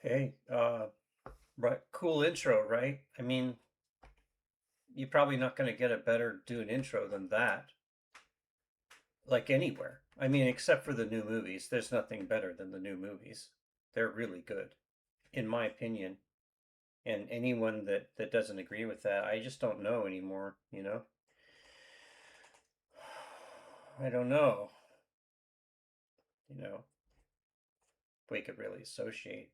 Hey, right, cool intro, right? I mean, you're probably not going to get a better Dune intro than that, like anywhere. I mean, except for the new movies. There's nothing better than the new movies. They're really good, in my opinion. And anyone that doesn't agree with that, I just don't know anymore, you know? I don't know, you know, if we could really associate.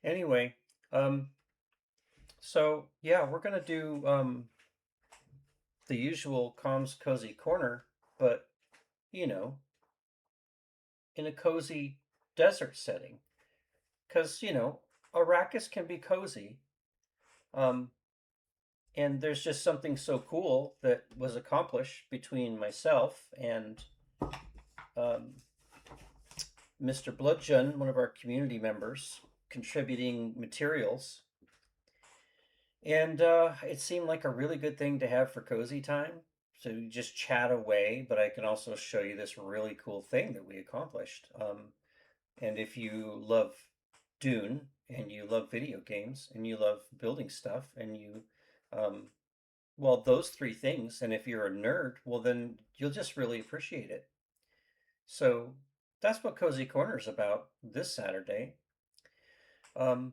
Anyway, um, so yeah, we're gonna do the usual Comms Cozy Corner, but you know, in a cozy desert setting. Because, Arrakis can be cozy. Um, and there's just something so cool that was accomplished between myself and um, Mr. BloodJunn, one of our community members, contributing materials. And it seemed like a really good thing to have for cozy time. So you just chat away, but I can also show you this really cool thing that we accomplished. And if you love Dune and you love video games and you love building stuff and um, well, those three things, and if you're a nerd, well, then you'll just really appreciate it. So that's what Cozy Corner is about this Saturday. Um,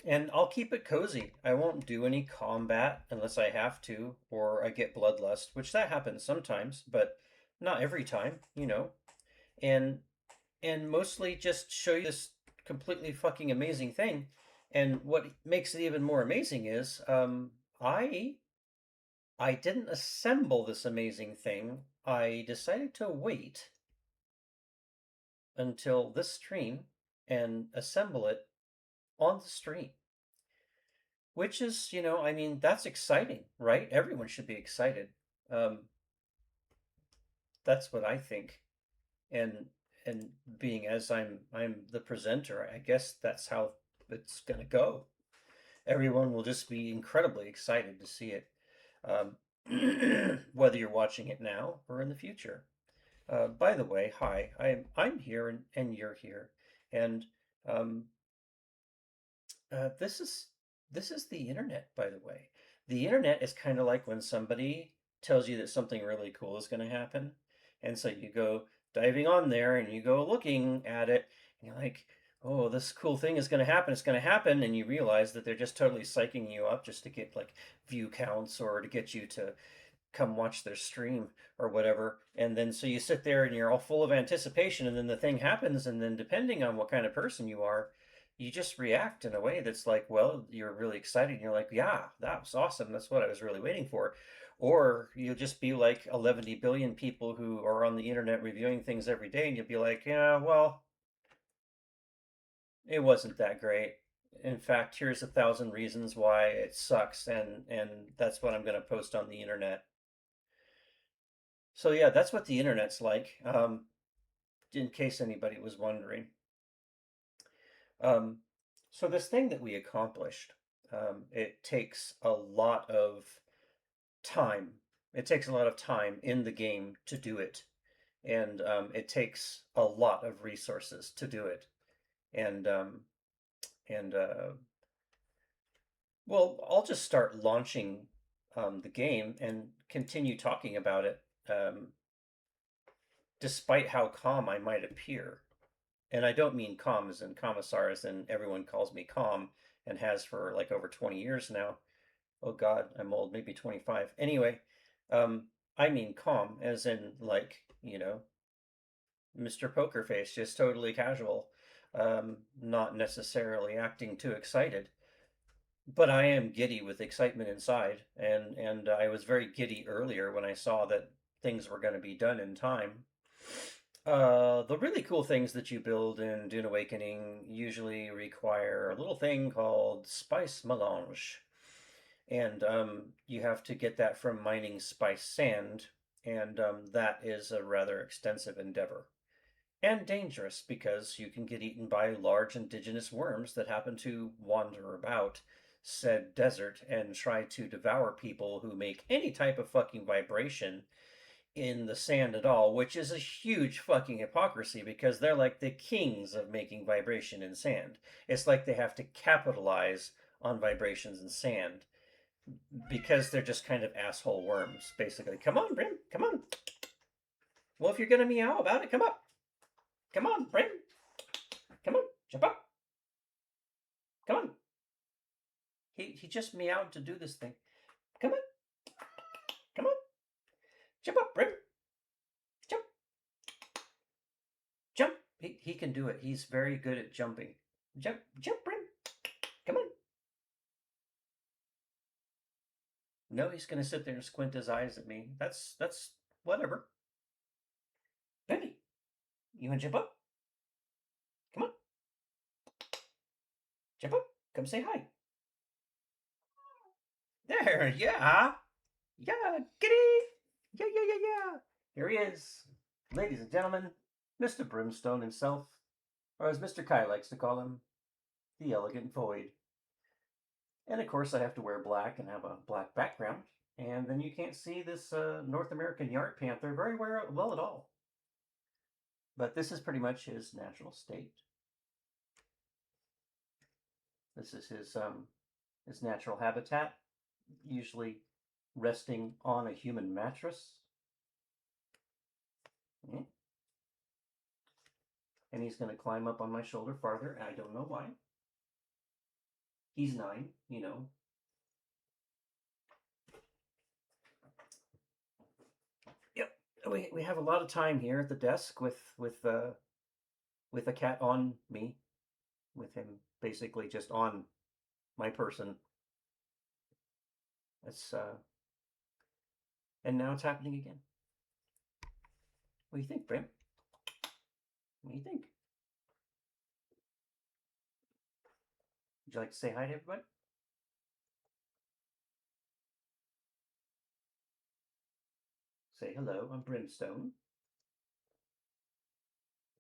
and I'll keep it cozy. I won't do any combat unless I have to, or I get bloodlust, which that happens sometimes, but not every time. And mostly just show you this completely fucking amazing thing. And what makes it even more amazing is I didn't assemble this amazing thing. I decided to wait until this stream and assemble it on the stream. Which is, I mean, that's exciting, right? Everyone should be excited. Um, that's what I think. And being as I'm the presenter, I guess that's how it's gonna go. Everyone will just be incredibly excited to see it, um, whether you're watching it now or in the future. By the way, hi, I'm here and you're here, and um, this is the internet. By the way, the internet is kind of like when somebody tells you that something really cool is going to happen, and so you go diving on there and you go looking at it, and you're like, oh, this cool thing is going to happen. It's going to happen, and you realize that they're just totally psyching you up just to get like view counts or to get you to come watch their stream or whatever. And then so you sit there and you're all full of anticipation, and then the thing happens, and then depending on what kind of person you are, you just react in a way that's like, well, you're really excited. And you're like, yeah, that was awesome. That's what I was really waiting for. Or you'll just be like 11 billion people who are on the internet reviewing things every day, and you'll be like, yeah, well, it wasn't that great. In fact, here's 1,000 reasons why it sucks, and that's what I'm going to post on the internet. So yeah, that's what the internet's like. In case anybody was wondering. Um, so this thing that we accomplished, it takes a lot of time. It takes a lot of time in the game to do it, and it takes a lot of resources to do it. And and well, I'll just start launching the game and continue talking about it, despite how calm I might appear. And I don't mean calm as in commissar, as in everyone calls me calm and has for like over 20 years now. Oh God, I'm old, maybe 25. Anyway, um, I mean calm as in like, Mr. Poker Face, just totally casual, not necessarily acting too excited. But I am giddy with excitement inside, and I was very giddy earlier when I saw that things were going to be done in time. The really cool things that you build in Dune Awakening usually require a little thing called spice melange. And you have to get that from mining spice sand, and that is a rather extensive endeavor. And dangerous because you can get eaten by large indigenous worms that happen to wander about said desert and try to devour people who make any type of fucking vibration in the sand at all, which is a huge fucking hypocrisy because they're like the kings of making vibration in sand. It's like they have to capitalize on vibrations in sand because they're just kind of asshole worms, basically. Come on, Brim, come on. Well, if you're gonna meow about it, come up. Come on, Brim. Come on, jump up. Come on. He just meowed to do this thing. Come on, come on. Jump up, Brim. Jump, jump. He can do it. He's very good at jumping. Jump, jump, Brim. Come on. No, he's gonna sit there and squint his eyes at me. That's whatever. Benny, you wanna jump up? Come on, jump up. Come say hi. There, yeah, yeah, kitty. Yeah, yeah, yeah, yeah. Here he is, ladies and gentlemen, Mr. Brimstone himself, or as Mr. Kai likes to call him, the Elegant Void. And of course, I have to wear black and have a black background, and then you can't see this North American yard panther very well at all. But this is pretty much his natural state. This is his natural habitat, usually resting on a human mattress. Yeah. And he's going to climb up on my shoulder farther. I don't know why. He's 9, you know. Yep. We have a lot of time here at the desk with a cat on me, with him basically just on my person. It's and now it's happening again. What do you think, Brim? What do you think? Would you like to say hi to everybody? Say hello. I'm Brimstone,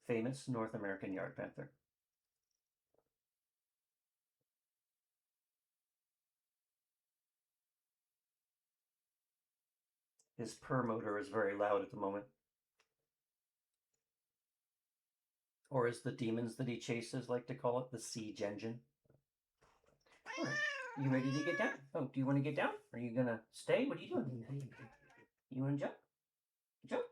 famous North American yard panther. His purr motor is very loud at the moment. Or as the demons that he chases like to call it, the siege engine. All right. You ready to get down? Oh, do you want to get down? Are you gonna stay? What are you doing? You want to jump? Jump.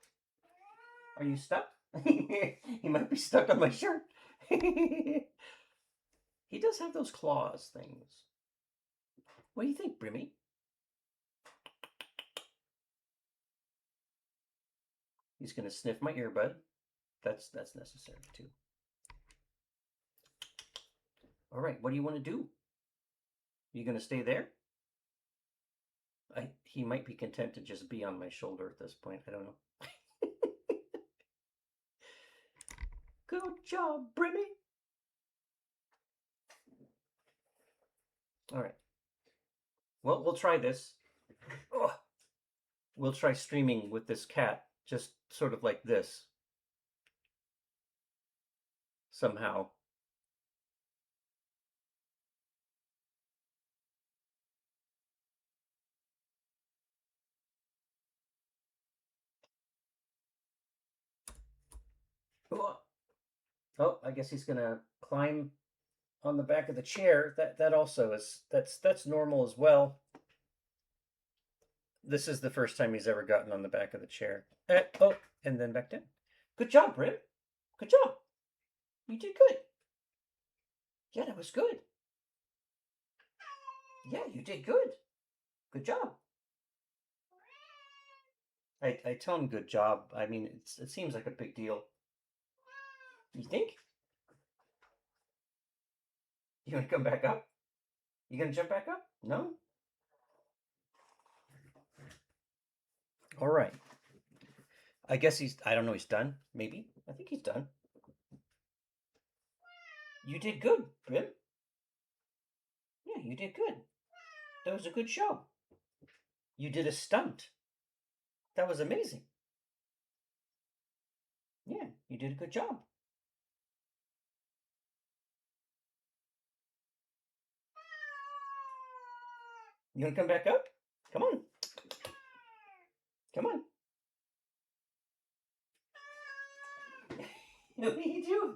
Are you stuck? He might be stuck on my shirt. He does have those claws things. What do you think, Brimmy? He's gonna sniff my earbud. That's necessary too. All right, what do you want to do? You gonna stay there? He might be content to just be on my shoulder at this point. I don't know. Good job, Brimmy. All right. Well, we'll try this. Oh, we'll try streaming with this cat, just sort of like this. Somehow. Oh, oh, I guess he's gonna climb on the back of the chair. That also is that's normal as well. This is the first time he's ever gotten on the back of the chair. Oh, and then back down. Good job, Brim. Good job. You did good. Yeah, that was good. Yeah, you did good. Good job. I tell him good job. I mean, it seems like a big deal. You think? You want to come back up? You gonna jump back up? No? All right. I guess I don't know, he's done. Maybe. I think he's done. You did good, Brim. Yeah, you did good. That was a good show. You did a stunt. That was amazing. Yeah, you did a good job. You want to come back up? Come on. Come on. What are you doing?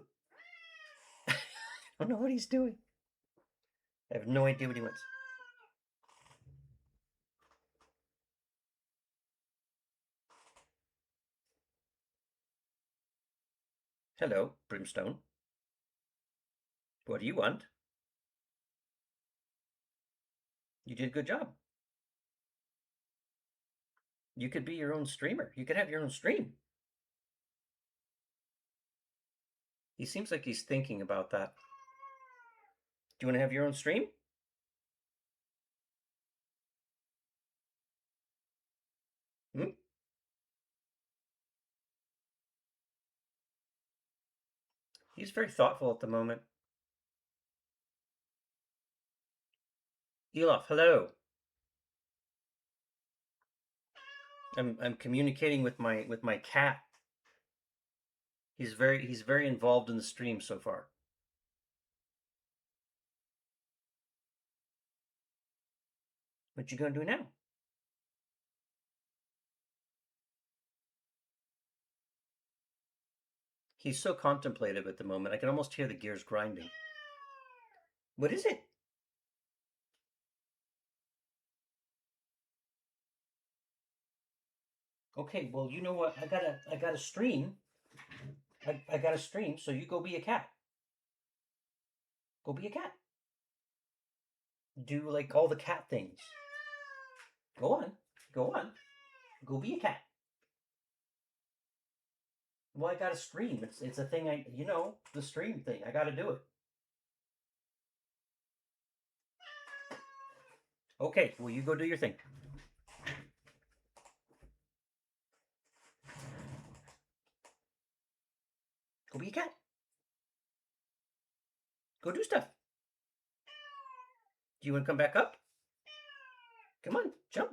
I don't know what he's doing. I have no idea what he wants. Hello, Brimstone. What do you want? You did a good job. You could be your own streamer. You could have your own stream. He seems like he's thinking about that. Do you want to have your own stream? Hmm? He's very thoughtful at the moment. Elof, hello. I'm communicating with my cat. He's very involved in the stream so far. What you gonna do now? He's so contemplative at the moment. I can almost hear the gears grinding. What is it? Okay, well, you know what? I got a stream. I got a stream, so you go be a cat. Go be a cat. Do like all the cat things. Go on. Go on. Go be a cat. Well, I got a stream. It's a thing the stream thing. I gotta do it. Okay, well you go do your thing. Go be a cat. Go do stuff. Do you want to come back up? Come on, jump.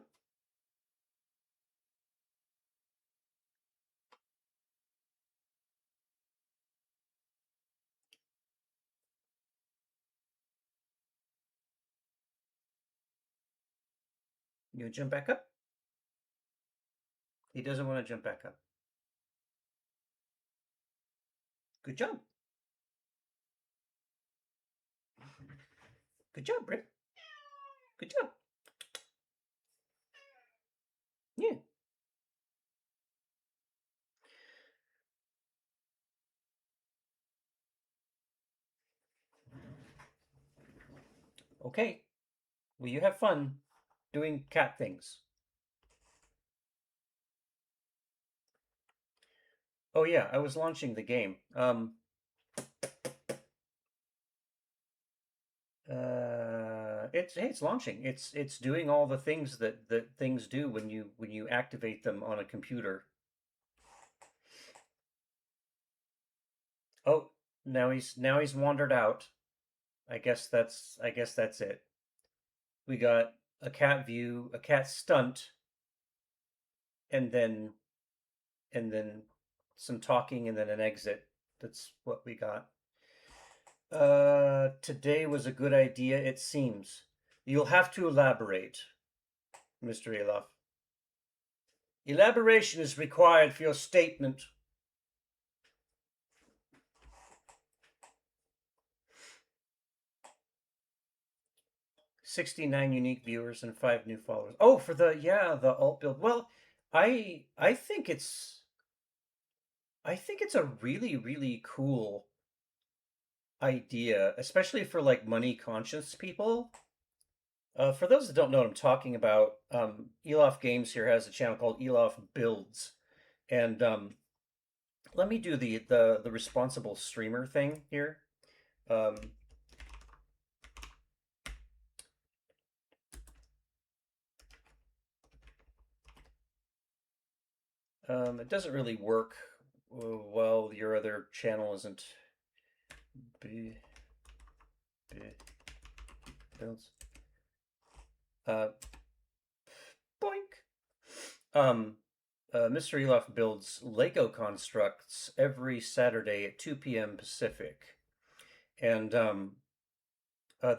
You want to jump back up? He doesn't want to jump back up. Good job. Good job, Britt. Good job. Yeah. Okay. Well, you have fun doing cat things. Oh yeah, I was launching the game. It's launching. It's doing all the things that things do when you activate them on a computer. Oh, now he's wandered out. I guess that's it. We got a cat view, a cat stunt, and then some talking and then an exit. That's what we got. Today was a good idea, it seems. You'll have to elaborate, Mr. Elof. Elaboration is required for your statement. $69 unique viewers and 5 new followers. Oh, for the alt build. Well, I think it's a really, really cool idea, especially for like money conscious people. For those that don't know what I'm talking about, Elof Games here has a channel called Elof Builds, and let me do the responsible streamer thing here. Um, it doesn't really work well. Your other channel isn't builds. Boink. Mr. Elof builds Lego constructs every Saturday at 2 p.m. Pacific, and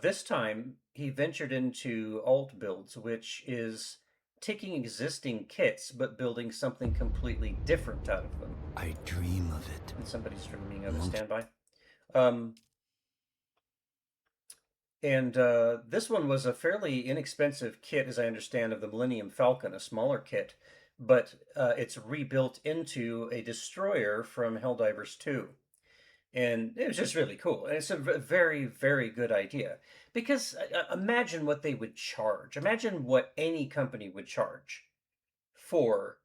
this time he ventured into alt builds, which is taking existing kits but building something completely different out of them. I dream of it. And somebody's dreaming of a standby. Um, and this one was a fairly inexpensive kit, as I understand, of the Millennium Falcon, a smaller kit, but it's rebuilt into a destroyer from Helldivers 2. And it was just really cool. And it's a very, very good idea. Because imagine what they would charge. Imagine what any company would charge for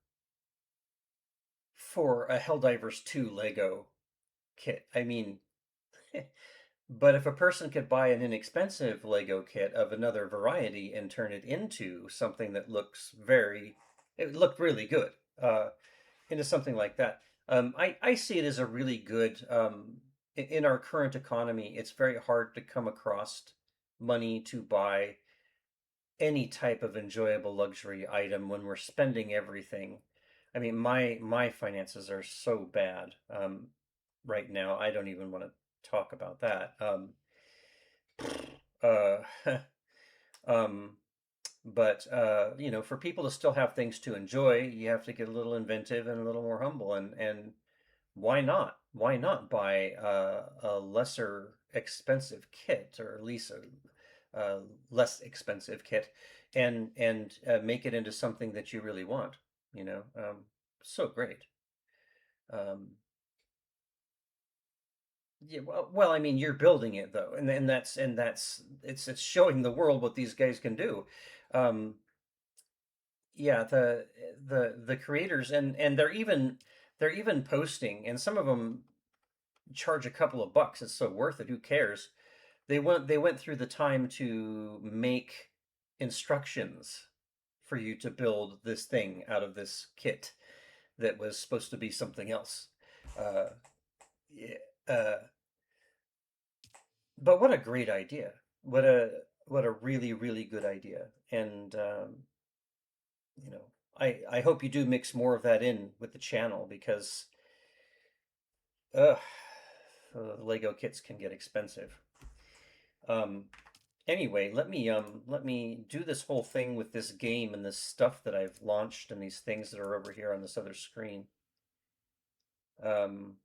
a Helldivers 2 Lego kit. I mean, but if a person could buy an inexpensive Lego kit of another variety and turn it into something that it looked really good, into something like that. I see it as a really good, in our current economy, it's very hard to come across money to buy any type of enjoyable luxury item when we're spending everything. I mean, my finances are so bad right now. I don't even want to talk about that. Uh, um, but for people to still have things to enjoy, you have to get a little inventive and a little more humble. And why not? Why not buy a lesser expensive kit, or at least a less expensive kit, and make it into something that you really want? You know, so great. Um, yeah, well, I mean, you're building it though, and that's it's showing the world what these guys can do. Um, yeah, the creators, and they're even posting, and some of them charge a couple of bucks. It's so worth it. Who cares? They went through the time to make instructions for you to build this thing out of this kit that was supposed to be something else. Uh, yeah, but what a great idea! What a really, really good idea. And I hope you do mix more of that in with the channel, because uh, Lego kits can get expensive. Um, Anyway, let me do this whole thing with this game and this stuff that I've launched and these things that are over here on this other screen. Um,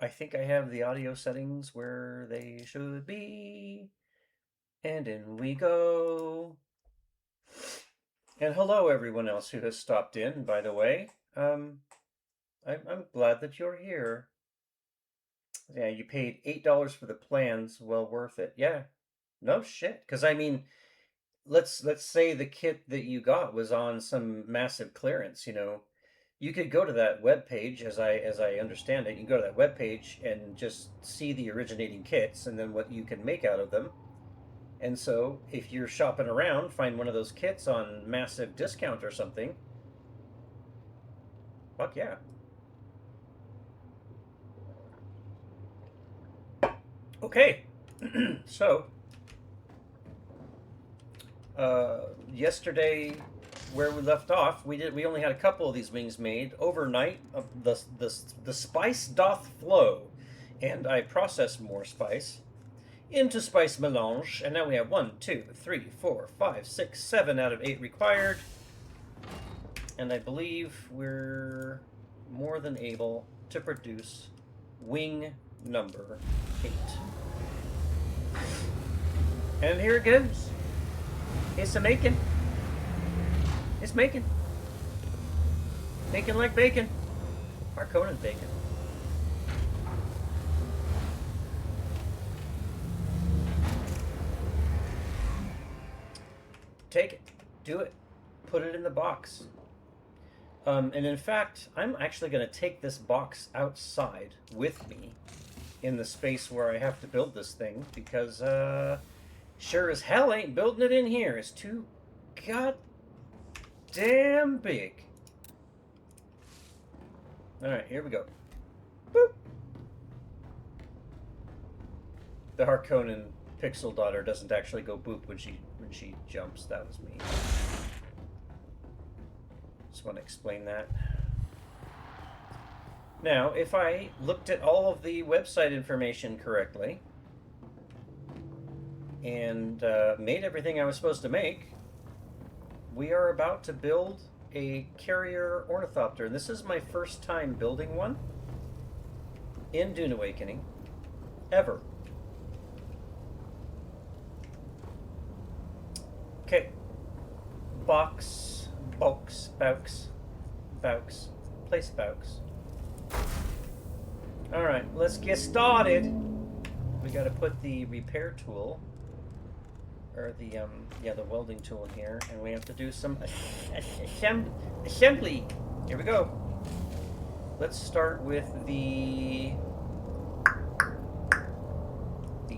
I think I have the audio settings where they should be. And in we go. And hello, everyone else who has stopped in, by the way. I'm glad that you're here. Yeah, you paid $8 for the plans. Well worth it. Yeah, no shit. Because I mean, let's say the kit that you got was on some massive clearance. You could go to that web page, as I understand it. You can go to that web page and just see the originating kits and then what you can make out of them. And so, if you're shopping around, find one of those kits on massive discount or something. Fuck yeah. Okay. So, yesterday, where we left off, we only had a couple of these wings made overnight. The spice doth flow, and I processed more spice into spice melange, and now we have 1, 2, 3, 4, 5, 6, 7 out of 8 required, and I believe we're more than able to produce wing number 8. And here it goes. It's a making. It's making. Making like bacon. Harkonnen bacon. Take it. Do it. Put it in the box. And in fact, I'm actually going to take this box outside with me in the space where I have to build this thing, because sure as hell ain't building it in here. It's too goddamn big. Alright, here we go. Boop. The Harkonnen pixel daughter doesn't actually go boop when she jumps. That was me. Just want to explain that. Now, if I looked at all of the website information correctly and made everything I was supposed to make, we are about to build a carrier ornithopter. And this is my first time building one in Dune Awakening, ever. Okay. Box, bulks, baux, place baux. Alright, let's get started. We gotta put the repair tool, or the, the welding tool in here, and we have to do some assembly. Here we go. Let's start with the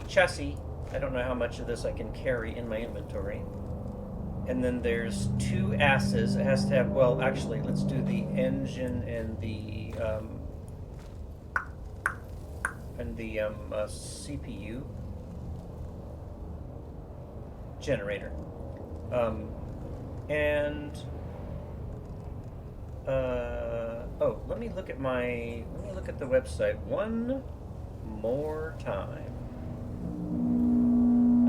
chassis. I don't know how much of this I can carry in my inventory. And then there's 2 asses. It has to have, well, actually, let's do the engine and the CPU generator. Oh, let me look at the website one more time.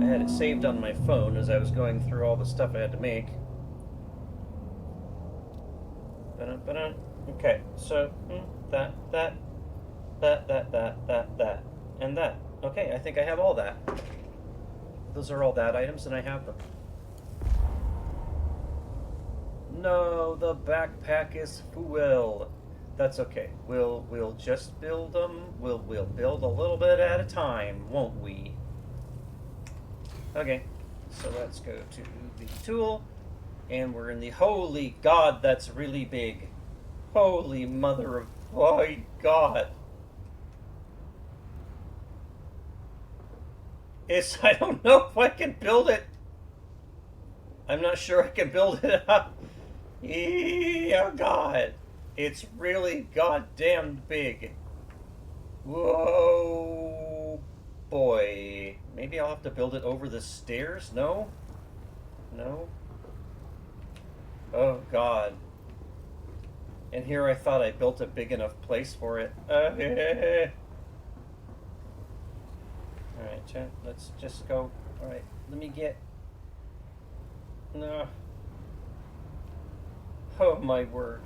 I had it saved on my phone as I was going through all the stuff I had to make. Okay, so that, and that. Okay, I think I have all that. Those are all that items, and I have them. No, the backpack is full. That's okay. We'll just build them. We'll build a little bit at a time, won't we? Okay, so let's go to the tool, and we're in the, holy God, that's really big. Holy mother of, my God. I don't know if I can build it. I'm not sure I can build it up. Oh God, it's really goddamn big. Whoa, boy. Maybe I'll have to build it over the stairs? No? No? Oh God. And here I thought I built a big enough place for it. Alright, let's just go. Alright, let me get... No. Oh my word.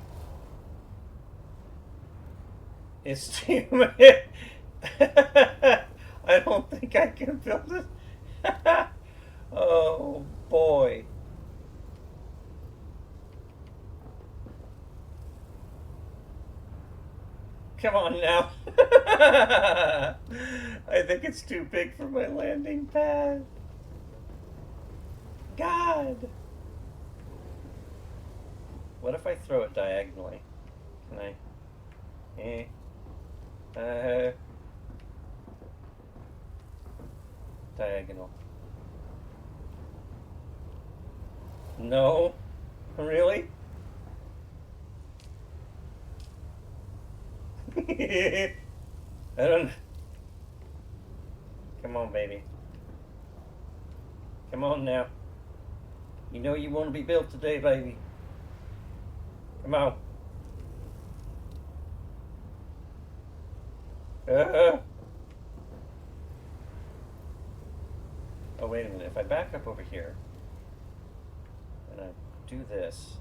It's too much. I don't think I can build it. Oh boy. Come on now. I think it's too big for my landing pad. God. What if I throw it diagonally? Can I? Diagonal. No? Really? I don't... Come on, baby. Come on now. You know you want to be built today, baby. Come on. Oh, wait a minute. If I back up over here and I do this...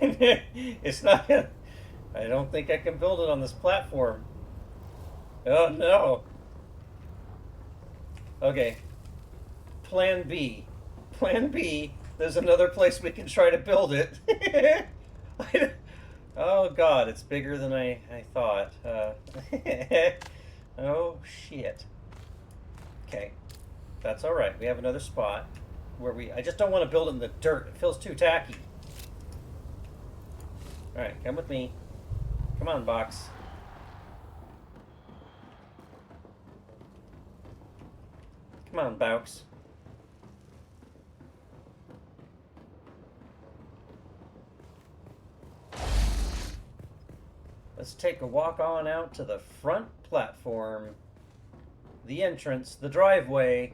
It's not gonna... I don't think I can build it on this platform. Oh, no. Okay. Plan B. Plan B. There's another place we can try to build it. Oh, God. It's bigger than I thought. Oh, shit. Okay. That's all right. We have another spot where I just don't want to build in the dirt. It feels too tacky. All right, come with me. Come on, box. Come on, Baux. Let's take a walk on out to the front platform. The entrance, the driveway.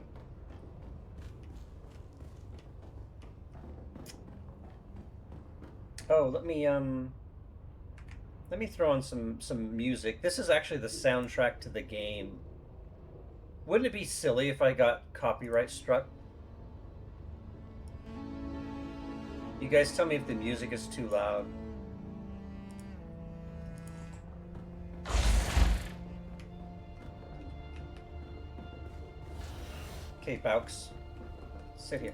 Oh, let me throw on some music. This is actually the soundtrack to the game. Wouldn't it be silly if I got copyright struck? You guys tell me if the music is too loud. Okay, Baux. Sit here.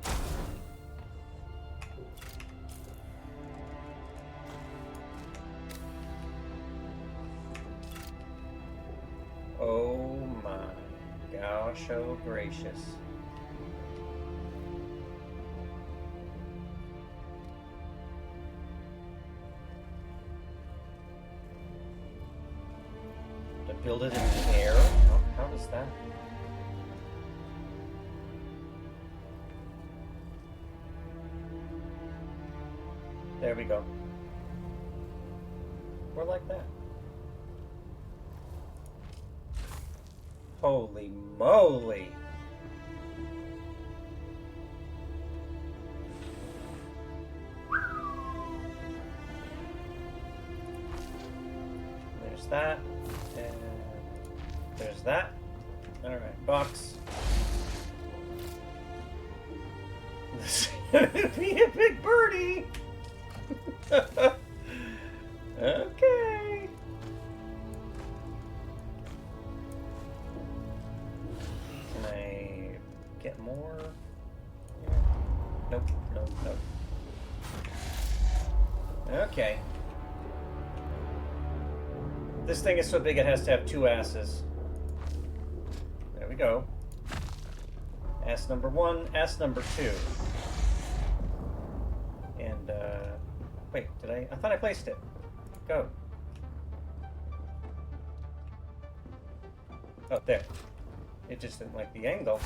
Oh my gosh, oh gracious. To build it in the air? How does that? There we go. We're like that. Holy moly! There's that. And there's that. Alright, box. This is gonna be a big birdie! Okay. Can I get more? Yeah. Nope, nope, nope. Okay. This thing is so big it has to have two asses. There we go. Ass number 1, ass number 2. And, wait, did I thought I placed it. Go. Oh, there. It just didn't like the angle.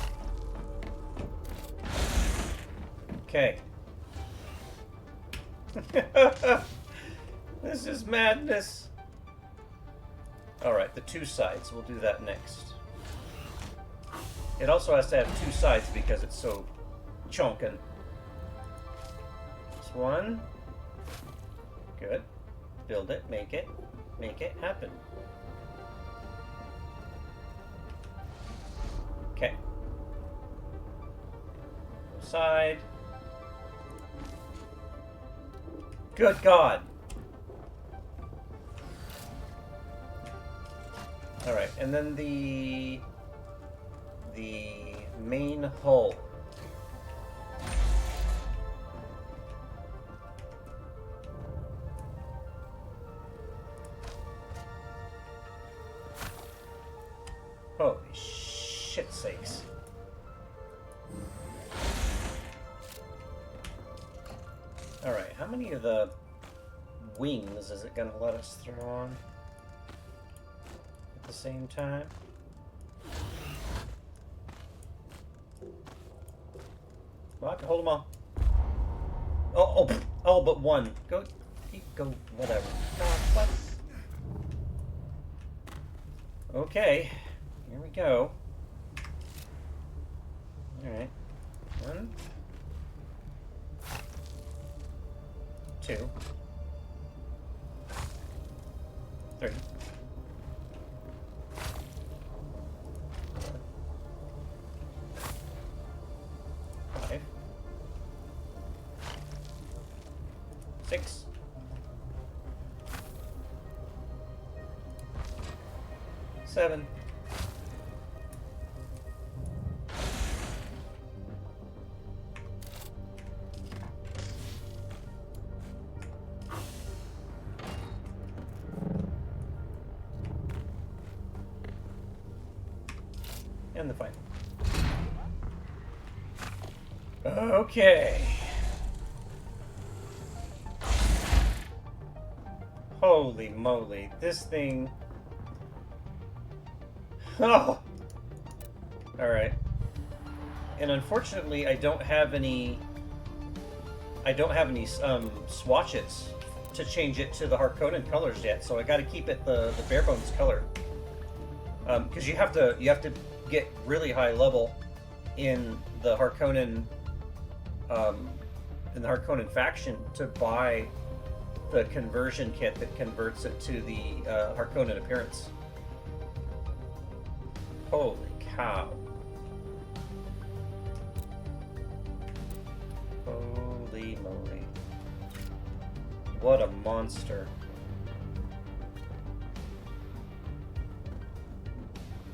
Okay. This is madness. Alright, the 2 sides. We'll do that next. It also has to have 2 sides because it's so chonkin'. This one. Good. Build it, make it happen. Okay. Side. Good God. All right, and then the main hull. Holy shit sakes. Alright, how many of the wings is it going to let us throw on at the same time? Well, I can hold them all. Oh, but one. Go, whatever. God, what? Okay. Here we go. Alright. 1, 2, 3. 5. 6. 7. And the final. Okay. Holy moly, this thing. Oh! Alright. And unfortunately, I don't have any swatches to change it to the Harkonnen colors yet, so I gotta keep it the bare bones color. Because you have to get really high level in the Harkonnen faction to buy the conversion kit that converts it to the Harkonnen appearance. Holy cow. What a monster.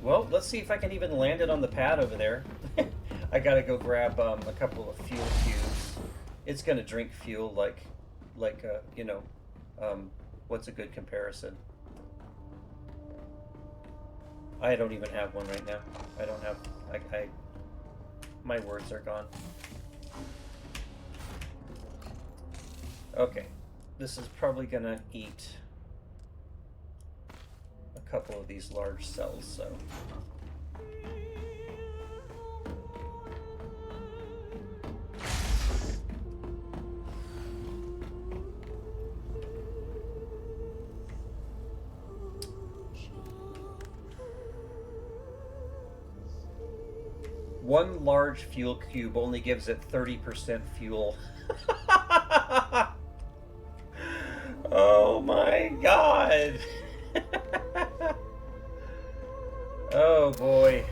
Well, let's see if I can even land it on the pad over there. I gotta go grab a couple of fuel cubes. It's gonna drink fuel like you know, what's a good comparison? I don't even have one right now. I don't have, my words are gone. Okay, this is probably gonna eat a couple of these large cells, so. One large fuel cube only gives it 30% fuel. Oh my god! Oh boy.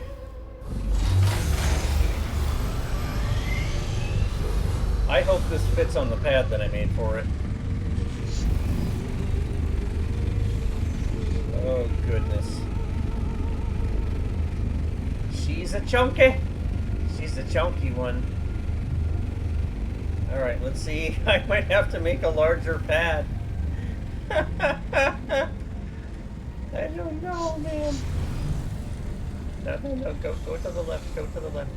I hope this fits on the pad that I made for it. Oh goodness. She's a chunky. She's a chunky one. Alright, let's see. I might have to make a larger pad. I don't know, man. No, go to the left, go to the left.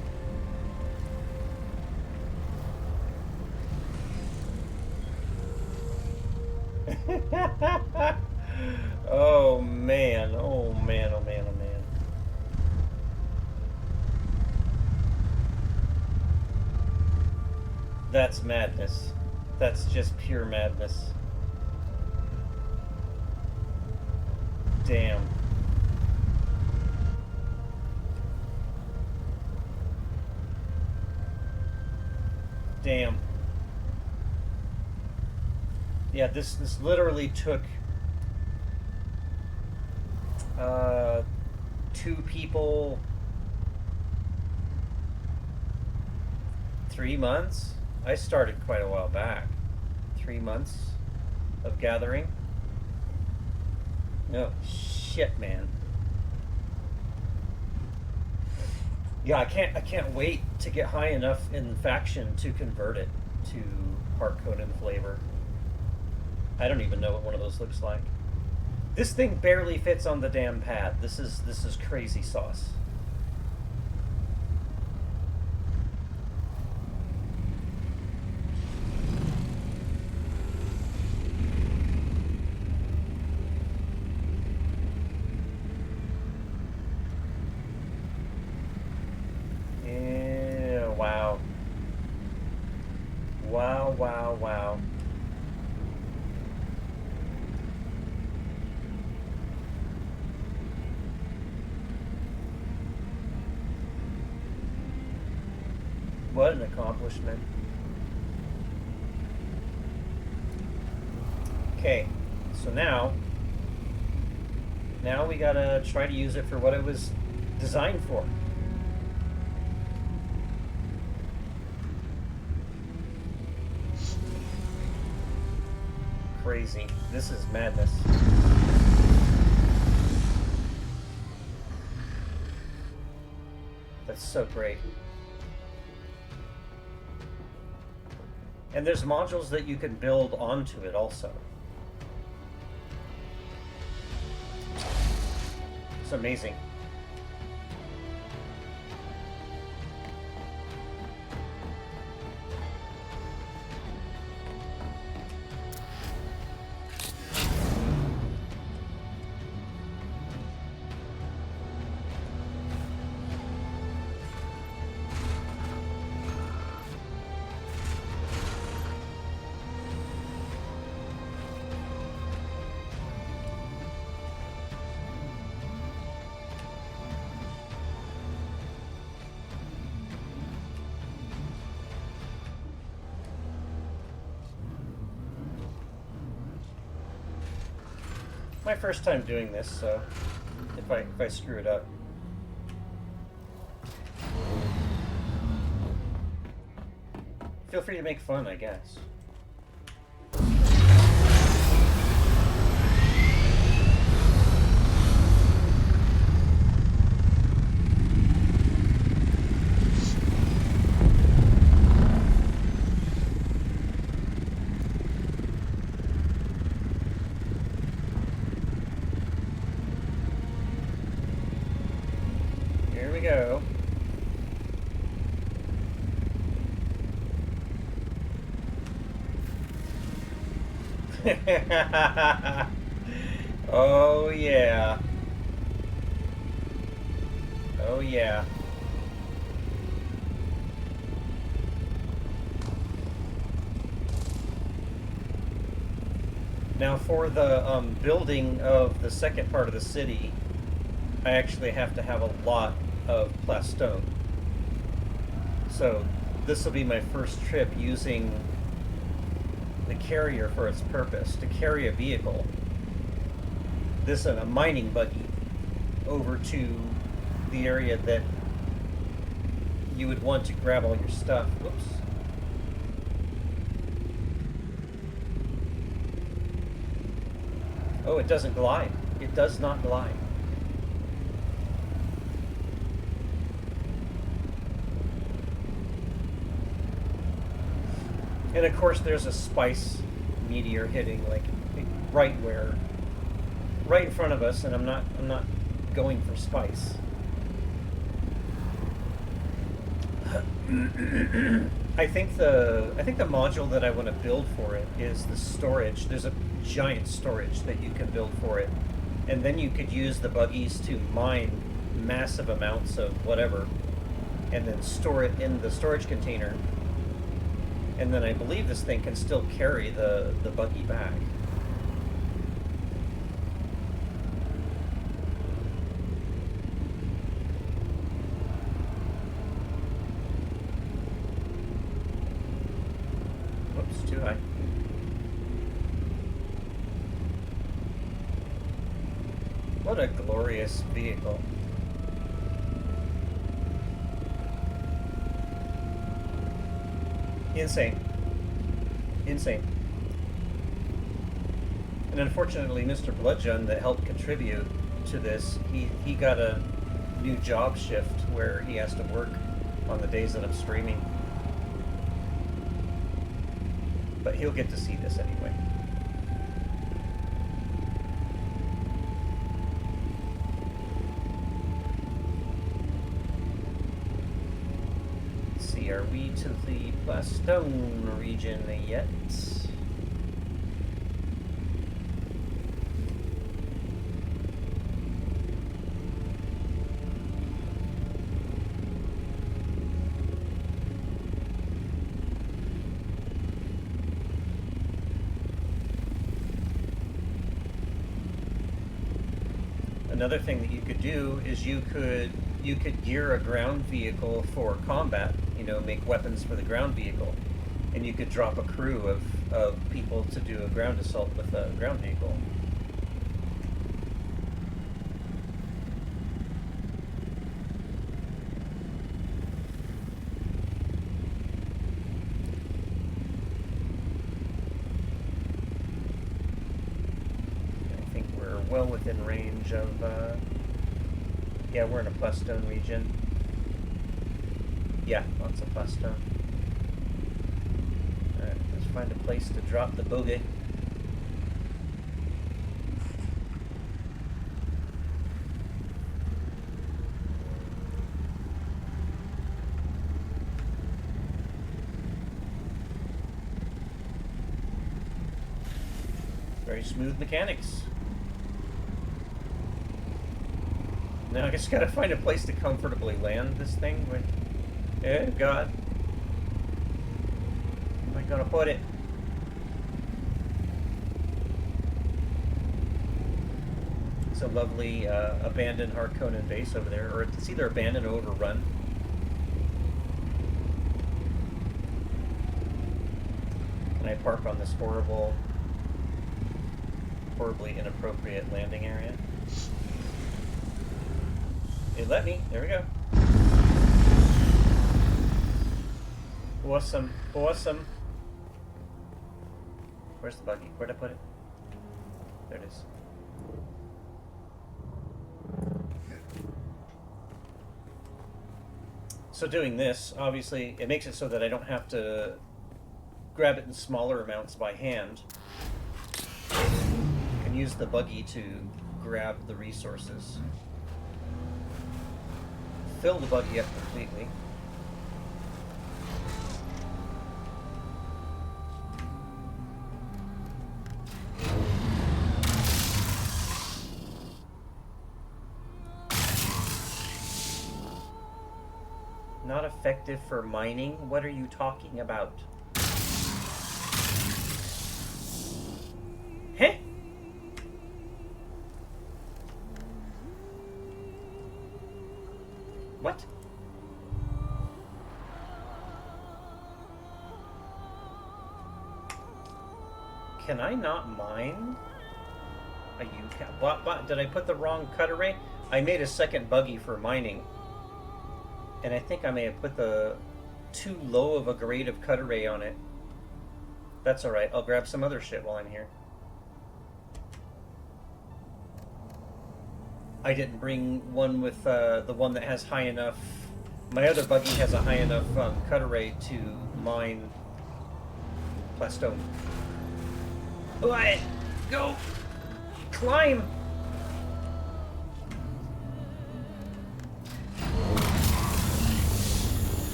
Oh man, oh man, oh man, oh man. That's madness. That's just pure madness. Damn. Damn. Yeah, this literally took 2 people 3 months. I started quite a while back. 3 months of gathering. No shit, man. Yeah, I can't wait to get high enough in faction to convert it to heart code and flavor. I don't even know what one of those looks like. This thing barely fits on the damn pad. This is crazy sauce. Yeah, wow. Wow, wow, wow. What an accomplishment. Okay, so now we gotta try to use it for what it was designed for. Crazy. This is madness. That's so great. And there's modules that you can build onto it also. It's amazing. My first time doing this, so if I screw it up. Feel free to make fun, I guess. Oh yeah. Oh yeah. Now for the building of the second part of the city, I actually have to have a lot of plastone. So this will be my first trip using the carrier for its purpose, to carry a vehicle, this and a mining buggy, over to the area that you would want to grab all your stuff. Whoops. Oh, it doesn't glide. It does not glide. And of course, there's a spice meteor hitting like right where, right in front of us, and I'm not going for spice. I think the module that I want to build for it is the storage. There's a giant storage that you can build for it, and then you could use the buggies to mine massive amounts of whatever, and then store it in the storage container. And then I believe this thing can still carry the buggy back. Whoops, too high. What a glorious vehicle. Insane. Insane. And unfortunately, Mr. BloodJunn, that helped contribute to this, he got a new job shift where he has to work on the days that I'm streaming. But he'll get to see this anyway. Are we to the plastone region yet? Another thing that you could do is you could gear a ground vehicle for combat. You know, make weapons for the ground vehicle, and you could drop a crew of people to do a ground assault with a ground vehicle. I think we're well within range of, yeah, we're in a plastone region. Yeah, lots of plastone. Alright, let's find a place to drop the bogey. Very smooth mechanics. Now I just gotta find a place to comfortably land this thing with. Oh God. Where am I gonna put it? It's a lovely abandoned Harkonnen base over there, or it's either abandoned or overrun. Can I park on this horribly inappropriate landing area? It let me. There we go. Awesome. Awesome. Where's the buggy? Where'd I put it? There it is. So doing this, obviously, it makes it so that I don't have to grab it in smaller amounts by hand. I can use the buggy to grab the resources. Fill the buggy up completely. Not effective for mining? What are you talking about? Heh? What? Can I not mine? Are you what? Did I put the wrong cut array? I made a second buggy for mining. And I think I may have put the too low of a grade of cut array on it. That's alright. I'll grab some other shit while I'm here. I didn't bring one with the one that has high enough... My other buggy has a high enough cut array to mine plastone. What? Go! Climb!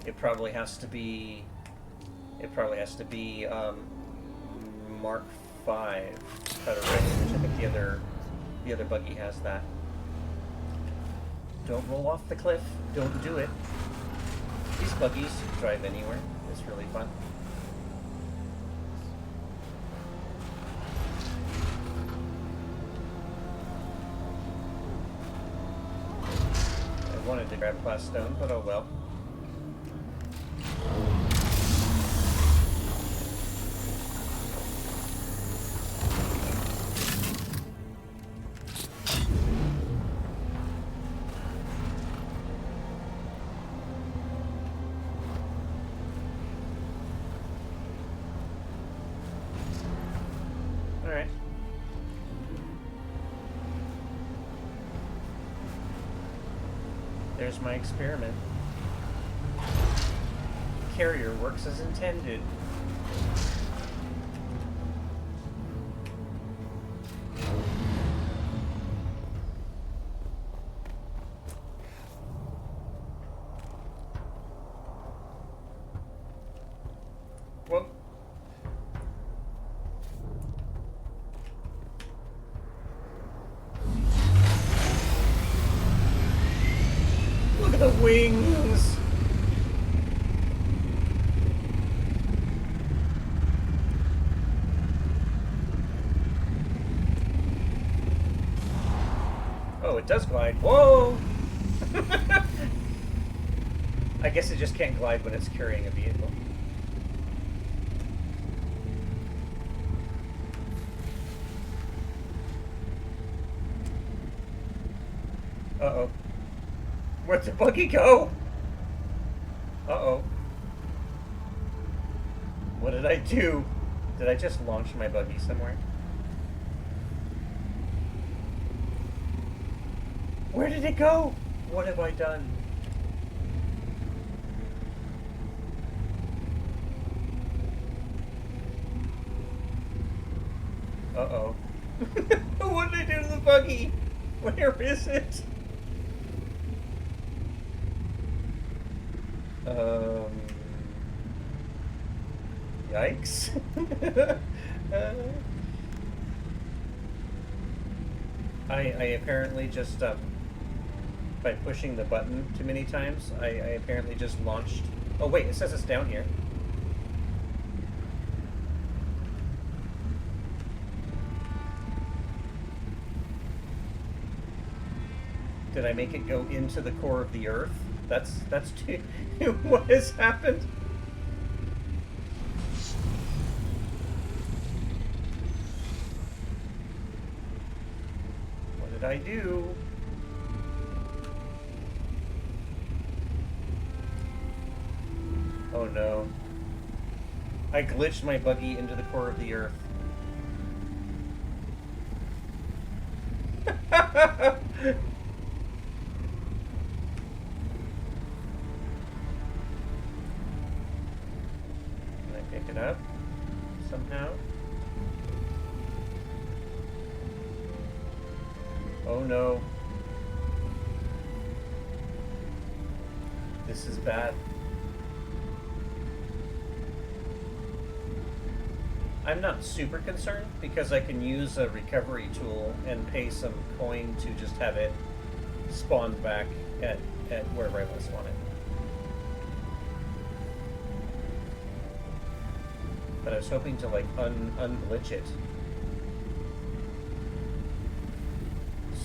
It probably has to be... Mark 5 cut array, which I think the other buggy has that. Don't roll off the cliff. Don't do it. These buggies drive anywhere. It's really fun. I wanted to grab plastone, but oh well. Alright. There's my experiment. Carrier works as intended. Well, look at the wings! Oh, it does glide. Whoa! I guess it just can't glide when it's carrying a vehicle. Uh-oh. Where'd the buggy go? Uh-oh. What did I do? Did I just launch my buggy somewhere? Where did it go? What have I done? Uh-oh. What did I do to the buggy? Where is it? Yikes. I apparently just, by pushing the button too many times, I apparently just launched... Oh wait, it says it's down here. Did I make it go into the core of the Earth? That's too... What has happened? What did I do? Oh no. I glitched my buggy into the core of the Earth. Pick it up somehow. Oh no. This is bad. I'm not super concerned because I can use a recovery tool and pay some coin to just have it spawn back at wherever I want to spawn it. But I was hoping to like unglitch it.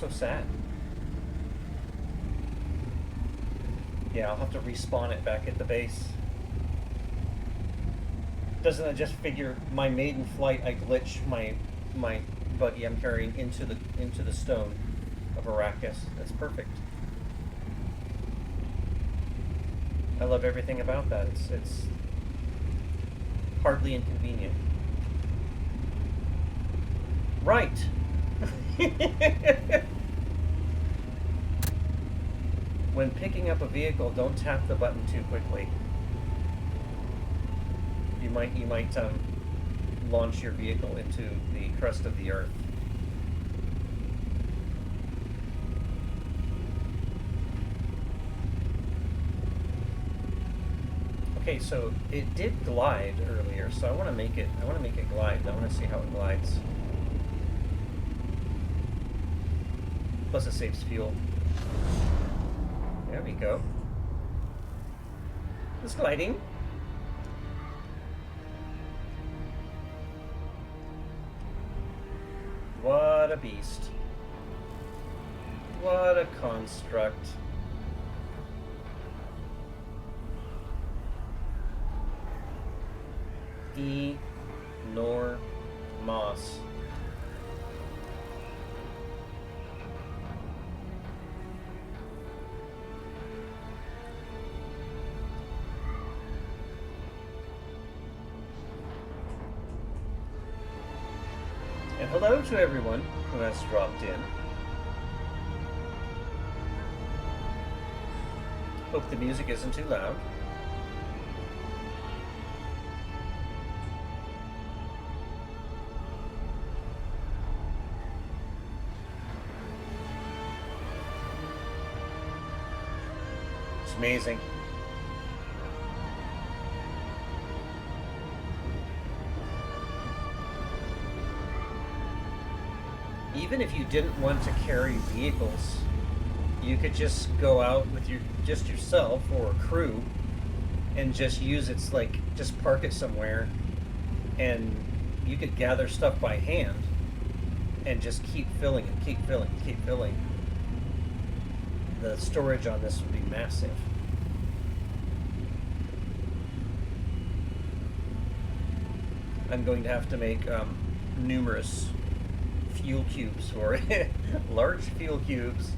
So sad. Yeah, I'll have to respawn it back at the base. Doesn't that just figure my maiden flight? I glitch my buggy I'm carrying into the stone of Arrakis. That's perfect. I love everything about that. It's hardly inconvenient. Right. When picking up a vehicle, don't tap the button too quickly. You might launch your vehicle into the crust of the earth. Okay, so it did glide earlier, so I want to make it glide. I want to see how it glides. Plus it saves fuel. There we go. It's gliding. What a beast. What a construct. Enormous. And hello to everyone who has dropped in. Hope the music isn't too loud. It's amazing. Even if you didn't want to carry vehicles, you could just go out with just yourself or a crew and just use its just park it somewhere, and you could gather stuff by hand and just keep filling and keep filling and keep filling. The storage on this would be massive. I'm going to have to make numerous fuel cubes for it. Large fuel cubes.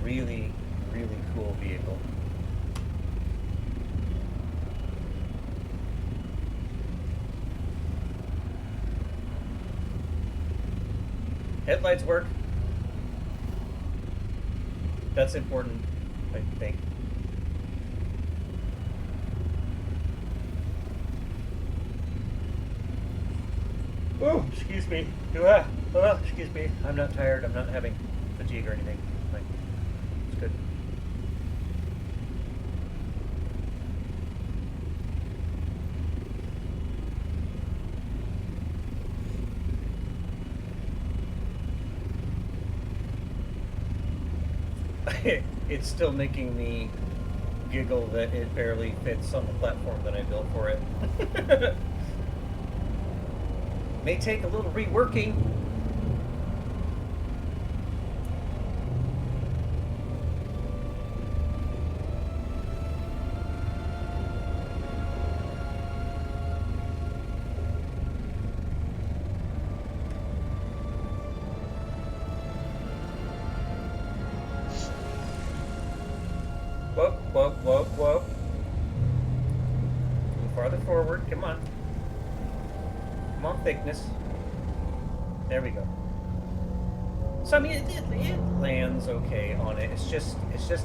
Really, really cool vehicle. Headlights work. That's important, I think. Oh, excuse me. Excuse me. I'm not tired. I'm not having fatigue or anything. It's good. It's still making me giggle that it barely fits on the platform that I built for it. May take a little reworking. Whoa, whoa, whoa, whoa. A little farther forward. Come on. Come on, thickness. There we go. So I mean, it lands okay on it. It's just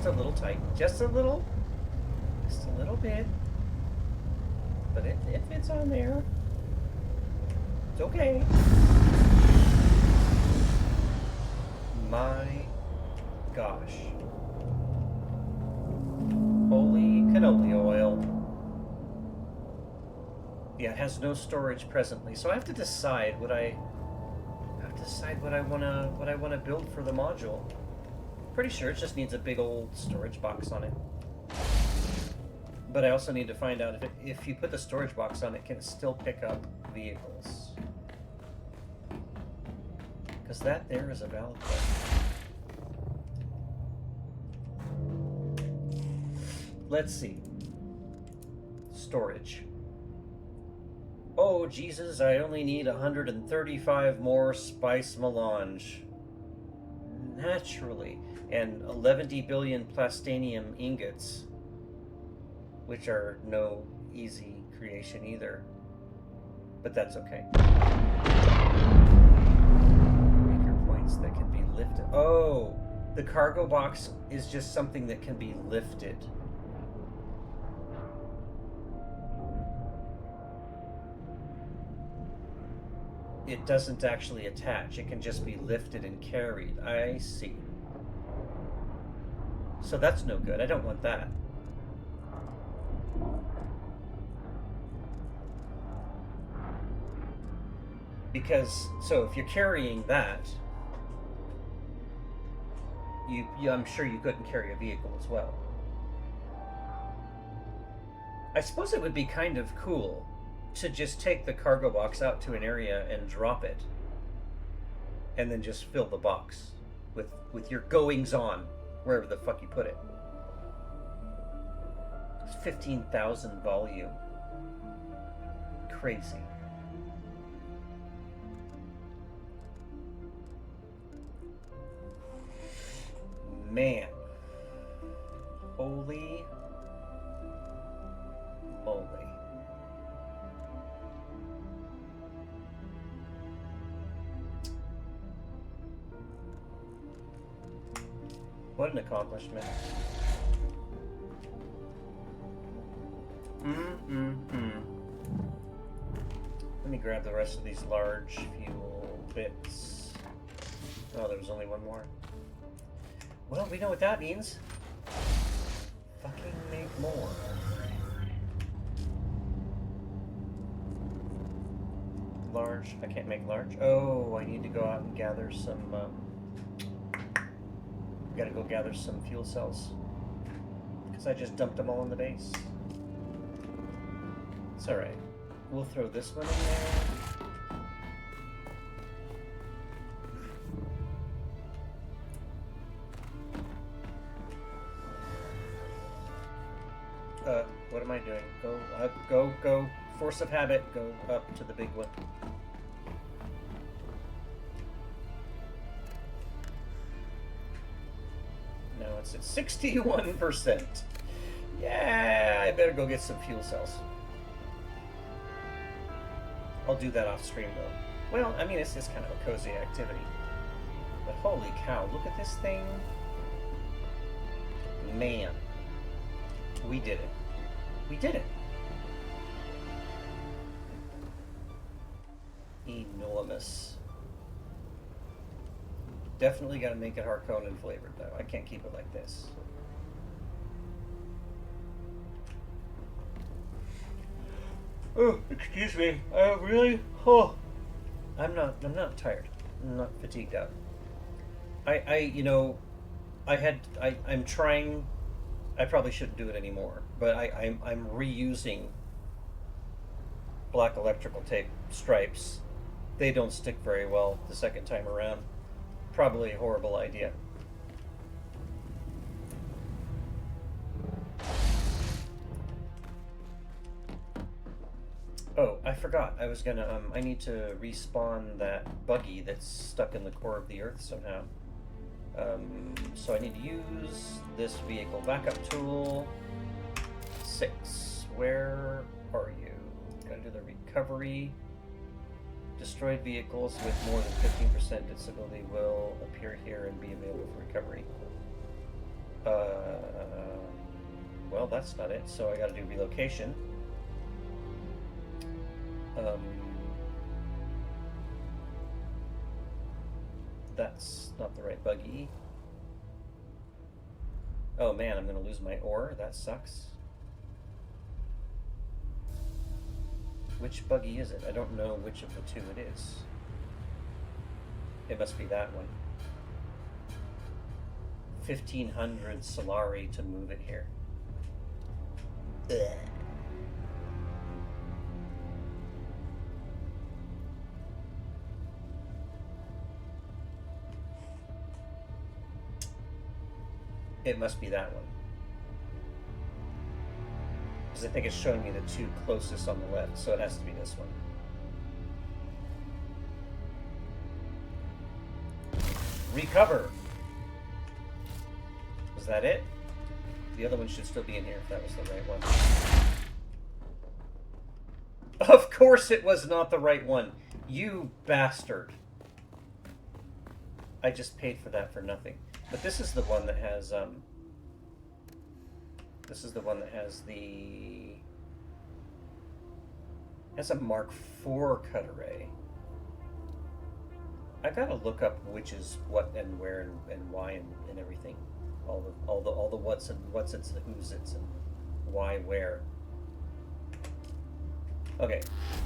a little tight, just a little bit. But it fits on there. It's okay. My gosh. Yeah, it has no storage presently, so I have to decide what I what I wanna build for the module. Pretty sure it just needs a big old storage box on it. But I also need to find out if you put the storage box on it, can it still pick up vehicles? Because that there is a valid question. Let's see. Storage. Oh, Jesus, I only need 135 more spice melange. Naturally. And 11 billion plastanium ingots, which are no easy creation either. But that's okay. Anchor points that can be lifted. Oh, the cargo box is just something that can be lifted. It doesn't actually attach. It can just be lifted and carried. I see. So that's no good. I don't want that. Because, so if you're carrying that, I'm sure you couldn't carry a vehicle as well. I suppose it would be kind of cool to just take the cargo box out to an area and drop it, and then just fill the box with your goings on wherever the fuck you put it. It's 15,000 volume. Crazy. Man. Holy moly. What an accomplishment. Let me grab the rest of these large fuel bits. Oh, there was only one more. Well, we know what that means. Fucking make more. Large. I can't make large. Oh, I need to go out and gather some... gotta go gather some fuel cells. Because I just dumped them all in the base. It's alright. We'll throw this one in there. What am I doing? Go. Force of habit. Go up to the big one. No, it's at 61%. Yeah, I better go get some fuel cells. I'll do that off stream though. Well, I mean, it's kind of a cozy activity. But holy cow, look at this thing. Man. We did it. We did it. Enormous. Definitely got to make it Harkonnen flavored though. I can't keep it like this. Oh, excuse me. Really? Oh. I'm not tired. I'm not fatigued out. I'm trying. I probably shouldn't do it anymore, but I'm reusing black electrical tape stripes. They don't stick very well the second time around. Probably a horrible idea. Oh, I forgot. I was gonna, I need to respawn that buggy that's stuck in the core of the Earth somehow. So I need to use this vehicle backup tool. 6. Where are you? Gotta do the recovery. Destroyed vehicles with more than 15% disability will appear here and be available for recovery. Well, that's not it. So I gotta do relocation. That's not the right buggy. Oh man, I'm gonna lose my ore. That sucks. Which buggy is it? I don't know which of the two it is. It must be that one. 1,500 Solari to move it here. Ugh. It must be that one. Because I think it's showing me the two closest on the left, so it has to be this one. Recover! Was that it? The other one should still be in here if that was the right one. Of course it was not the right one! You bastard! I just paid for that for nothing. But this is the one that has, this is the one that has the... has a Mark IV cut array. I gotta look up which is what and where and why and everything. All the what's and what's it's, the who's it's, and why where. Okay,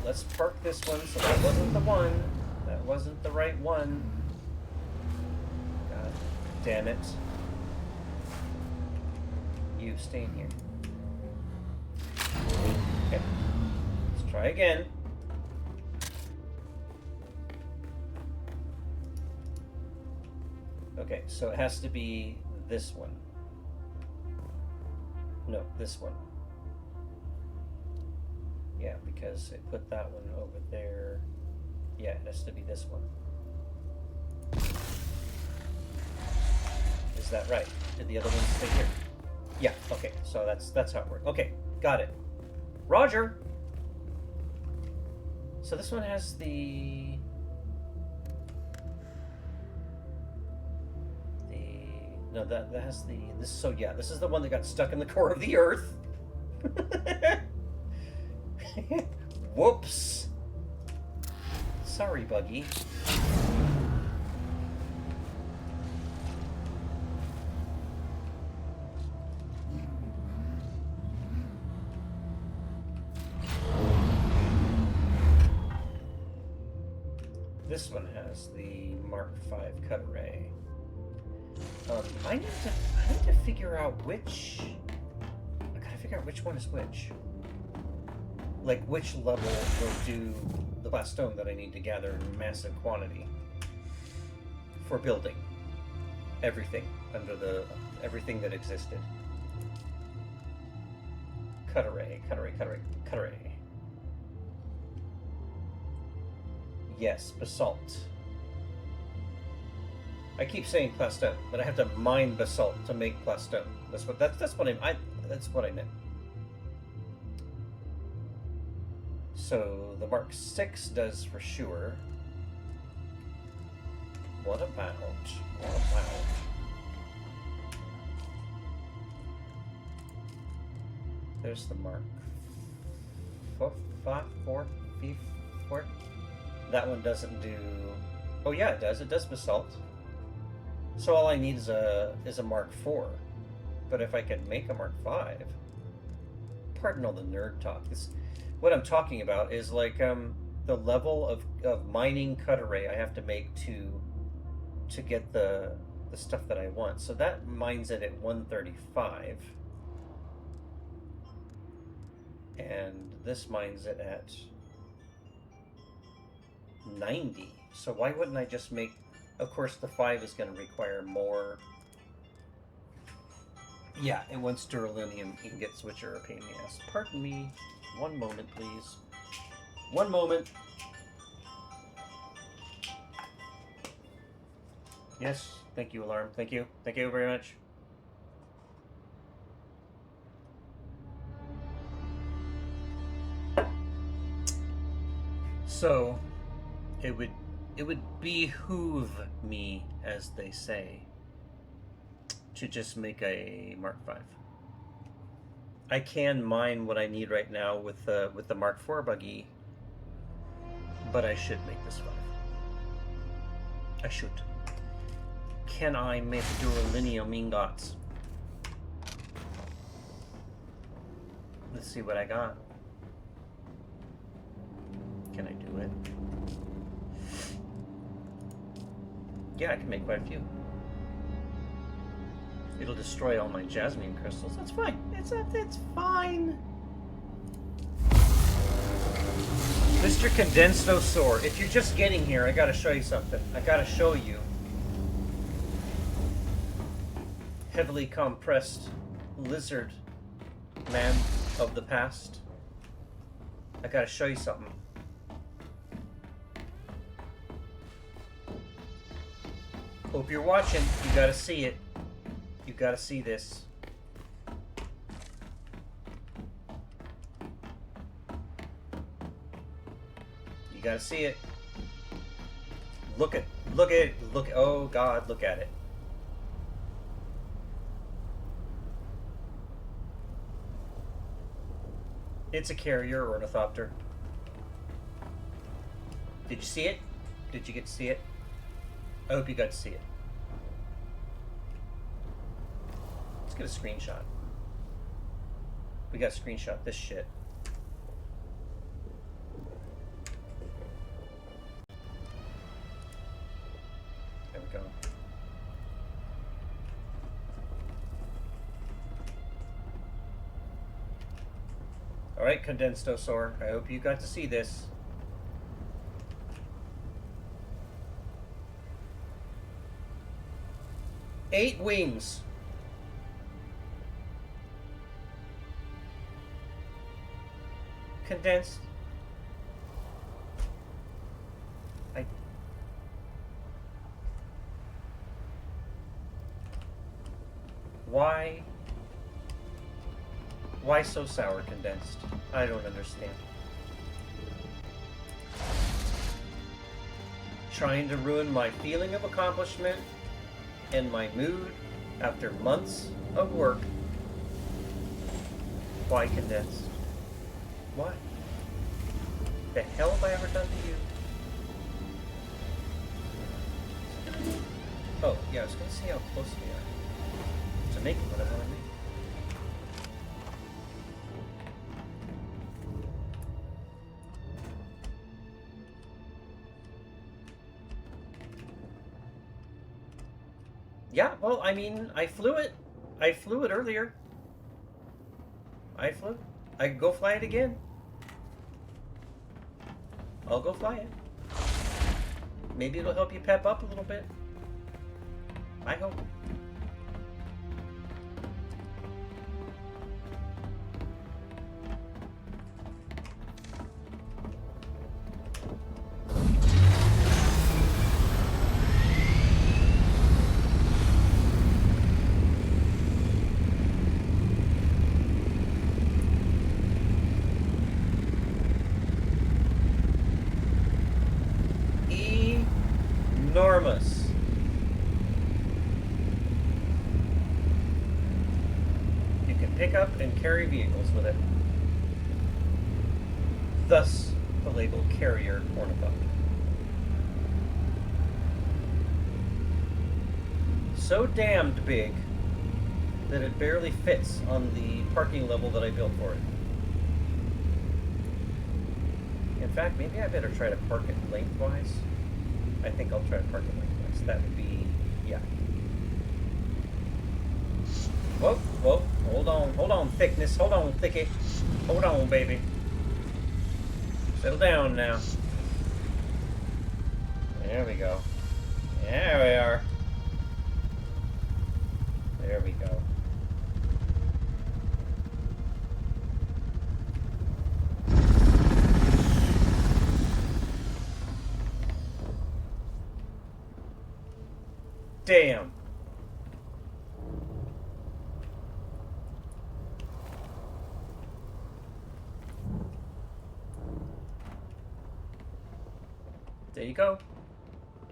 let's park this one. So that wasn't the one. That wasn't the right one. God damn it. You stay in here. Okay. Let's try again. Okay, so it has to be this one. No, this one. Yeah, because it put that one over there. Yeah, it has to be this one. Is that right? Did the other one stay here? Yeah, okay, so that's how it works. Okay, got it. Roger! So this one has the... No, that has the... This, so yeah, this is the one that got stuck in the core of the Earth. Whoops! Sorry, Buggy. This one has the Mark V cut array. I need to figure out which... I gotta figure out which one is which. Like, which level will do the blast stone that I need to gather in massive quantity for building everything under the... everything that existed. Cut array, cut array, cut array, cut array. Yes, basalt. I keep saying plastone, but I have to mine basalt to make plastone. That's what I meant. So the Mark VI does for sure. What about? There's the Mark 4. That one doesn't do. Oh yeah, it does. It does basalt. So all I need is a Mark IV. But if I could make a Mark V, pardon all the nerd talk. What I'm talking about is like the level of mining cut array I have to make to get the stuff that I want. So that mines it at 135. And this mines it at 90. So why wouldn't I just make... Of course, the 5 is going to require more. Yeah, and once duralinium, you can get switcher or pain in the ass. Pardon me. One moment, please. One moment. Yes, thank you, alarm. Thank you. Thank you very much. So, it would behoove me, as they say, to just make a Mark V. I can mine what I need right now with the Mark IV buggy, but I should make this 5. I should. Can I make duralinium ingots? Let's see what I got. Can I do it? Yeah, I can make quite a few. It'll destroy all my jasmine crystals. That's fine. It's fine. Mr. Condensosaur, if you're just getting here, I gotta show you something. I gotta show you. Heavily compressed lizard man of the past. I gotta show you something. Hope you're watching. You gotta see it. You gotta see this. You gotta see it. Look at it. Oh God, look at it. It's a carrier ornithopter. Did you see it? Did you get to see it? I hope you got to see it. Let's get a screenshot. We got to screenshot this shit. There we go. Alright, Condensosaur, I hope you got to see this. Eight wings. Condensed. Why so sour, Condensed? I don't understand. Trying to ruin my feeling of accomplishment and my mood after months of work. Why, Condensed? Why? The hell have I ever done to you? Oh, yeah, I was gonna see how close we are to making what I want to make. Yeah, well, I mean, I flew it. I flew it earlier. I flew. I can go fly it again. I'll go fly it. Maybe it'll help you pep up a little bit. I hope. Enormous. You can pick up and carry vehicles with it. Thus, the label carrier ornithopter. So damned big that it barely fits on the parking level that I built for it. In fact, maybe I better try to park it lengthwise. I think I'll try to park it lengthwise. That would be, yeah. Whoa, whoa, hold on, thickness, hold on, thicket. Hold on, baby. Settle down now. There we go. There we are. There we go. Damn. There you go.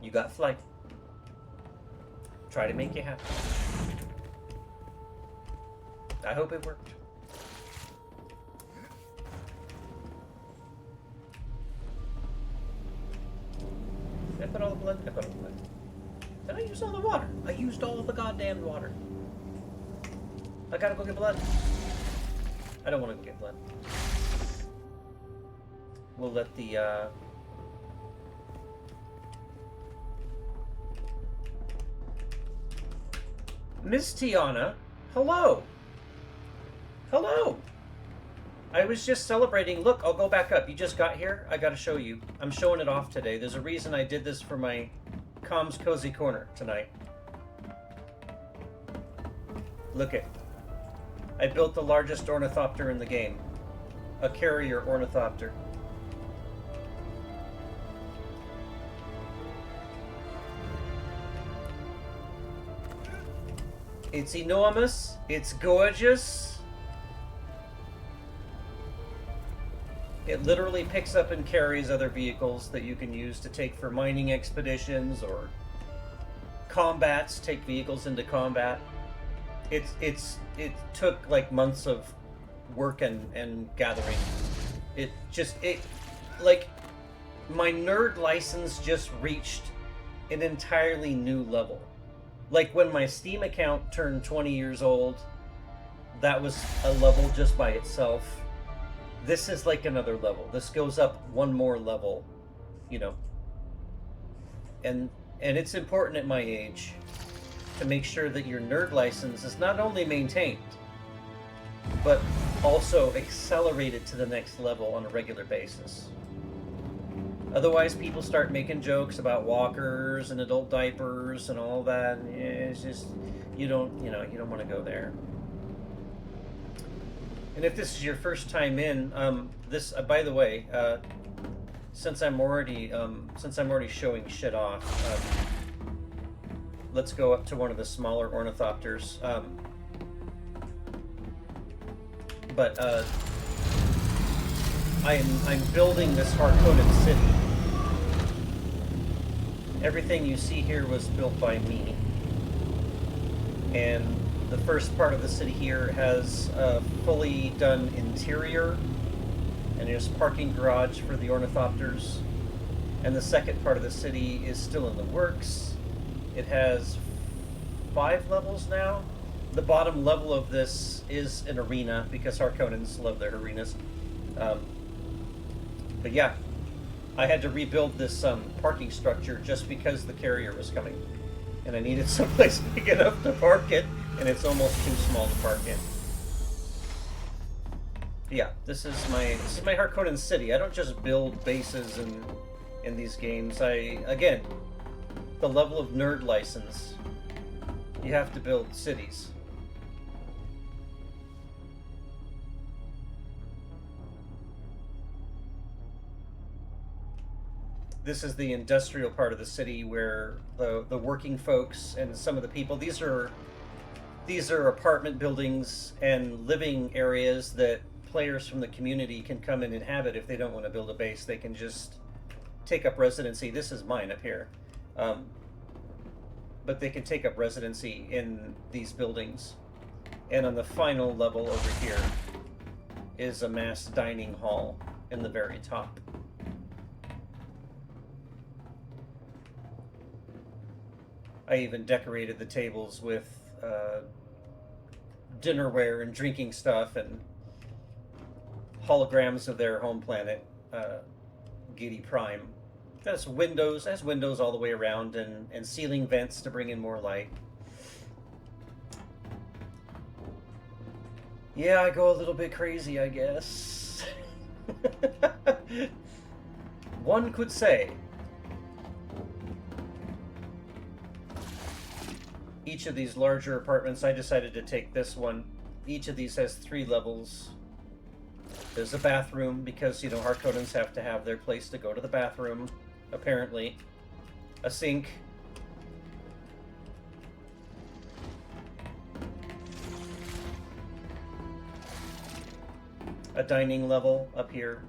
You got flight. Try to make you happy. I hope it worked. Did I put all the blood? I put all the blood. Did I use all the water? I used all the goddamn water. I gotta go get blood. I don't want to go get blood. we'll let the Miss Tiana, hello. Hello. I was just celebrating. Look, I'll go back up. You just got here. I got to show you. I'm showing it off today. There's a reason I did this for my Komm's Cozy Corner tonight. Look it. I built the largest ornithopter in the game. A carrier ornithopter. It's enormous. It's gorgeous. It literally picks up and carries other vehicles that you can use to take for mining expeditions or combats, take vehicles into combat. It took like months of work and gathering. It like my nerd license just reached an entirely new level. Like when my Steam account turned 20 years old, that was a level just by itself. This is like another level. This goes up one more level, you know. And it's important at my age to make sure that your nerd license is not only maintained, but also accelerated to the next level on a regular basis. Otherwise, people start making jokes about walkers and adult diapers and all that. It's just you don't want to go there. And if this is your first time in, this by the way, since I'm already showing shit off, let's go up to one of the smaller ornithopters. But I'm building this Harkonnen city. Everything you see here was built by me, and the first part of the city here has a fully done interior, and there's parking garage for the ornithopters. And the second part of the city is still in the works. It has 5 levels now. The bottom level of this is an arena because Harkonnens love their arenas. But yeah, I had to rebuild this parking structure just because the carrier was coming, and I needed someplace big enough to park it, and it's almost too small to park in. Yeah, this is my Harkonnen city. I don't just build bases in these games. Again, the level of nerd license, you have to build cities. This is the industrial part of the city where the working folks and some of the people, these are apartment buildings and living areas that players from the community can come and inhabit. If they don't want to build a base, they can just take up residency. This is mine up here. But they can take up residency in these buildings. And on the final level over here is a mass dining hall in the very top. I even decorated the tables with dinnerware and drinking stuff and holograms of their home planet, Giddy Prime. That's windows. It has windows all the way around and ceiling vents to bring in more light. Yeah, I go a little bit crazy, I guess. One could say. Each of these larger apartments, I decided to take this one. Each of these has 3 levels. There's a bathroom because, Harkonnens have to have their place to go to the bathroom, apparently. A sink. A dining level up here.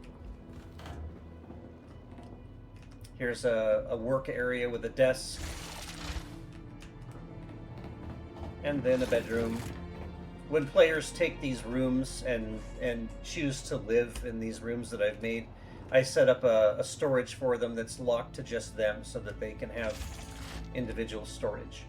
Here's a work area with a desk. And then a bedroom. When players take these rooms and choose to live in these rooms that I've made, I set up a storage for them that's locked to just them so that they can have individual storage.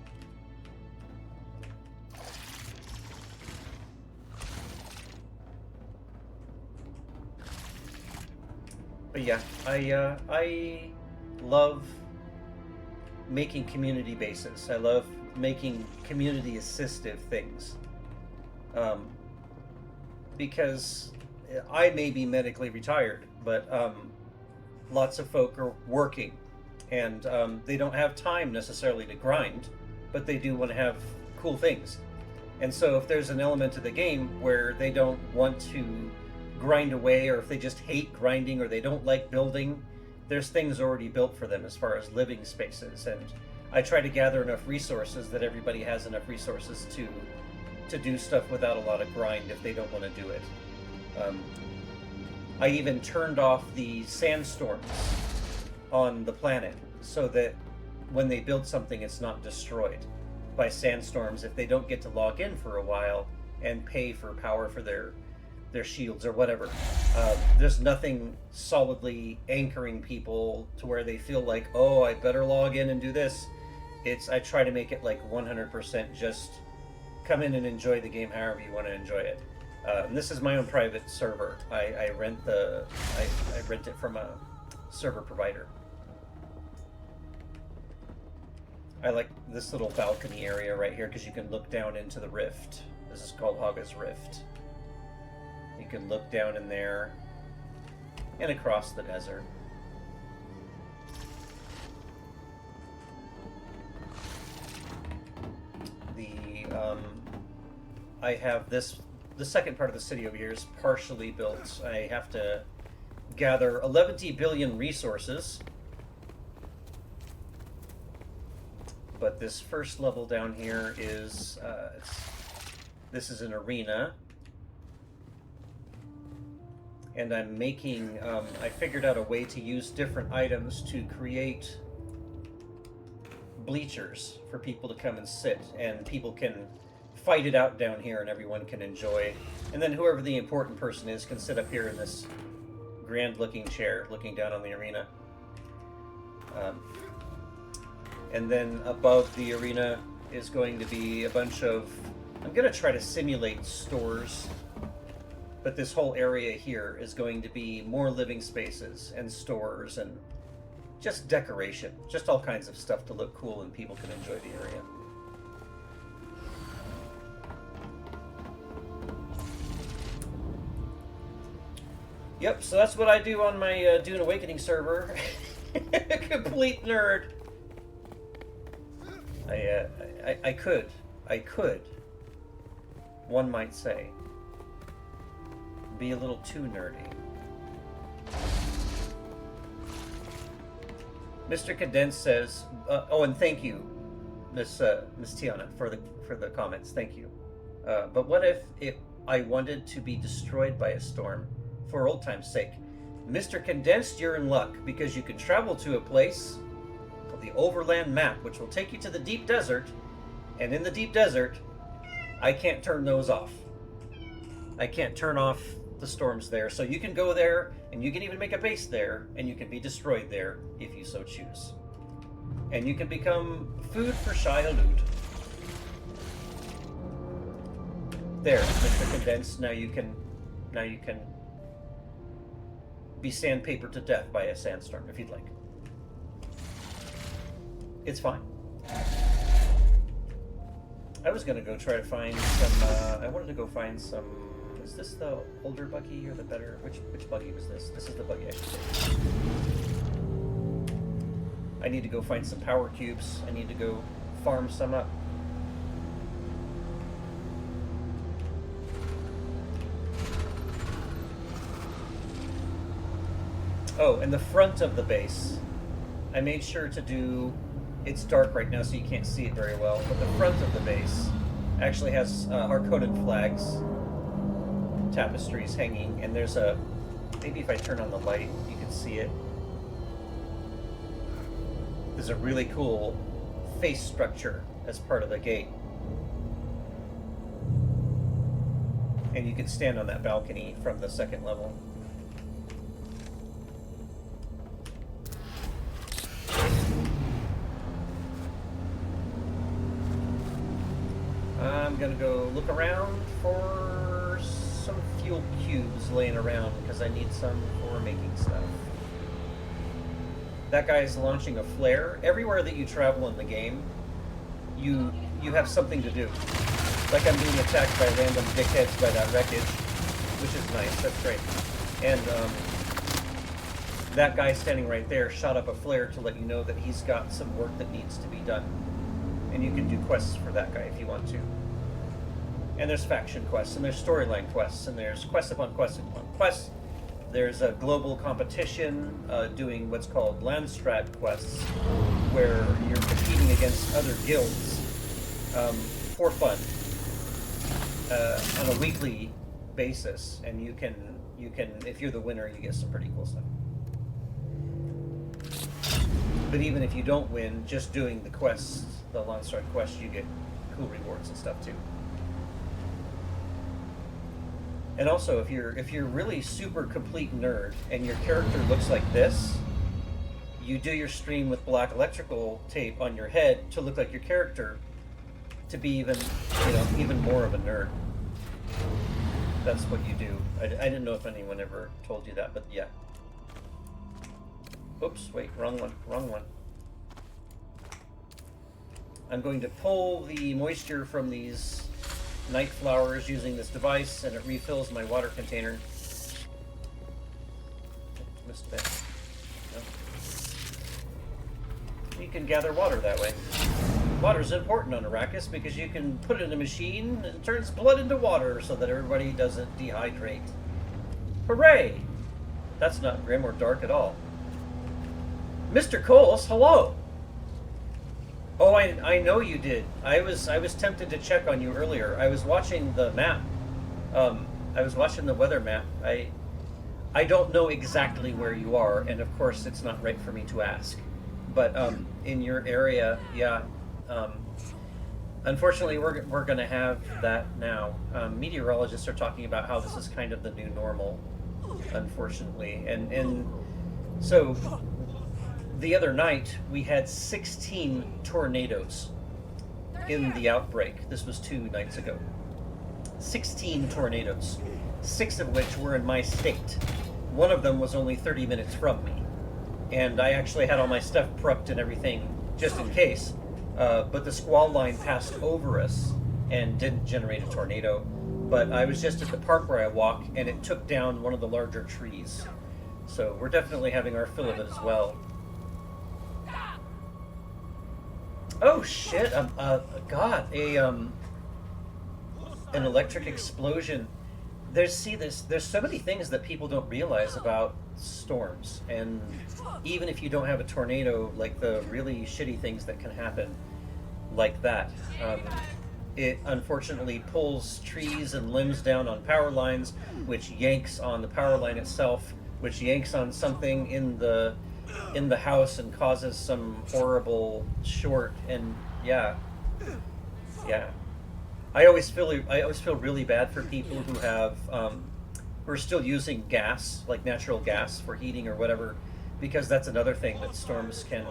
But yeah, I love making community bases. I love making community assistive things. Um, because I may be medically retired, but lots of folk are working, and they don't have time necessarily to grind, but they do want to have cool things. And so, if there's an element of the game where they don't want to grind away, or if they just hate grinding, or they don't like building, there's things already built for them as far as living spaces. And I try to gather enough resources that everybody has enough resources to do stuff without a lot of grind if they don't want to do it. Um, I even turned off the sandstorms on the planet so that when they build something, it's not destroyed by sandstorms if they don't get to log in for a while and pay for power for their shields or whatever. There's nothing solidly anchoring people to where they feel like, oh, I better log in and do this. I try to make it like 100% just come in and enjoy the game however you want to enjoy it. And this is my own private server. I rent it from a server provider. I like this little balcony area right here because you can look down into the rift. This is called Haga's Rift. You can look down in there and across the desert. I have the second part of the city over here is partially built. I have to gather 11 billion resources. But this first level down here is, this is an arena. And I'm making, I figured out a way to use different items to create bleachers for people to come and sit, and people can fight it out down here and everyone can enjoy. And then whoever the important person is can sit up here in this grand looking chair looking down on the arena. And then above the arena is going to be a bunch of, I'm going to try to simulate stores, but this whole area here is going to be more living spaces and stores and just decoration, just all kinds of stuff to look cool and people can enjoy the area. Yep, so that's what I do on my Dune Awakening server. Complete nerd. I could, one might say, be a little too nerdy. Mr. Condensed says, oh, and thank you, Miss Tiana, for the comments. Thank you. But what if I wanted to be destroyed by a storm? For old time's sake, Mr. Condensed, you're in luck because you can travel to a place called the Overland Map, which will take you to the deep desert. And in the deep desert, I can't turn those off. I can't turn off the storms there. So you can go there, and you can even make a base there, and you can be destroyed there if you so choose. And you can become food for Shia-Lud. There, Mr. Condensed. Now you can be sandpapered to death by a sandstorm if you'd like. It's fine. I was gonna go try to find some. I wanted to go find some. Is this the older buggy or the better? Which buggy was this? This is the buggy I should take. I need to go find some power cubes. I need to go farm some up. Oh, and the front of the base, I made sure to do, it's dark right now so you can't see it very well, but the front of the base actually has Harkonnen flags, tapestries hanging, and there's a, maybe if I turn on the light, you can see it. There's a really cool face structure as part of the gate. And you can stand on that balcony from the second level. I'm gonna go look around for some fuel cubes laying around because I need some for making stuff. that guy is launching a flare. Everywhere that you travel in the game, you have something to do. Like I'm being attacked by random dickheads by that wreckage, which is nice. That's great. And that guy standing right there shot up a flare to let you know that he's got some work that needs to be done. And you can do quests for that guy if you want to. And there's faction quests, and there's storyline quests, and there's quest upon quest upon quest. There's a global competition doing what's called Landstrat quests, where you're competing against other guilds for fun on a weekly basis, and you can if you're the winner, you get some pretty cool stuff. But even if you don't win, just doing the quests, the Landstrat quests, you get cool rewards and stuff too. And also, if you're really super complete nerd and your character looks like this, you do your stream with black electrical tape on your head to look like your character, to be even more of a nerd. That's what you do. I didn't know if anyone ever told you that, but yeah. Oops, wait, wrong one. I'm going to pull the moisture from these night flowers using this device, and it refills my water container. Missed a bit. No. You can gather water that way. Water is important on Arrakis because you can put it in a machine and it turns blood into water so that everybody doesn't dehydrate. Hooray! That's not grim or dark at all. Mr. Coles, hello! Oh, I know you did. I was tempted to check on you earlier. I was watching the map. I was watching the weather map. I don't know exactly where you are, and of course it's not right for me to ask. But in your area, yeah. Unfortunately, we're going to have that now. Meteorologists are talking about how this is kind of the new normal, unfortunately, and so. The other night, we had 16 tornadoes in the outbreak. This was 2 nights ago. 16 tornadoes, 6 of which were in my state. One of them was only 30 minutes from me. And I actually had all my stuff prepped and everything just in case. But the squall line passed over us and didn't generate a tornado. But I was just at the park where I walk, and it took down one of the larger trees. So we're definitely having our fill of it as well. Oh shit! God, an electric explosion. There's so many things that people don't realize about storms, and even if you don't have a tornado, like the really shitty things that can happen, like that, it unfortunately pulls trees and limbs down on power lines, which yanks on the power line itself, which yanks on something in the house and causes some horrible short. And yeah. I always feel really bad for people who have who are still using gas, like natural gas for heating or whatever, because that's another thing that storms can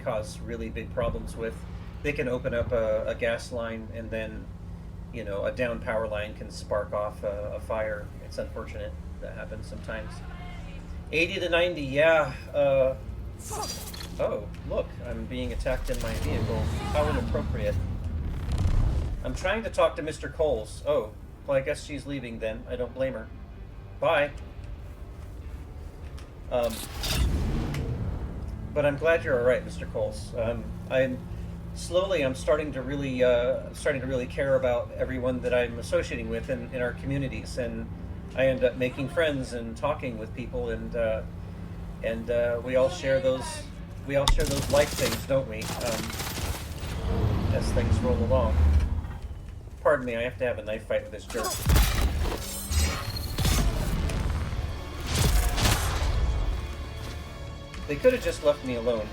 cause really big problems with. They can open up a gas line, and then a down power line can spark off a fire. It's unfortunate that happens sometimes. 80 to 90, yeah. Oh, look, I'm being attacked in my vehicle. How inappropriate. I'm trying to talk to Mr. Coles. Oh, well, I guess she's leaving then. I don't blame her. Bye. But I'm glad you're all right, Mr. Coles. I'm starting to really care about everyone that I'm associating with in our communities, and I end up making friends and talking with people, and we all share those life things, don't we? As things roll along. Pardon me, I have to have a knife fight with this jerk. They could have just left me alone.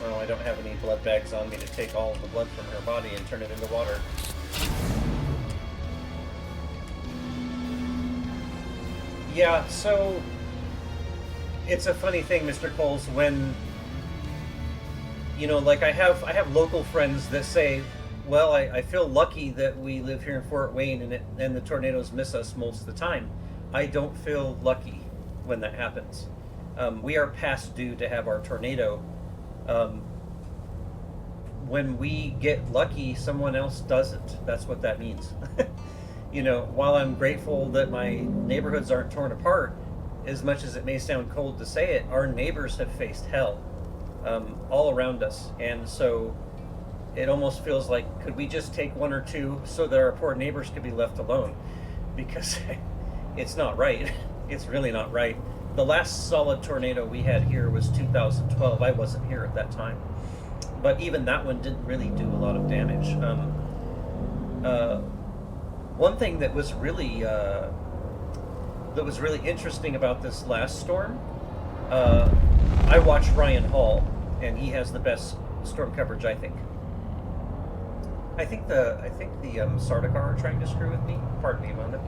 Well, I don't have any blood bags on me to take all of the blood from her body and turn it into water. Yeah, so it's a funny thing, Mr. Coles, when like I have local friends that say, well, I feel lucky that we live here in Fort Wayne and the tornadoes miss us most of the time. I don't feel lucky when that happens. We are past due to have our tornado. Um, when we get lucky, someone else doesn't. That's what that means. While I'm grateful that my neighborhoods aren't torn apart, as much as it may sound cold to say it, our neighbors have faced hell all around us. And so it almost feels like, could we just take one or two so that our poor neighbors could be left alone? Because it's not right. It's really not right. The last solid tornado we had here was 2012. I wasn't here at that time. But even that one didn't really do a lot of damage. One thing that was really interesting about this last storm, I watched Ryan Hall, and he has the best storm coverage, I think. I think the Sardaukar are trying to screw with me. Pardon me a moment.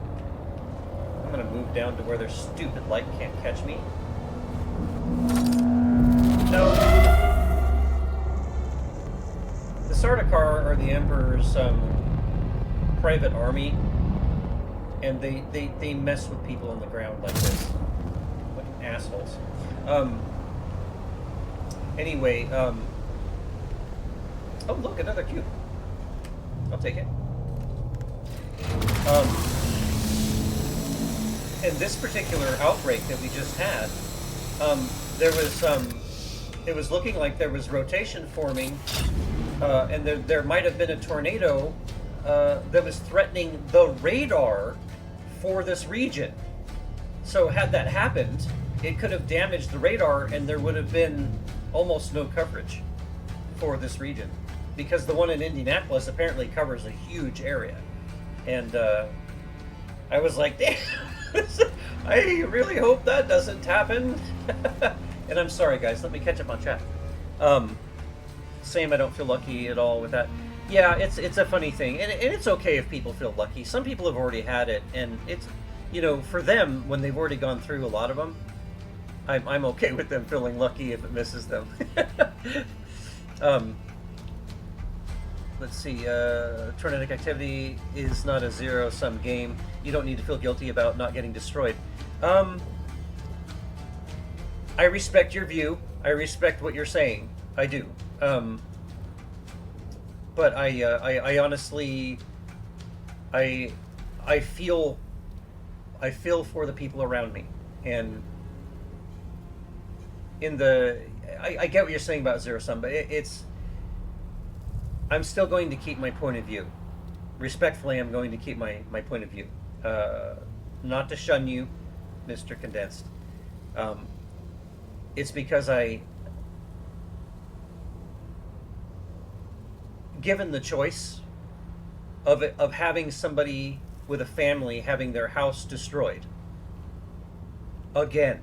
I'm gonna move down to where their stupid light can't catch me. No. The Sardaukar are the Emperor's private army, and they mess with people on the ground like this. Fucking assholes. Anyway, oh look, another cube. I'll take it. In this particular outbreak that we just had, it was looking like there was rotation forming, and there might have been a tornado that was threatening the radar for this region. So had that happened, it could have damaged the radar, and there would have been almost no coverage for this region, because the one in Indianapolis apparently covers a huge area. And I was like, damn, I really hope that doesn't happen. And I'm sorry, guys, let me catch up on chat. Same, I don't feel lucky at all with that. Yeah, it's a funny thing, and it's okay if people feel lucky. Some people have already had it, and it's, for them, when they've already gone through a lot of them, I'm okay with them feeling lucky if it misses them. Let's see, tornadic activity is not a zero-sum game. You don't need to feel guilty about not getting destroyed. I respect your view. I respect what you're saying. I do. But I honestly, I feel for the people around me, and I get what you're saying about zero sum, but I'm still going to keep my point of view. Respectfully, I'm going to keep my point of view. Not to shun you, Mr. Condensed. It's because given the choice of having somebody with a family having their house destroyed again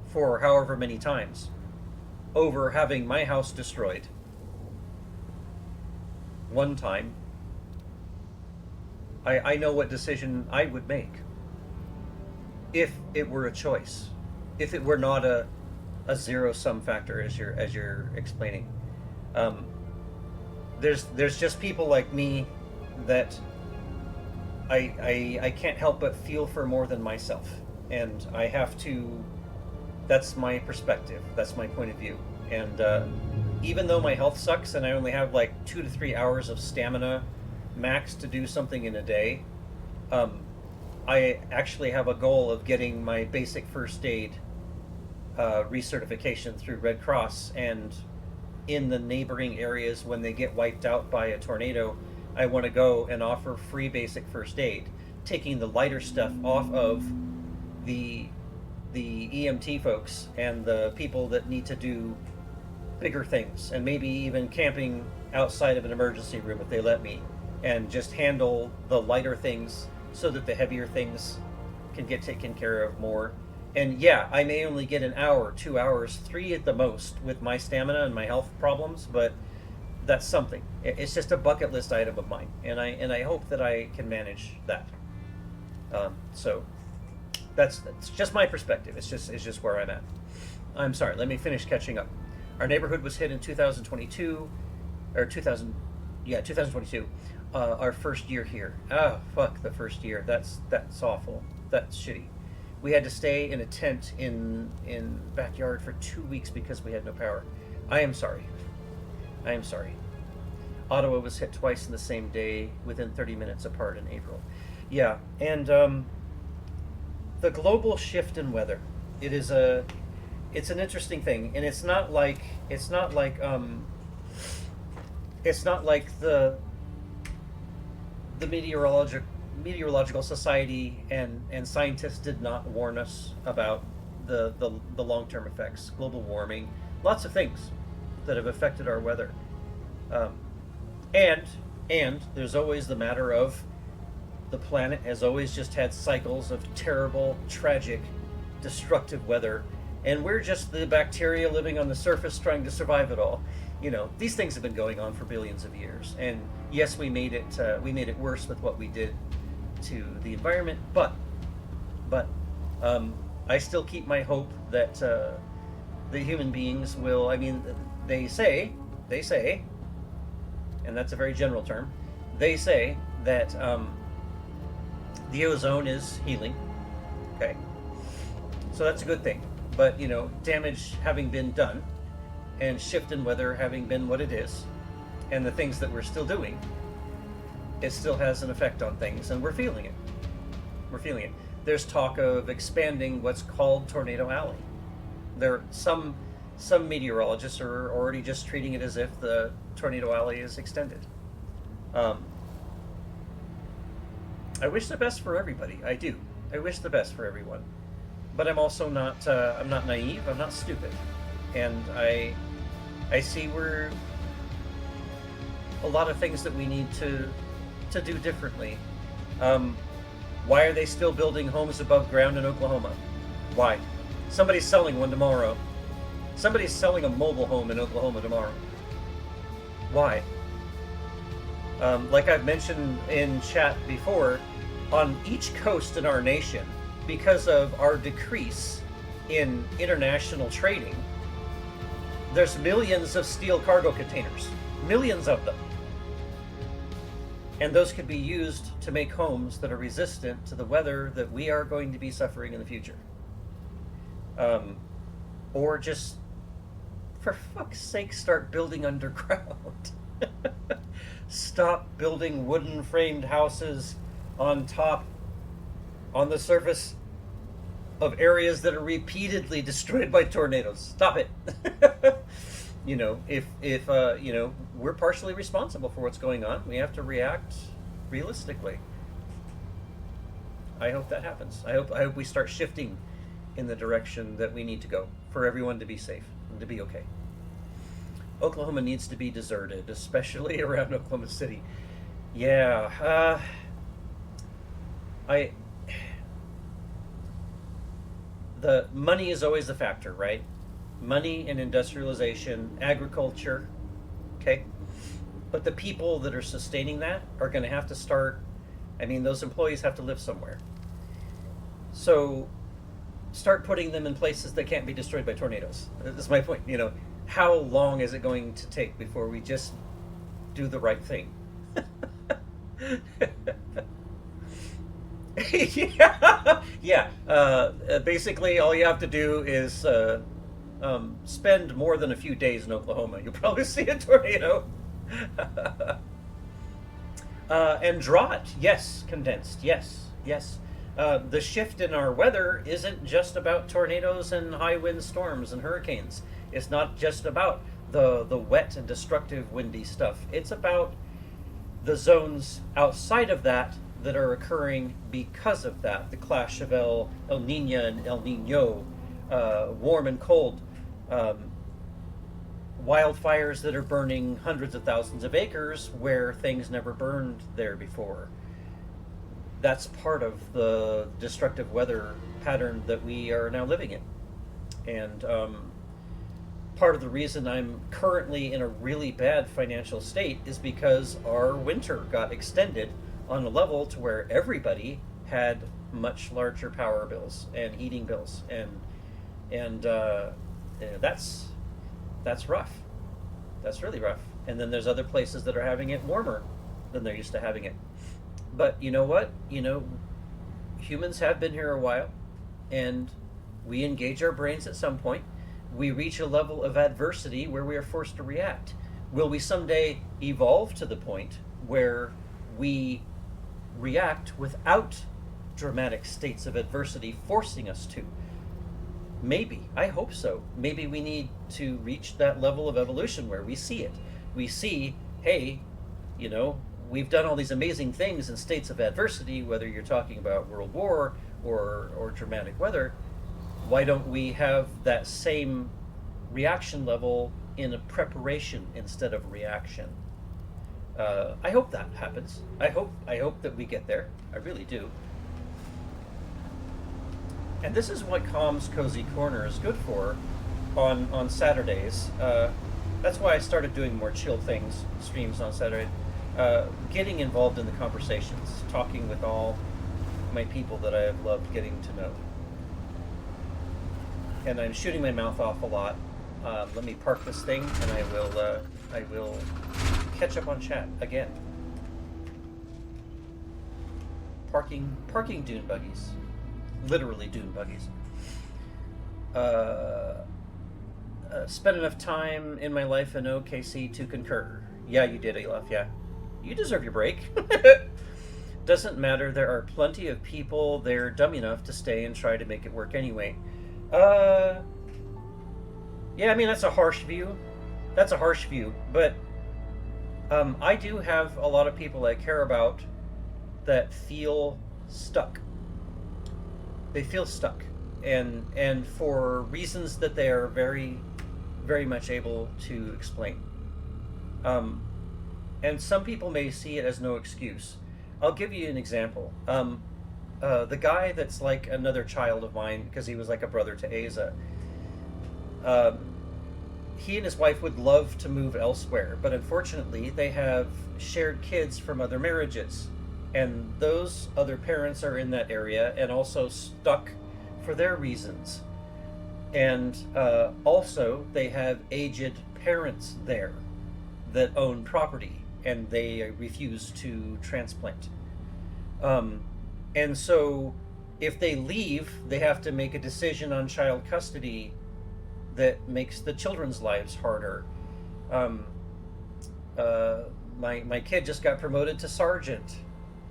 for however many times, over having my house destroyed one time, I know what decision I would make if it were a choice, if it were not a zero-sum factor as you're explaining. There's just people like me that I can't help but feel for more than myself, and I have to. That's my perspective. That's my point of view. And even though my health sucks and I only have like 2 to 3 hours of stamina max to do something in a day, I actually have a goal of getting my basic first aid recertification through Red Cross, and in the neighboring areas when they get wiped out by a tornado, I want to go and offer free basic first aid, taking the lighter stuff off of the EMT folks and the people that need to do bigger things, and maybe even camping outside of an emergency room if they let me, and just handle the lighter things so that the heavier things can get taken care of more. And yeah, I may only get an hour, 2 hours, 3 at the most with my stamina and my health problems, but that's something. It's just a bucket list item of mine, and I hope that I can manage that. So that's just my perspective. It's just where I'm at. I'm sorry. Let me finish catching up. Our neighborhood was hit in 2022, or 2022. Our first year here. Oh fuck, the first year. That's awful. That's shitty. We had to stay in a tent in backyard for 2 weeks because we had no power. I am sorry. I am sorry. Ottawa was hit twice in the same day, within 30 minutes apart in April. Yeah, and the global shift in weather. It is a, it's an interesting thing, and it's not like the meteorological society and scientists did not warn us about the long term effects, global warming, lots of things that have affected our weather. Um, and and there's always the matter of the planet has always just had cycles of terrible, tragic, destructive weather, and we're just the bacteria living on the surface trying to survive it all. These things have been going on for billions of years, and yes, we made it worse with what we did to the environment, but I still keep my hope that the human beings will. I mean, they say, and that's a very general term. They say that the ozone is healing. Okay, so that's a good thing. But damage having been done, and shift in weather having been what it is, and the things that we're still doing, it still has an effect on things, and we're feeling it. We're feeling it. There's talk of expanding what's called Tornado Alley. Some meteorologists are already just treating it as if the Tornado Alley is extended. Um, I wish the best for everybody. I do. I wish the best for everyone. But I'm also not. I'm not naive. I'm not stupid, and I see where a lot of things that we need to do differently. Why are they still building homes above ground in Oklahoma? Why? Somebody's selling one tomorrow. Somebody's selling a mobile home in Oklahoma tomorrow. Why? Like I've mentioned in chat before, on each coast in our nation, because of our decrease in international trading, there's millions of steel cargo containers. Millions of them. And those could be used to make homes that are resistant to the weather that we are going to be suffering in the future. Or just, for fuck's sake, start building underground. Stop building wooden framed houses on the surface of areas that are repeatedly destroyed by tornadoes. Stop it. If we're partially responsible for what's going on, we have to react realistically. I hope that happens. I hope we start shifting in the direction that we need to go for everyone to be safe and to be okay. Oklahoma needs to be deserted, especially around Oklahoma City. Yeah, the money is always the factor, right? Money and industrialization, agriculture, okay? But the people that are sustaining that are going to have to start, those employees have to live somewhere. So start putting them in places that can't be destroyed by tornadoes. That's my point. How long is it going to take before we just do the right thing? Yeah. Basically, all you have to do is spend more than a few days in Oklahoma. You'll probably see a tornado. And draw it. Yes, condensed. Yes. The shift in our weather isn't just about tornadoes and high wind storms and hurricanes. It's not just about the wet and destructive windy stuff. It's about the zones outside of that are occurring because of that. The clash of El Nino and El Nino, warm and cold, wildfires that are burning hundreds of thousands of acres where things never burned there before. That's part of the destructive weather pattern that we are now living in. And part of the reason I'm currently in a really bad financial state is because our winter got extended on a level to where everybody had much larger power bills and heating bills, and that's rough. That's really rough. And then there's other places that are having it warmer than they're used to having it. But you know what? Humans have been here a while. and we engage our brains at some point. We reach a level of adversity where we are forced to react. Will we someday evolve to the point where we react without dramatic states of adversity forcing us to? Maybe. I hope so. Maybe we need to reach that level of evolution where we see it. We see, hey, you know, we've done all these amazing things in states of adversity, whether you're talking about World War or dramatic weather. Why don't we have that same reaction level in a preparation instead of reaction? I hope that happens. I hope that we get there. I really do. And this is what Komm's Cozy Corner is good for on Saturdays. That's why I started doing more chill things, streams on Saturday. Getting involved in the conversations, talking with all my people that I have loved getting to know. And I'm shooting my mouth off a lot. Let me park this thing, and I will catch up on chat again. Parking dune buggies, literally dune buggies. Spent enough time in my life in OKC to concur. Yeah, you did, Elif. Yeah, you deserve your break. Doesn't matter. There are plenty of people there dumb enough to stay and try to make it work anyway. Yeah, I mean, that's a harsh view. That's a harsh view, but I do have a lot of people I care about that feel stuck. They feel stuck, and for reasons that they are very, very much able to explain. And some people may see it as no excuse. I'll give you an example. The guy that's like another child of mine, because he was like a brother to Asa. He and his wife would love to move elsewhere, but unfortunately, they have shared kids from other marriages, and those other parents are in that area and also stuck for their reasons. And also, they have aged parents there that own property, and they refuse to transplant. And so, if they leave, they have to make a decision on child custody that makes the children's lives harder. My kid just got promoted to sergeant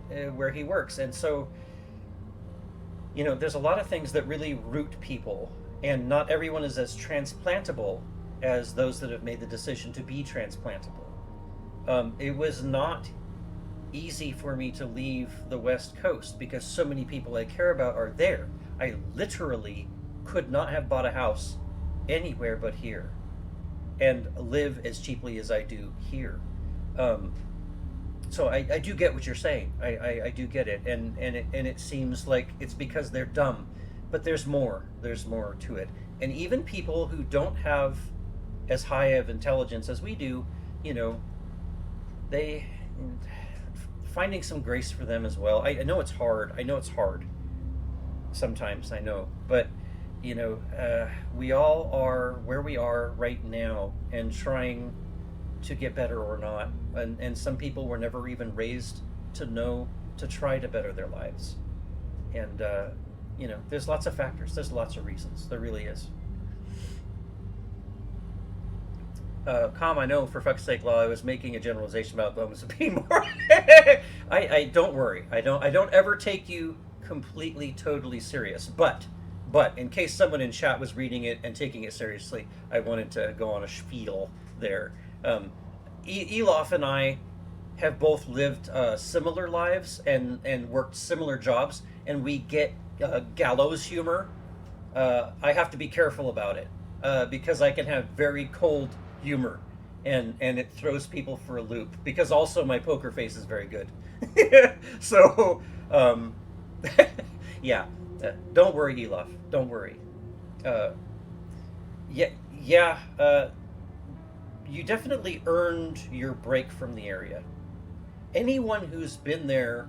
where he works, and so there's a lot of things that really root people, and not everyone is as transplantable as those that have made the decision to be transplantable. It was not easy for me to leave the West Coast because so many people I care about are there. I literally could not have bought a house anywhere but here and live as cheaply as I do here. So I do get what you're saying. I do get it, and it seems like it's because they're dumb, but there's more. There's more to it. And even people who don't have as high of intelligence as we do, they finding some grace for them as well. I know it's hard. I know it's hard. Sometimes I know, but we all are where we are right now and trying to get better or not. And some people were never even raised to try to better their lives. And, there's lots of factors. There's lots of reasons. There really is. Komm, I know for fuck's sake, while I was making a generalization about Bomas being more, I don't worry. I don't ever take you completely, totally serious. But in case someone in chat was reading it and taking it seriously, I wanted to go on a spiel there. Elof and I have both lived similar lives and worked similar jobs, and we get gallows humor. I have to be careful about it because I can have very cold humor, and it throws people for a loop. Because also my poker face is very good. So, yeah. Don't worry, Elof. Don't worry. Yeah. You definitely earned your break from the area. Anyone who's been there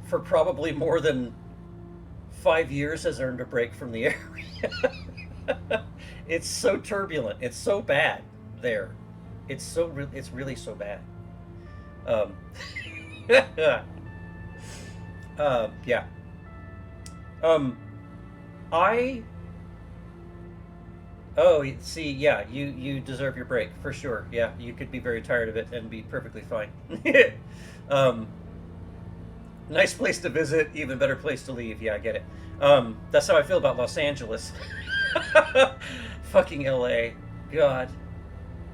for probably more than 5 years has earned a break from the area. It's so turbulent. It's so bad there. It's really so bad. Yeah. I Oh, see, yeah, you deserve your break for sure. Yeah, you could be very tired of it and be perfectly fine. um, Nice place to visit, even better place to leave. Yeah, I get it. That's how I feel about Los Angeles. Fucking LA. God.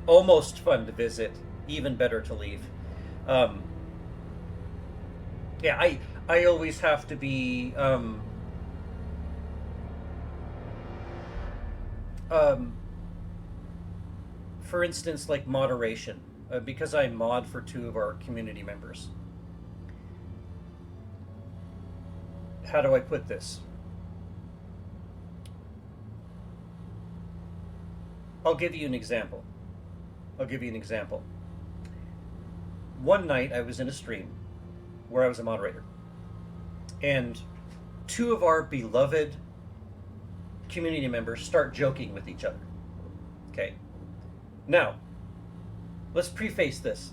Almost fun to visit, even better to leave. Um, yeah, I always have to be um, for instance, like moderation, because I mod for two of our community members. How do I put this? I'll give you an example. I'll give you an example. One night I was in a stream where I was a moderator, and two of our beloved community members start joking with each other. Okay? Now, let's preface this.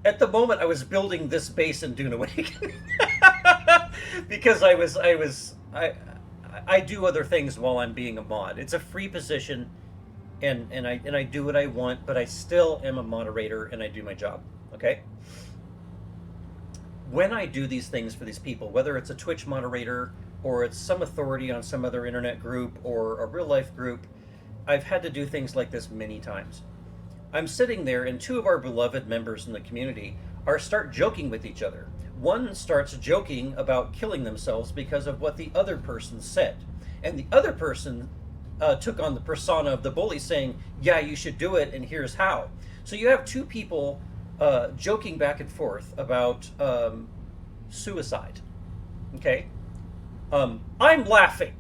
At the moment, I was building this base in Dune Awakening because I do other things while I'm being a mod. It's a free position, and I do what I want, but I still am a moderator and I do my job. Okay. When I do these things for these people, whether it's a Twitch moderator or it's some authority on some other internet group or a real life group, I've had to do things like this many times. I'm sitting there, and two of our beloved members in the community are start joking with each other. One starts joking about killing themselves because of what the other person said, and the other person took on the persona of the bully, saying, "Yeah, you should do it, and here's how." So you have two people joking back and forth about suicide. Okay, I'm laughing.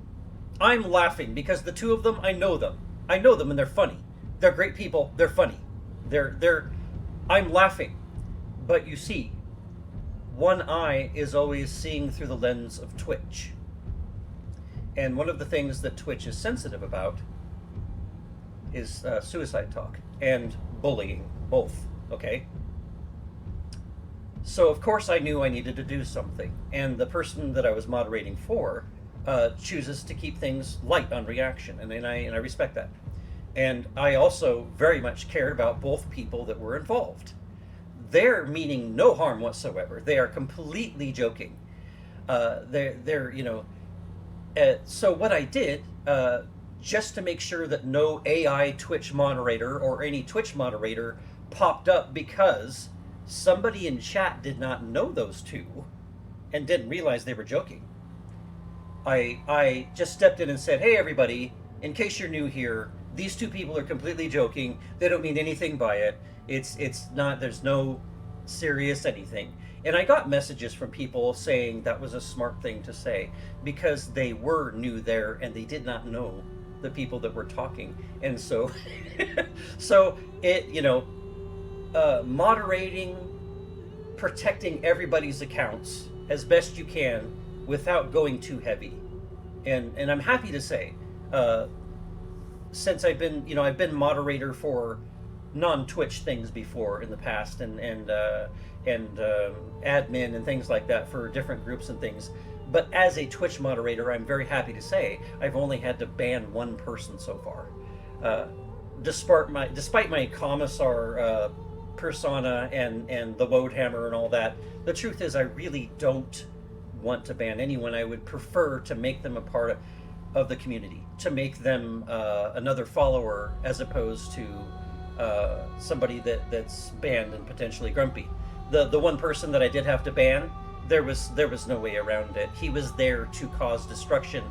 I'm laughing because the two of them, I know them. I know them, and they're funny. They're great people. They're funny. They're. I'm laughing, but you see, one eye is always seeing through the lens of Twitch, and one of the things that Twitch is sensitive about is suicide talk and bullying, both. Okay. So of course I knew I needed to do something, and the person that I was moderating for chooses to keep things light on reaction, and I respect that. And I also very much cared about both people that were involved. They're meaning no harm whatsoever. They are completely joking. They're so what I did, just to make sure that no AI Twitch moderator or any Twitch moderator popped up because somebody in chat did not know those two and didn't realize they were joking. I just stepped in and said, "Hey, everybody, in case you're new here, these two people are completely joking. They don't mean anything by it. It's not. There's no serious anything." And I got messages from people saying that was a smart thing to say because they were new there and they did not know the people that were talking, and so so it moderating, protecting everybody's accounts as best you can without going too heavy. And I'm happy to say, since I've been moderator for non-Twitch things before in the past, and admin and things like that for different groups and things. But as a Twitch moderator, I'm very happy to say I've only had to ban one person so far. Despite my commissar persona and the load hammer and all that, the truth is I really don't want to ban anyone. I would prefer to make them a part of the community, to make them another follower as opposed to somebody that's banned and potentially grumpy. The one person that I did have to ban, there was no way around it. He was there to cause destruction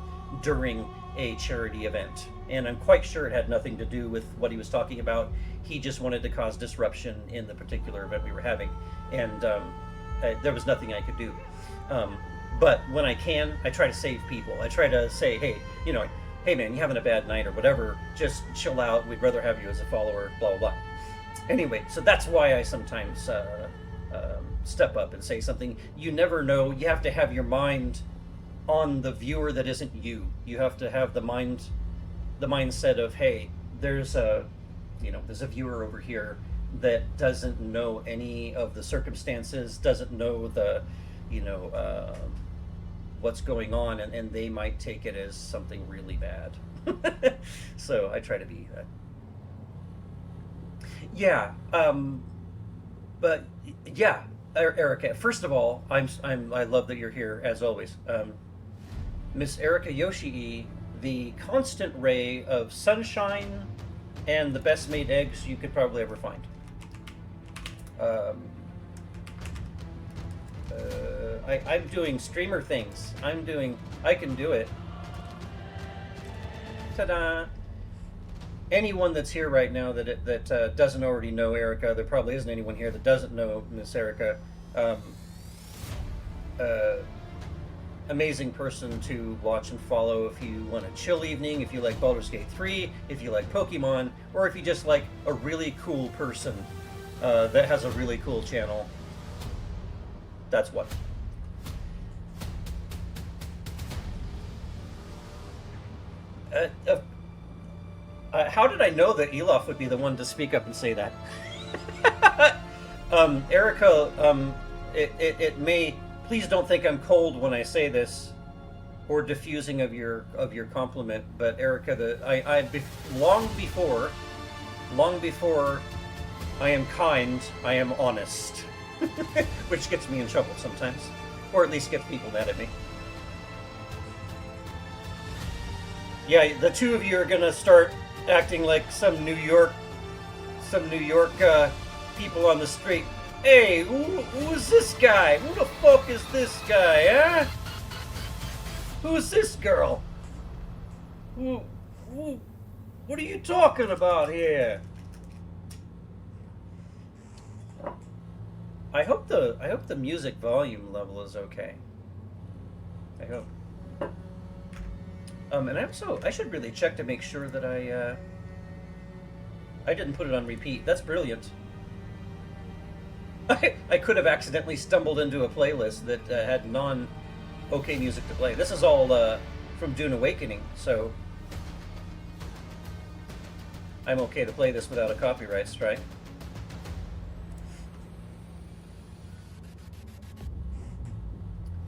during a charity event, and I'm quite sure it had nothing to do with what he was talking about. He just wanted to cause disruption in the particular event we were having, and there was nothing I could do. But when I can, I try to save people. I try to say, hey, hey man, you having a bad night or whatever, just chill out. We'd rather have you as a follower, blah, blah, blah. Anyway, so that's why I sometimes step up and say something. You never know. You have to have your mind on the viewer that isn't you. You have to have the mindset of, hey, there's a viewer over here that doesn't know any of the circumstances, doesn't know the, what's going on, and they might take it as something really bad. So I try to be yeah. But yeah, Erica. First of all, I love that you're here as always. Miss Erica Yoshii, the constant ray of sunshine and the best made eggs you could probably ever find. Um, I'm doing streamer things. I can do it. Ta-da! Anyone that's here right now that doesn't already know Erica, there probably isn't anyone here that doesn't know Miss Erica. Um, uh, Amazing person to watch and follow if you want a chill evening, if you like Baldur's Gate 3, if you like Pokemon, or if you just like a really cool person that has a really cool channel. That's what. How did I know that Elof would be the one to speak up and say that? Erica, it may. Please don't think I'm cold when I say this, or diffusing of your compliment. But Erica, long before I am kind, I am honest, which gets me in trouble sometimes, or at least gets people mad at me. Yeah, the two of you are gonna start acting like some New York people on the street. Hey, who's this guy? Who the fuck is this guy, huh? Who's this girl? What are you talking about here? I hope the music volume level is okay. I hope. And I should really check to make sure that I didn't put it on repeat. That's brilliant. I could have accidentally stumbled into a playlist that had non-okay music to play. This is all from Dune Awakening, so I'm okay to play this without a copyright strike.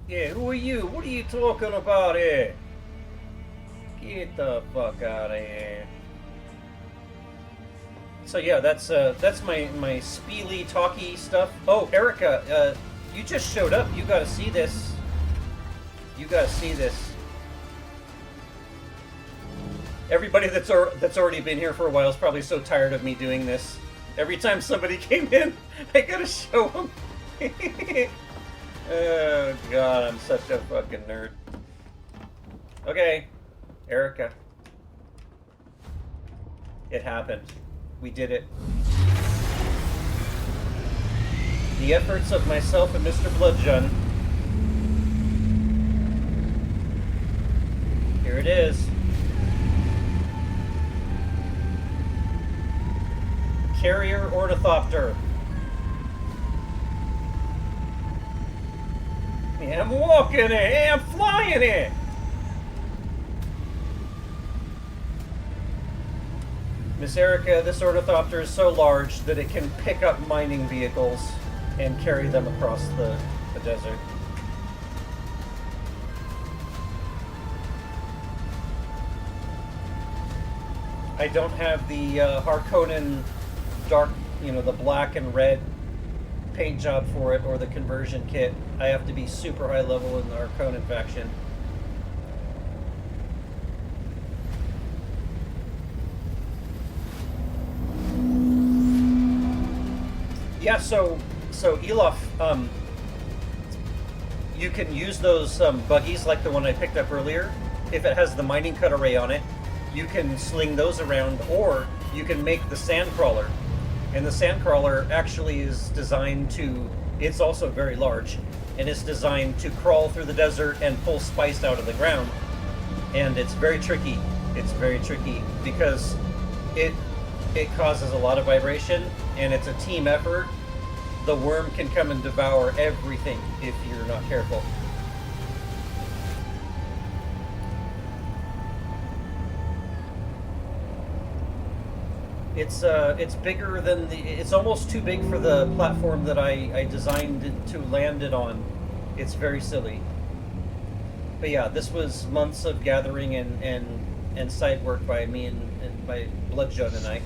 Yeah, who are you? What are you talking about here? Get the fuck out of here. So yeah, that's my spiely talky stuff. Oh, Erica, you just showed up. You gotta see this. You gotta see this. Everybody that's already been here for a while is probably so tired of me doing this. Every time somebody came in, I gotta show them. Oh god, I'm such a fucking nerd. Okay, Erica. It happened. We did it. The efforts of myself and Mr. BloodJunn. Here it is. Carrier Ornithopter. Yeah, I'm walking it. Hey, I'm flying it. Miss Erica, this ornithopter is so large that it can pick up mining vehicles and carry them across the desert. I don't have the Harkonnen dark, the black and red paint job for it, or the conversion kit. I have to be super high level in the Harkonnen faction. Yeah, so Elof, you can use those buggies like the one I picked up earlier. If it has the mining cut array on it, you can sling those around, or you can make the sandcrawler. And the sandcrawler actually is designed to, it's also very large, and it's designed to crawl through the desert and pull spice out of the ground. And it's very tricky. It's very tricky because it causes a lot of vibration, and it's a team effort. The worm can come and devour everything if you're not careful. It's bigger than it's almost too big for the platform that I designed it to land it on. It's very silly. But yeah, this was months of gathering and side work by me and by BloodJunn and I.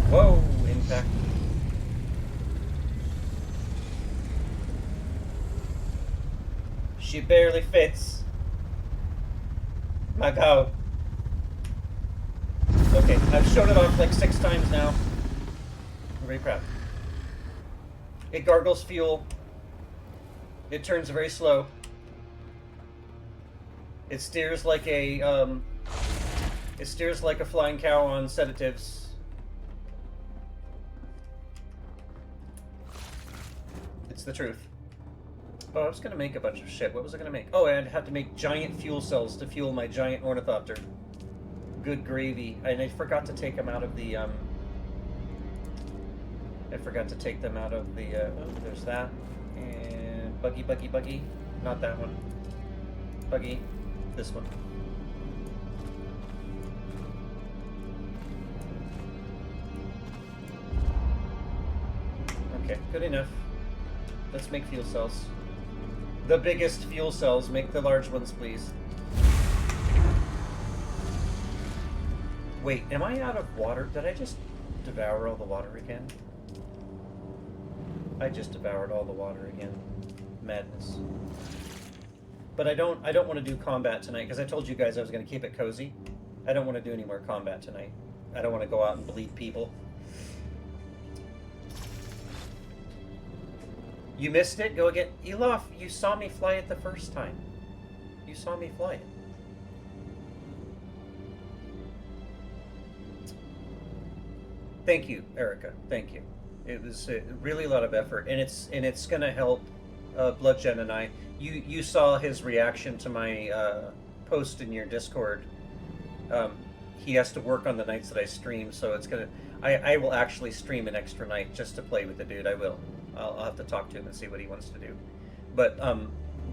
Whoa, impact. She barely fits. My god. Okay, I've shown it off like 6 times now. I'm very proud. It gargles fuel. It turns very slow. It steers like a flying cow on sedatives. It's the truth. Oh, I was gonna make a bunch of shit. What was I gonna make? Oh, I'd have to make giant fuel cells to fuel my giant ornithopter. Good gravy. And I forgot to take them out of the, I forgot to take them out of the, oh, there's that. And buggy. Not that one. Buggy. This one. Okay, good enough. Let's make fuel cells. The biggest fuel cells. Make the large ones, please. Wait, am I out of water? Did I just devour all the water again? I just devoured all the water again. Madness. But I don't want to do combat tonight because I told you guys I was going to keep it cozy. I don't want to do any more combat tonight. I don't want to go out and bleed people. You missed it? Go again. Elof, you saw me fly it the first time. You saw me fly it. Thank you, Erica. Thank you. It was really a lot of effort, and it's going to help BloodJunn and I. You saw his reaction to my post in your Discord. He has to work on the nights that I stream, so it's gonna. I will actually stream an extra night just to play with the dude. I will. I'll have to talk to him and see what he wants to do. But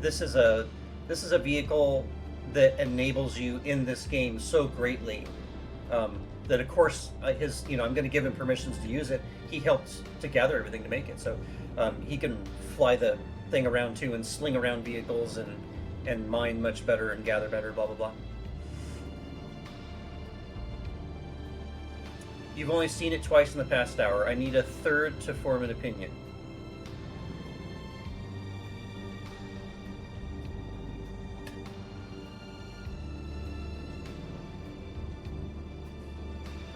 this is a vehicle that enables you in this game so greatly. That of course I'm going to give him permissions to use it. He helped to gather everything to make it, so he can fly the thing around too and sling around vehicles and mine much better and gather better. Blah blah blah. You've only seen it twice in the past hour. I need a third to form an opinion.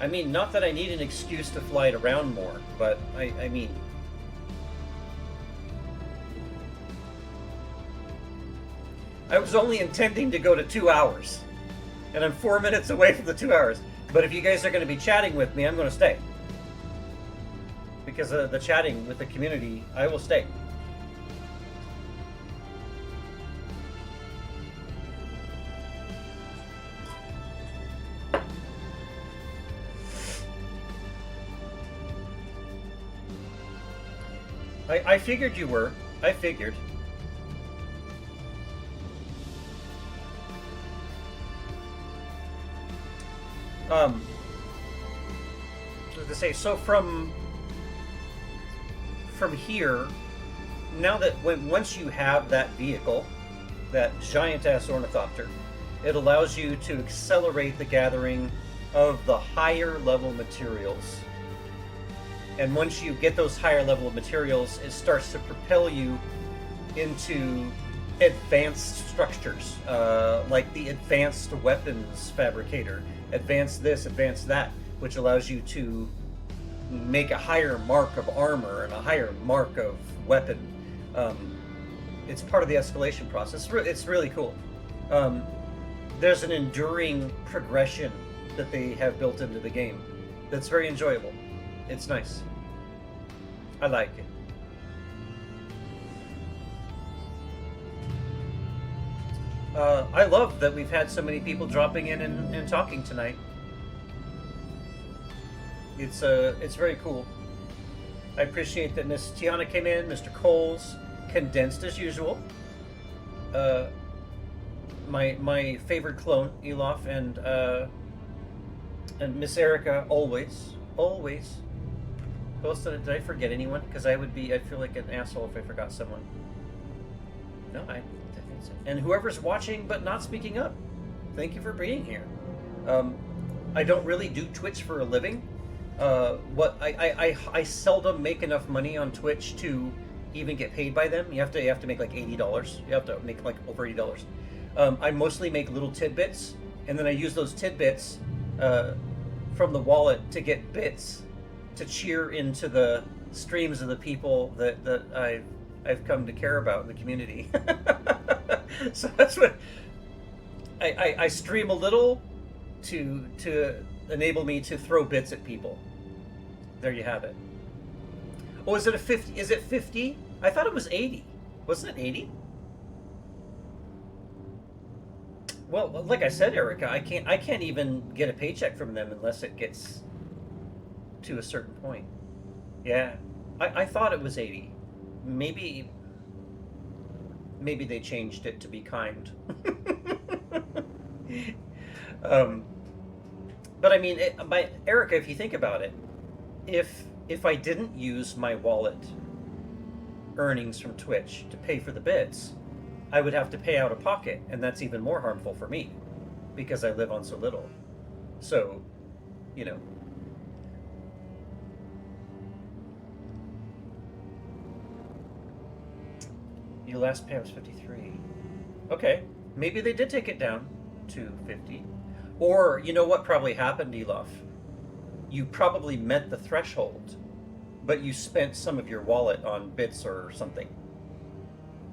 I mean, not that I need an excuse to fly it around more, but I mean... I was only intending to go to 2 hours, and I'm 4 minutes away from the 2 hours. But if you guys are going to be chatting with me, I'm going to stay. Because of the chatting with the community, I will stay. I figured you were. I figured. To say, so from here, now that once you have that vehicle, that giant-ass ornithopter, it allows you to accelerate the gathering of the higher level materials. And once you get those higher level of materials, it starts to propel you into advanced structures, like the advanced weapons fabricator, advanced this, advanced that, which allows you to make a higher mark of armor and a higher mark of weapon. It's part of the escalation process. It's really cool. There's an enduring progression that they have built into the game that's very enjoyable. It's nice. I like it. I love that we've had so many people dropping in and talking tonight. It's very cool. I appreciate that Miss Tiana came in, Mr. Coles, condensed as usual. My favorite clone, Elof, and Miss Erica, always. Did I forget anyone? Because I'd feel like an asshole if I forgot someone. No, And whoever's watching but not speaking up, thank you for being here. Um, I don't really do Twitch for a living. What I seldom make enough money on Twitch to even get paid by them. You have to make like $80. You have to make like over $80. I mostly make little tidbits, and then I use those tidbits from the wallet to get bits to cheer into the streams of the people that I've come to care about in the community. So that's what I stream a little to enable me to throw bits at people. There you have it. Oh, is it a 50? Is it 50? I thought it was 80. Wasn't it 80? Well, like I said, Erica, I can't even get a paycheck from them unless it gets to a certain point. Yeah. I thought it was 80. Maybe they changed it to be kind. um, but I mean, Erica, if you think about it, if I didn't use my wallet earnings from Twitch to pay for the bits, I would have to pay out of pocket, and that's even more harmful for me because I live on so little. So, you know. Your last pay was 53. Okay, maybe they did take it down to 50. Or, you know what probably happened, Elof? You probably met the threshold, but you spent some of your wallet on bits or something.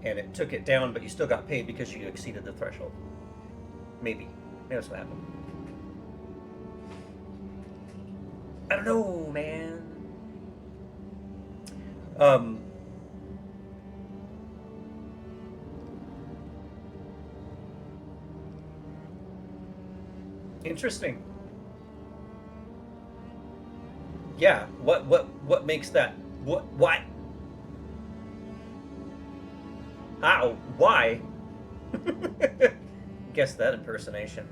And it took it down, but you still got paid because you exceeded the threshold. Maybe. Maybe that's what happened. I don't know, man. Interesting. Yeah. What makes that? What? How? Why? Guess that impersonation.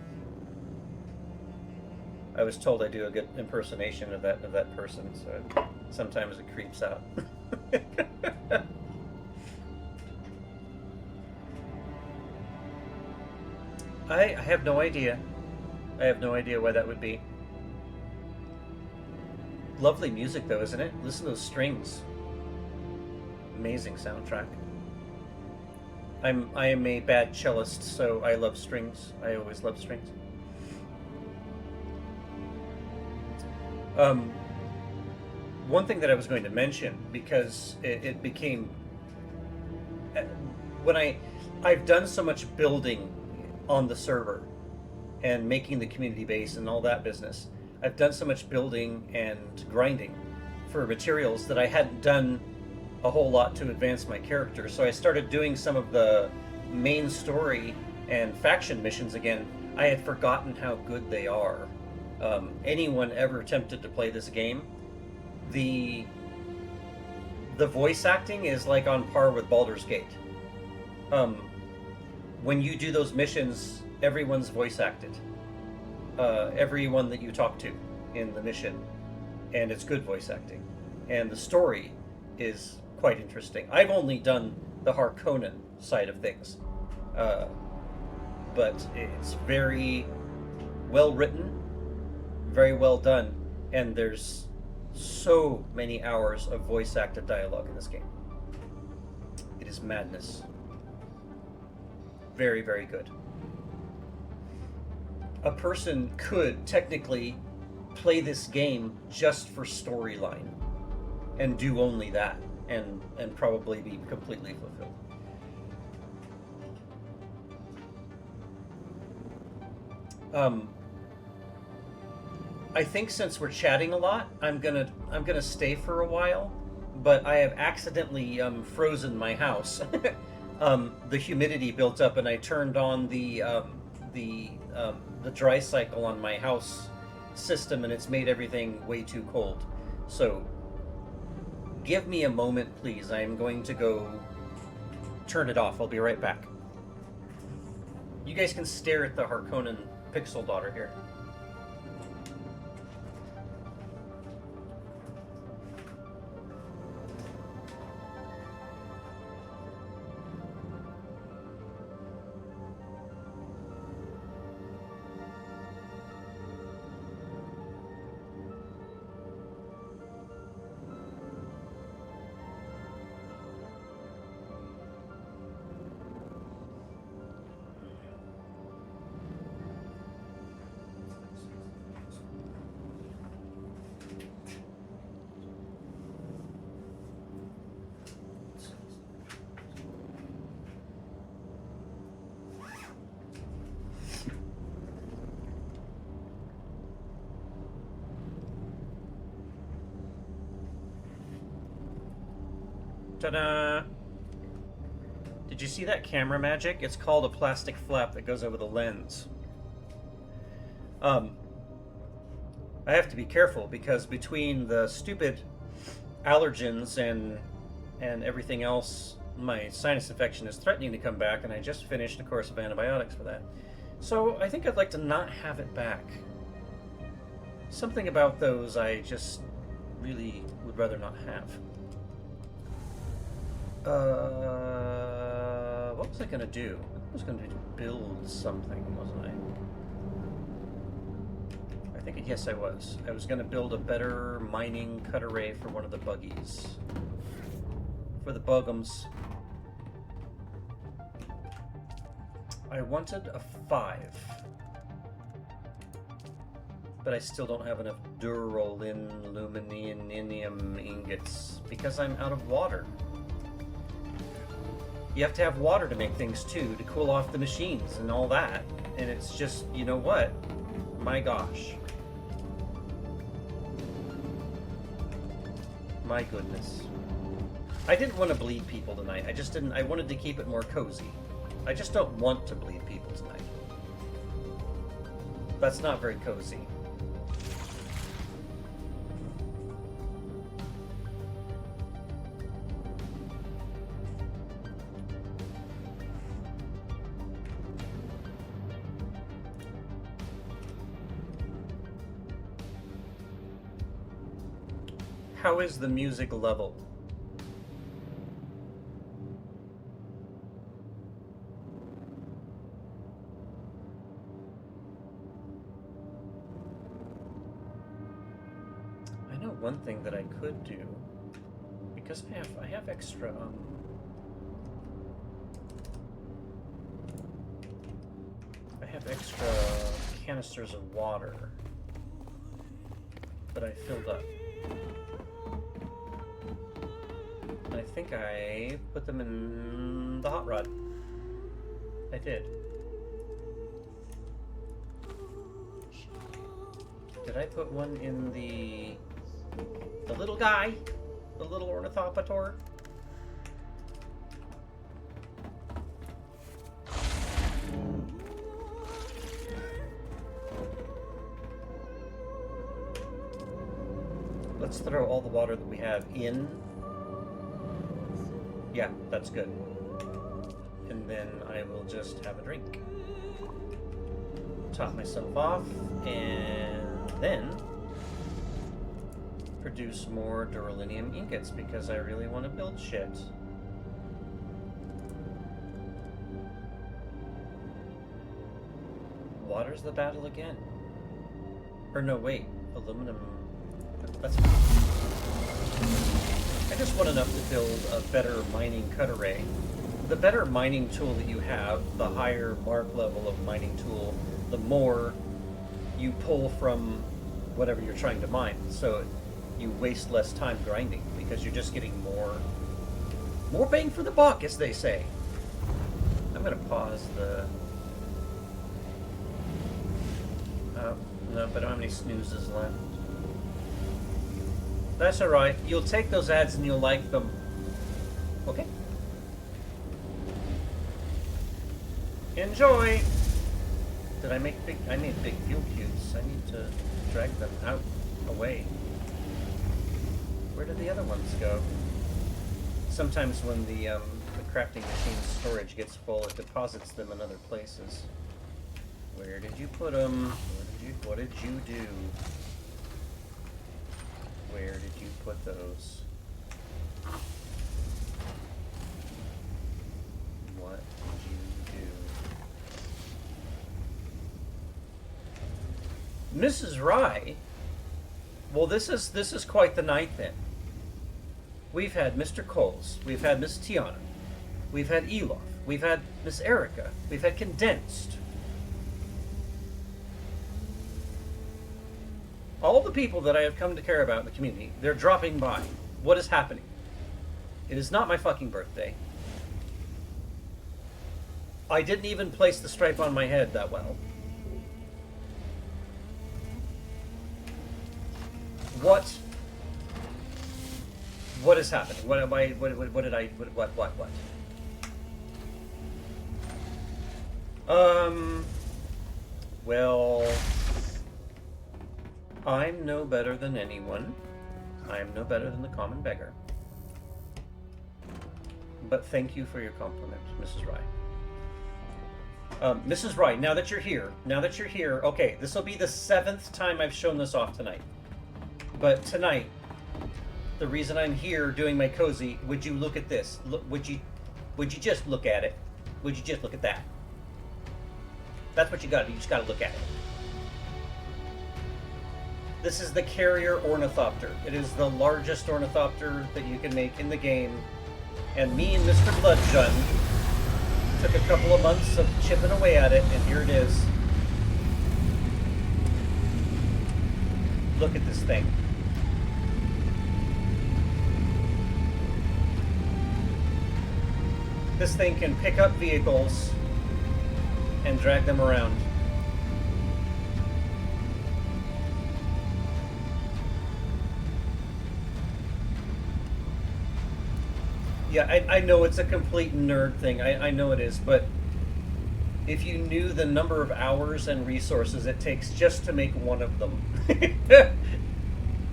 I was told I do a good impersonation of that person, so sometimes it creeps out. I have no idea. I have no idea why that would be. Lovely music, though, isn't it? Listen to those strings. Amazing soundtrack. I am a bad cellist, so I love strings. I always love strings. One thing that I was going to mention, because it became when I've done so much building on the server and making the community base and all that business. I've done so much building and grinding for materials that I hadn't done a whole lot to advance my character. So I started doing some of the main story and faction missions again. I had forgotten how good they are. Anyone ever attempted to play this game, the voice acting is like on par with Baldur's Gate. When you do those missions, everyone's voice acted. Everyone that you talk to in the mission, and it's good voice acting. And the story is quite interesting. I've only done the Harkonnen side of things, but it's very well written, very well done, and there's so many hours of voice acted dialogue in this game. It is madness. Very, very good. A person could technically play this game just for storyline and do only that and probably be completely fulfilled. I think since we're chatting a lot, I'm gonna stay for a while, but I have accidentally frozen my house. The humidity built up, and I turned on the dry cycle on my house system, and it's made everything way too cold. So give me a moment, please. I'm going to go turn it off. I'll be right back. You guys can stare at the Harkonnen pixel daughter here. Ta-da! Did you see that camera magic? It's called a plastic flap that goes over the lens. I have to be careful because between the stupid allergens and everything else, my sinus infection is threatening to come back, and I just finished a course of antibiotics for that. So I think I'd like to not have it back. Something about those I just really would rather not have. What was I gonna do? I was gonna build something, wasn't I? I think, yes, I was. I was gonna build a better mining cut array for one of the buggies. For the bugums. I wanted a 5. But I still don't have enough duraluminium ingots because I'm out of water. You have to have water to make things too, to cool off the machines and all that. And it's just, you know what? My gosh. My goodness. I didn't want to bleed people tonight. I just didn't. I wanted to keep it more cozy. I just don't want to bleed people tonight. That's not very cozy. How is the music level? I know one thing that I could do, because I have extra I have extra canisters of water that I filled up. I think I put them in the hot rod. I did. Did I put one in the little guy? The little ornithopter? Let's throw all the water that we have in. Yeah, that's good. And then I will just have a drink. Top myself off, and then produce more duraluminium ingots because I really want to build shit. Water's the battle again. Or no, wait. Aluminum. That's fine. I just want enough to build a better mining cut array. The better mining tool that you have, the higher mark level of mining tool, the more you pull from whatever you're trying to mine. So you waste less time grinding because you're just getting more bang for the buck, as they say. I'm gonna pause the... no, but I don't have any snoozes left. That's alright. You'll take those ads and you'll like them. Okay? Enjoy! Did I make big... I made big fuel cubes. I need to drag them out, away. Where did the other ones go? Sometimes when the crafting machine's storage gets full, it deposits them in other places. Where did you put them? What did you do? Where did you put those? What did you do? Mrs. Rye? Well, this is quite the night then. We've had Mr. Coles, we've had Miss Tiana, we've had Elof, we've had Miss Erica, we've had Condensed. All the people that I have come to care about in the community, they're dropping by. What is happening? It is not my fucking birthday. I didn't even place the stripe on my head that well. What is happening? What am I? What did I? What? Well, I'm no better than anyone. I'm no better than the common beggar. But thank you for your compliment, Mrs. Rye. Mrs. Rye, now that you're here, okay, this will be the 7th time I've shown this off tonight. But tonight, the reason I'm here doing my cozy, would you look at this? Would you just look at it? Would you just look at that? That's what you gotta do. You just gotta look at it. This is the carrier ornithopter. It is the largest ornithopter that you can make in the game. And me and Mr. BloodJunn took a couple of months of chipping away at it, and here it is. Look at this thing. This thing can pick up vehicles and drag them around. Yeah, I know it's a complete nerd thing. I know it is, but if you knew the number of hours and resources it takes just to make one of them.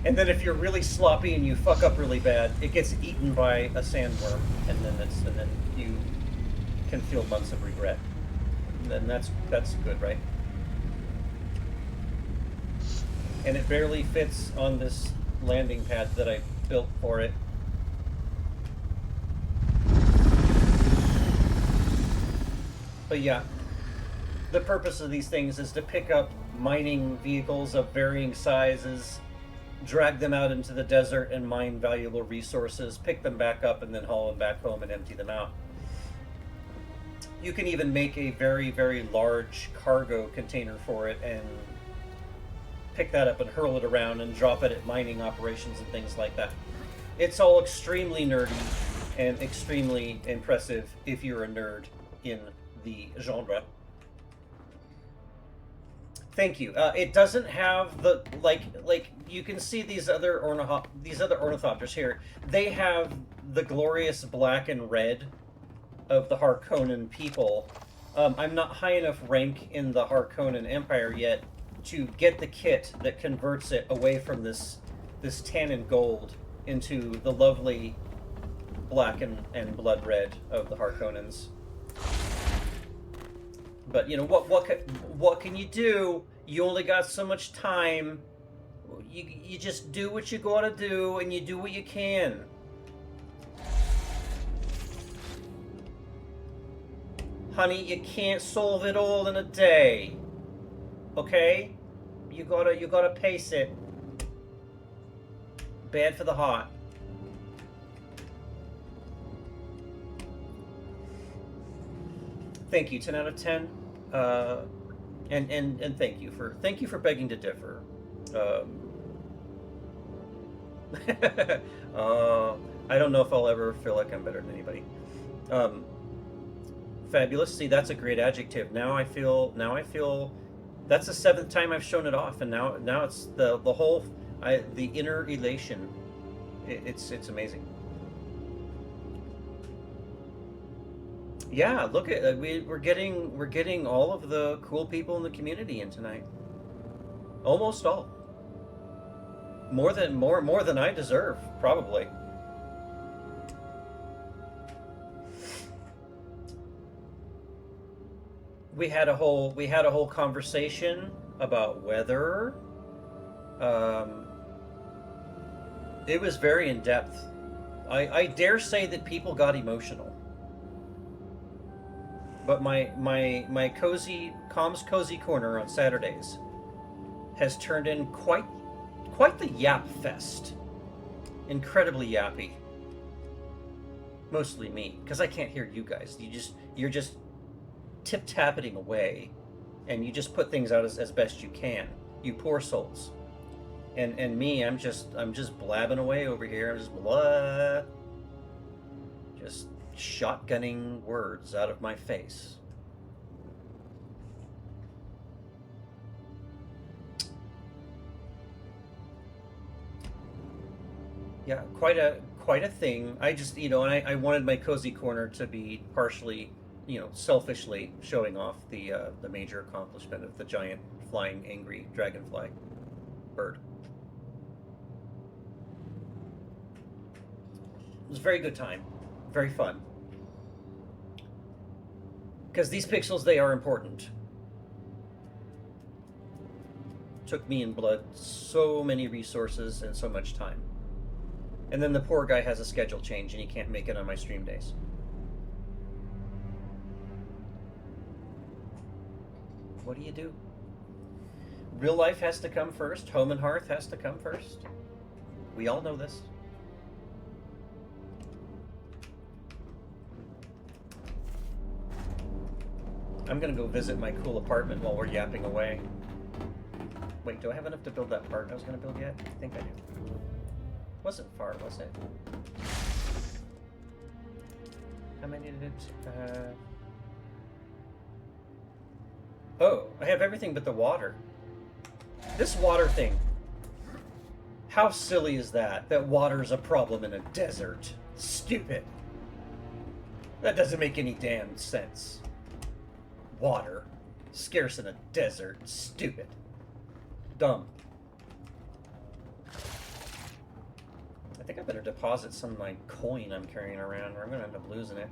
And then if you're really sloppy and you fuck up really bad, it gets eaten by a sandworm, and then you can feel months of regret. And then that's good, right? And it barely fits on this landing pad that I built for it. But yeah, the purpose of these things is to pick up mining vehicles of varying sizes, drag them out into the desert and mine valuable resources, pick them back up, and then haul them back home and empty them out. You can even make a very, very large cargo container for it and pick that up and hurl it around and drop it at mining operations and things like that. It's all extremely nerdy and extremely impressive if you're a nerd in the genre. Thank you. It doesn't have the like you can see these other ornithopters here. They have the glorious black and red of the Harkonnen people. I'm not high enough rank in the Harkonnen Empire yet to get the kit that converts it away from this tan and gold into the lovely black and blood red of the Harkonnens. But you know what can you do? You only got so much time. You just do what you gotta do, and you do what you can. Honey, you can't solve it all in a day. Okay? You gotta pace it. Bad for the heart. Thank you, 10 out of 10. And thank you for begging to differ. I don't know if I'll ever feel like I'm better than anybody. Fabulous. See, that's a great adjective. Now I feel that's the 7th time I've shown it off, and now it's the whole the inner elation. It's amazing. Yeah, look at we're getting all of the cool people in the community in tonight. Almost all. More than I deserve, probably. We had a whole conversation about weather. It was very in depth. I dare say that people got emotional. But my Komm's Cozy Corner on Saturdays has turned in quite the yap fest. Incredibly yappy. Mostly me, because I can't hear you guys. You're just tip-tapping away, and you just put things out as best you can. You poor souls. And me, I'm just blabbing away over here. I'm just blah. Just shotgunning words out of my face. Yeah, quite quite a thing. I just, and I wanted my cozy corner to be partially, selfishly showing off the major accomplishment of the giant flying angry dragonfly bird. It was a very good time, very fun. Because these pixels, they are important. Took me and Blood so many resources and so much time. And then the poor guy has a schedule change and he can't make it on my stream days. What do you do? Real life has to come first. Home and hearth has to come first. We all know this. I'm gonna go visit my cool apartment while we're yapping away. Wait, do I have enough to build that part I was gonna build yet? I think I do. Wasn't far, was it? How many did it? Oh, I have everything but the water. This water thing. How silly is that? That water is a problem in a desert. Stupid. That doesn't make any damn sense. Water. Scarce in a desert. Stupid. Dumb. I think I better deposit some of my coin I'm carrying around or I'm going to end up losing it.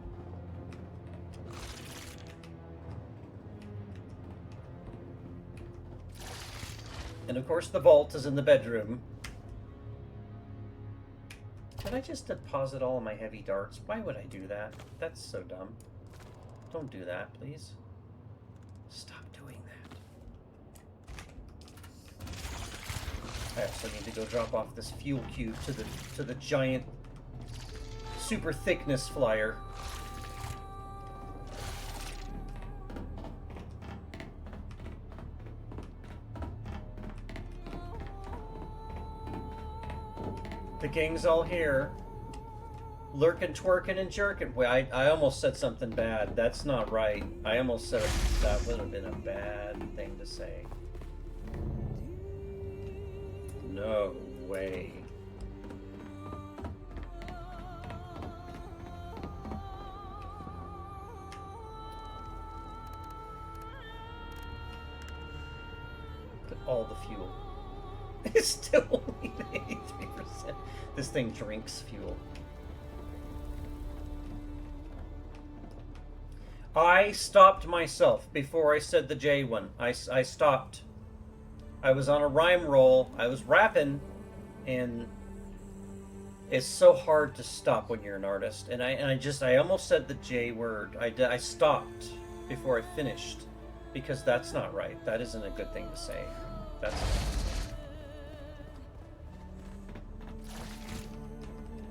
And of course the vault is in the bedroom. Did I just deposit all of my heavy darts? Why would I do that? That's so dumb. Don't do that, please. Stop doing that. I also need to go drop off this fuel cube to the giant super thickness flyer. The gang's all here. Lurking, twerking, and jerking. Wait, I almost said something bad. That's not right. I almost said that would have been a bad thing to say. No way. Look at all the fuel. It's still only 83%. This thing drinks fuel. I stopped myself before I said the J one. I stopped. I was on a rhyme roll. I was rapping, and it's so hard to stop when you're an artist. And I almost said the J word. I stopped before I finished because that's not right. That isn't a good thing to say.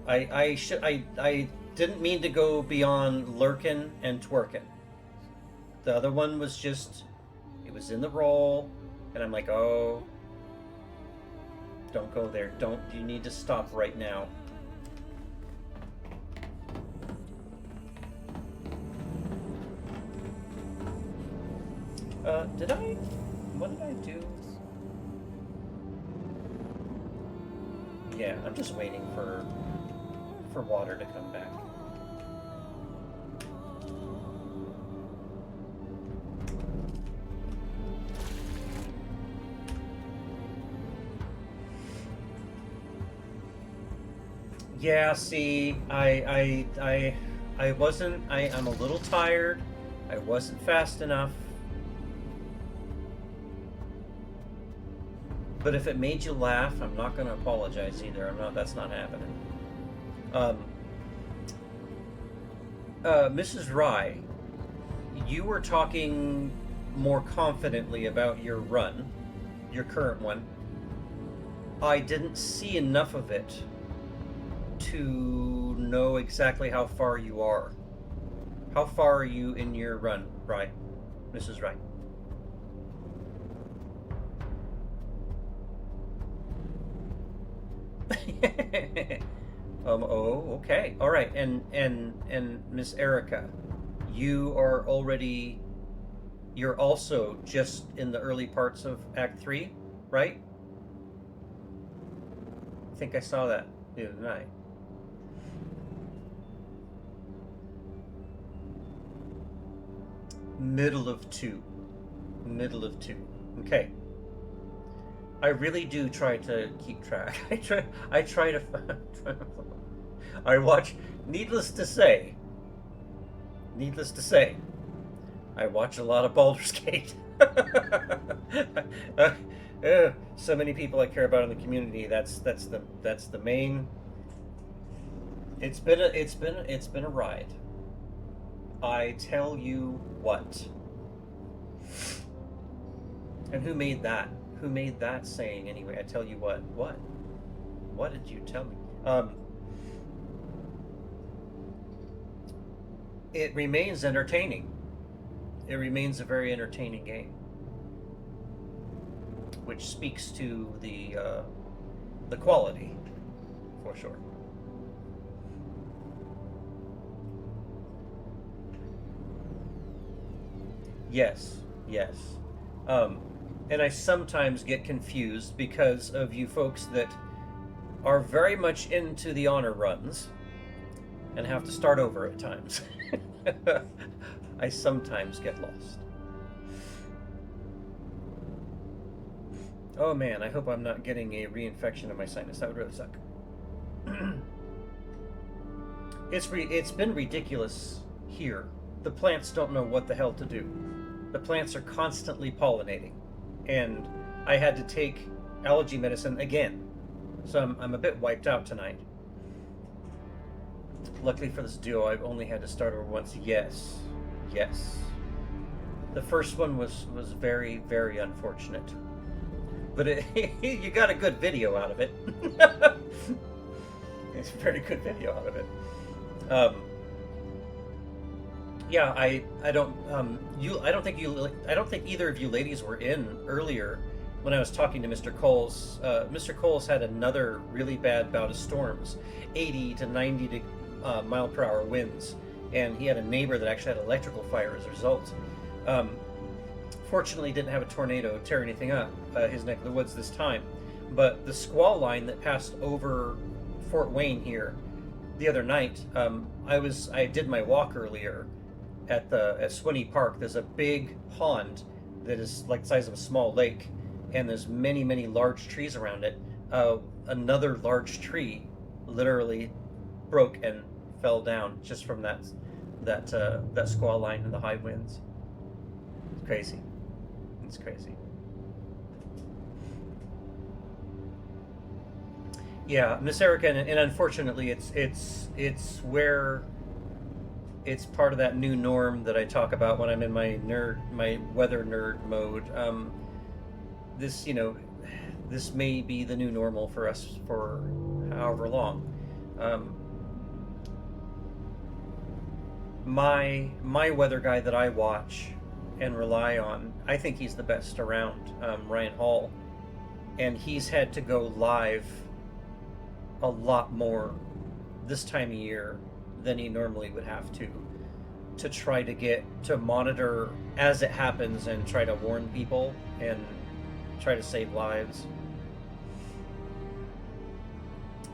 I didn't mean to go beyond lurking and twerking. The other one was just, it was in the roll, and I'm like, oh, don't go there. You need to stop right now. What did I do? Yeah, I'm just waiting for water to come back. Yeah, see, I'm a little tired. I wasn't fast enough. But if it made you laugh, I'm not going to apologize either. That's not happening. Mrs. Rye, you were talking more confidently about your run, your current one. I didn't see enough of it to know exactly how far you are. How far are you in your run, Rye? Mrs. Rye? Oh, okay. All right. And Miss Erica, you're also just in the early parts of Act 3, right? I think I saw that the other night. Middle of two. Middle of two. Okay. I really do try to keep track. I try to I watch needless to say, needless to say, I watch a lot of Baldur's Gate. So many people I care about in the community. That's the main. It's been a ride. I tell you what. And who made that? Who made that saying anyway? I tell you what. What? What did you tell me? It remains entertaining. It remains a very entertaining game, which speaks to the quality, for sure. Yes, yes. Um, and I sometimes get confused because of you folks that are very much into the honor runs and have to start over at times. I sometimes get lost. Oh man, I hope I'm not getting a reinfection of my sinus. That would really suck. It's been ridiculous here. The plants don't know what the hell to do. The plants are constantly pollinating, and I had to take allergy medicine again, so I'm a bit wiped out tonight. Luckily for this duo, I've only had to start over once. Yes, yes. The first one was very very unfortunate, but you got a good video out of it. It's a very good video out of it. Um, yeah, I don't I don't think either of you ladies were in earlier when I was talking to Mr. Coles. Mr. Coles had another really bad bout of storms, 80 to 90 mile per hour winds, and he had a neighbor that actually had electrical fire as a result. Um, Fortunately, didn't have a tornado tear anything up his neck of the woods this time, but the squall line that passed over Fort Wayne here the other night. I did my walk earlier at Swinney Park. There's a big pond that is like the size of a small lake, and there's many many large trees around it. Another large tree literally broke and fell down just from that squall line and the high winds. It's crazy. It's crazy. Yeah, Miss Erica, and unfortunately, it's where it's part of that new norm that I talk about when I'm in my weather nerd mode. This, this may be the new normal for us for however long. Um, my weather guy that I watch and rely on, I think he's the best around, Ryan Hall, and he's had to go live a lot more this time of year than he normally would have to try to get to monitor as it happens and try to warn people and try to save lives.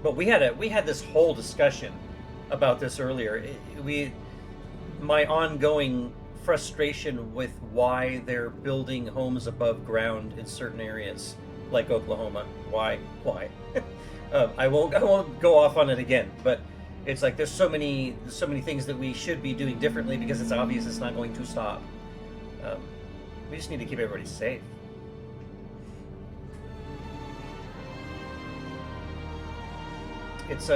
But we had this whole discussion about this earlier. My ongoing frustration with why they're building homes above ground in certain areas like Oklahoma. Why? I won't go off on it again, but it's like there's so many things that we should be doing differently because it's obvious it's not going to stop. Um, we just need to keep everybody safe. It's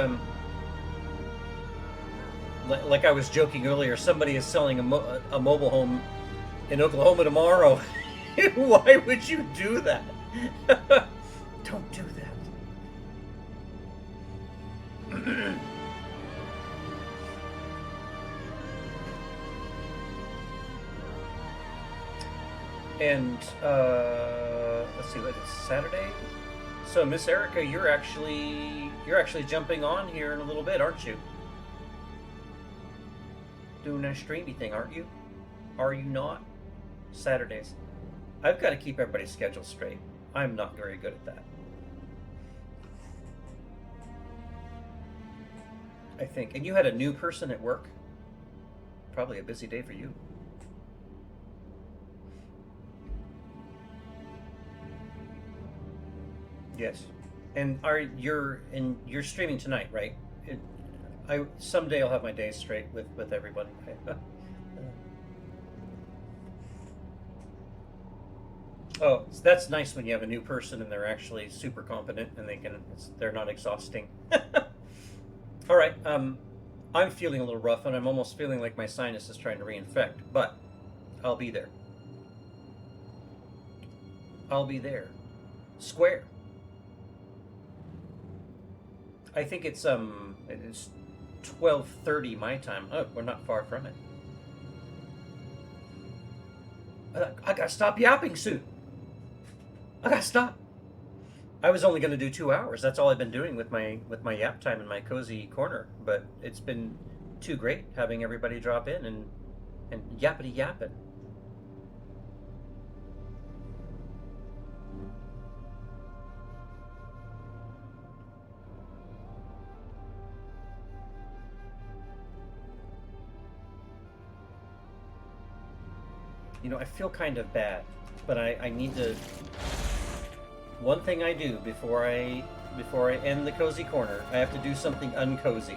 like I was joking earlier. Somebody is selling a mobile home in Oklahoma tomorrow. Why would you do that? Don't do that. And let's see, what is Saturday? So Miss Erica, you're actually jumping on here in a little bit, aren't you? Doing a streamy thing, aren't you? Are you not? Saturdays. I've got to keep everybody's schedule straight. I'm not very good at that. I think. And you had a new person at work? Probably a busy day for you. Yes. And you're streaming tonight, right? I someday I'll have my days straight with everybody. Oh, so that's nice when you have a new person and they're actually super competent and they're not exhausting. All right. I'm feeling a little rough and I'm almost feeling like my sinus is trying to reinfect, but I'll be there. I'll be there. Square. I think it's 12:30 my time. Oh, we're not far from it. I gotta stop yapping soon. I gotta stop. I was only gonna do 2 hours. That's all I've been doing with my yap time in my cozy corner. But it's been too great having everybody drop in and yappity yapping. You know, I feel kind of bad, but I need to. One thing I do before I end the cozy corner, I have to do something uncozy.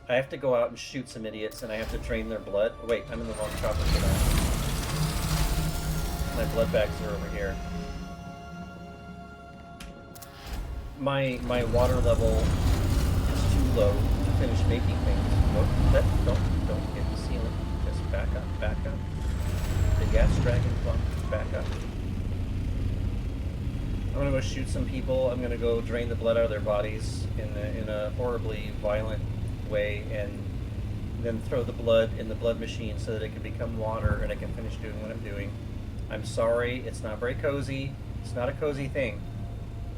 I have to go out and shoot some idiots, and I have to drain their blood. Oh, wait, I'm in the wrong chopper for that. My blood bags are over here. My water level is too low to finish making things. Nope, don't hit the ceiling. Just back up. The gas dragon plump. Back up. I'm gonna go shoot some people. I'm gonna go drain the blood out of their bodies in a horribly violent way, and then throw the blood in the blood machine so that it can become water and I can finish doing what I'm doing. I'm sorry, it's not very cozy. It's not a cozy thing,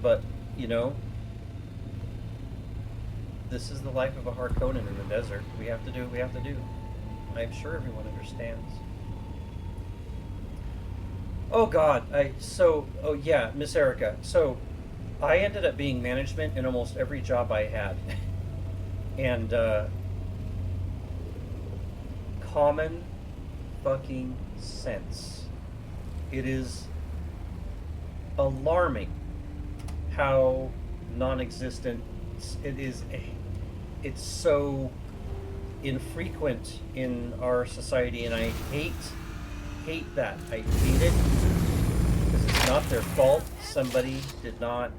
but you know, this is the life of a Harkonnen in the desert. We have to do what we have to do. I'm sure everyone understands. Oh God, oh yeah, Miss Erica. So, I ended up being management in almost every job I had, and common fucking sense. It is alarming how non-existent it is. It's so infrequent in our society, and I hate that. I hate it because it's not their fault. Somebody did not.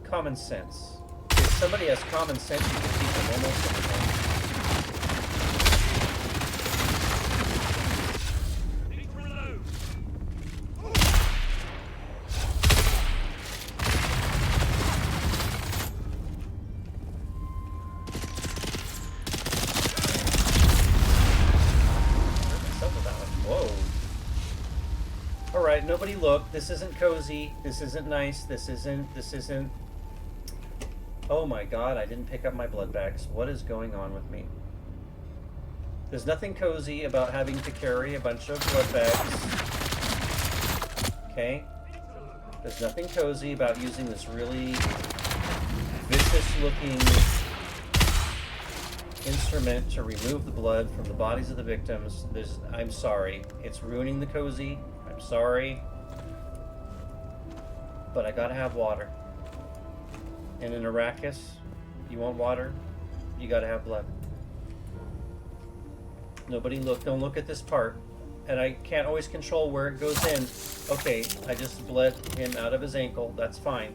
Common sense. If somebody has common sense, you can teach them almost anything. Alright, nobody look. This isn't cozy. This isn't nice. This isn't... Oh my god, I didn't pick up my blood bags. What is going on with me? There's nothing cozy about having to carry a bunch of blood bags. Okay? There's nothing cozy about using this really vicious-looking instrument to remove the blood from the bodies of the victims. I'm sorry. It's ruining the cozy. I'm sorry. But I gotta have water. And in Arrakis, you want water, you gotta have blood. Nobody look, don't look at this part. And I can't always control where it goes in. Okay, I just bled him out of his ankle, that's fine.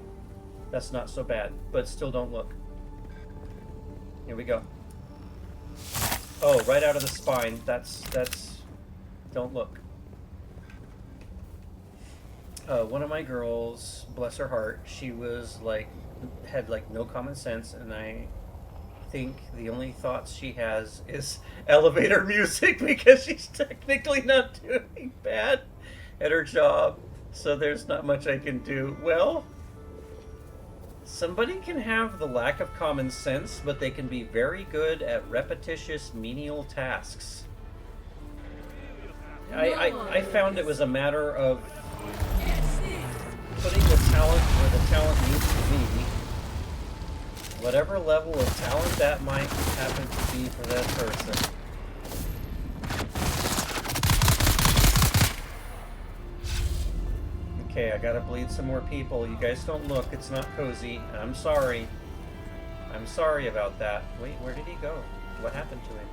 That's not so bad, but still don't look. Here we go. Oh, right out of the spine, that's, don't look. One of my girls, bless her heart, she was like, had like no common sense, and I think the only thoughts she has is elevator music because she's technically not doing bad at her job, so there's not much I can do. Well, somebody can have the lack of common sense, but they can be very good at repetitious menial tasks. I found it was a matter of putting the talent where the talent needs to be. Whatever level of talent that might happen to be for that person. Okay, I gotta bleed some more people. You guys don't look. It's not cozy. I'm sorry. I'm sorry about that. Wait, where did he go? What happened to him?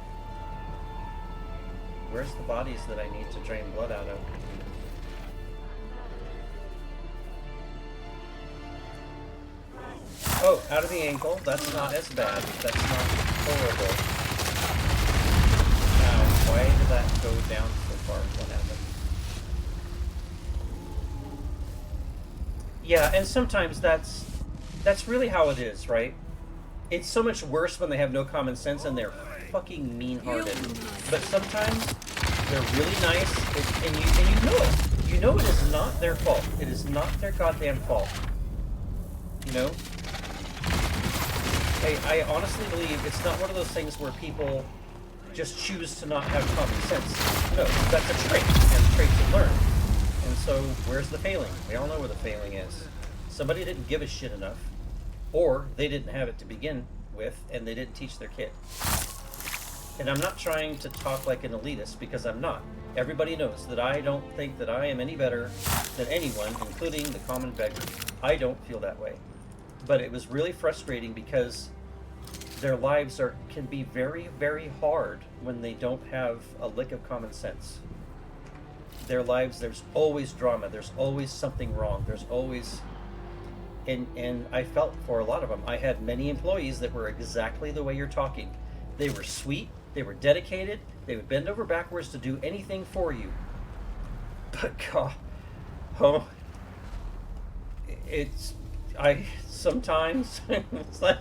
Where's the bodies that I need to drain blood out of? Oh, out of the ankle. That's not as bad. That's not horrible. Now, why did that go down so far? What happened? Yeah, and sometimes that's really how it is, right? It's so much worse when they have no common sense and they're fucking mean-hearted. But sometimes they're really nice, and you know it. You know it is not their fault. It is not their goddamn fault. You know? I honestly believe it's not one of those things where people just choose to not have common sense. No, that's a trait, and traits are learned. And so, where's the failing? We all know where the failing is. Somebody didn't give a shit enough, or they didn't have it to begin with, and they didn't teach their kid. And I'm not trying to talk like an elitist, because I'm not. Everybody knows that I don't think that I am any better than anyone, including the common beggar. I don't feel that way. But it was really frustrating because their lives can be very, very hard when they don't have a lick of common sense. Their lives, there's always drama, there's always something wrong, there's always... And I felt for a lot of them. I had many employees that were exactly the way you're talking. They were sweet, they were dedicated, they would bend over backwards to do anything for you. But God, oh, sometimes, it's like,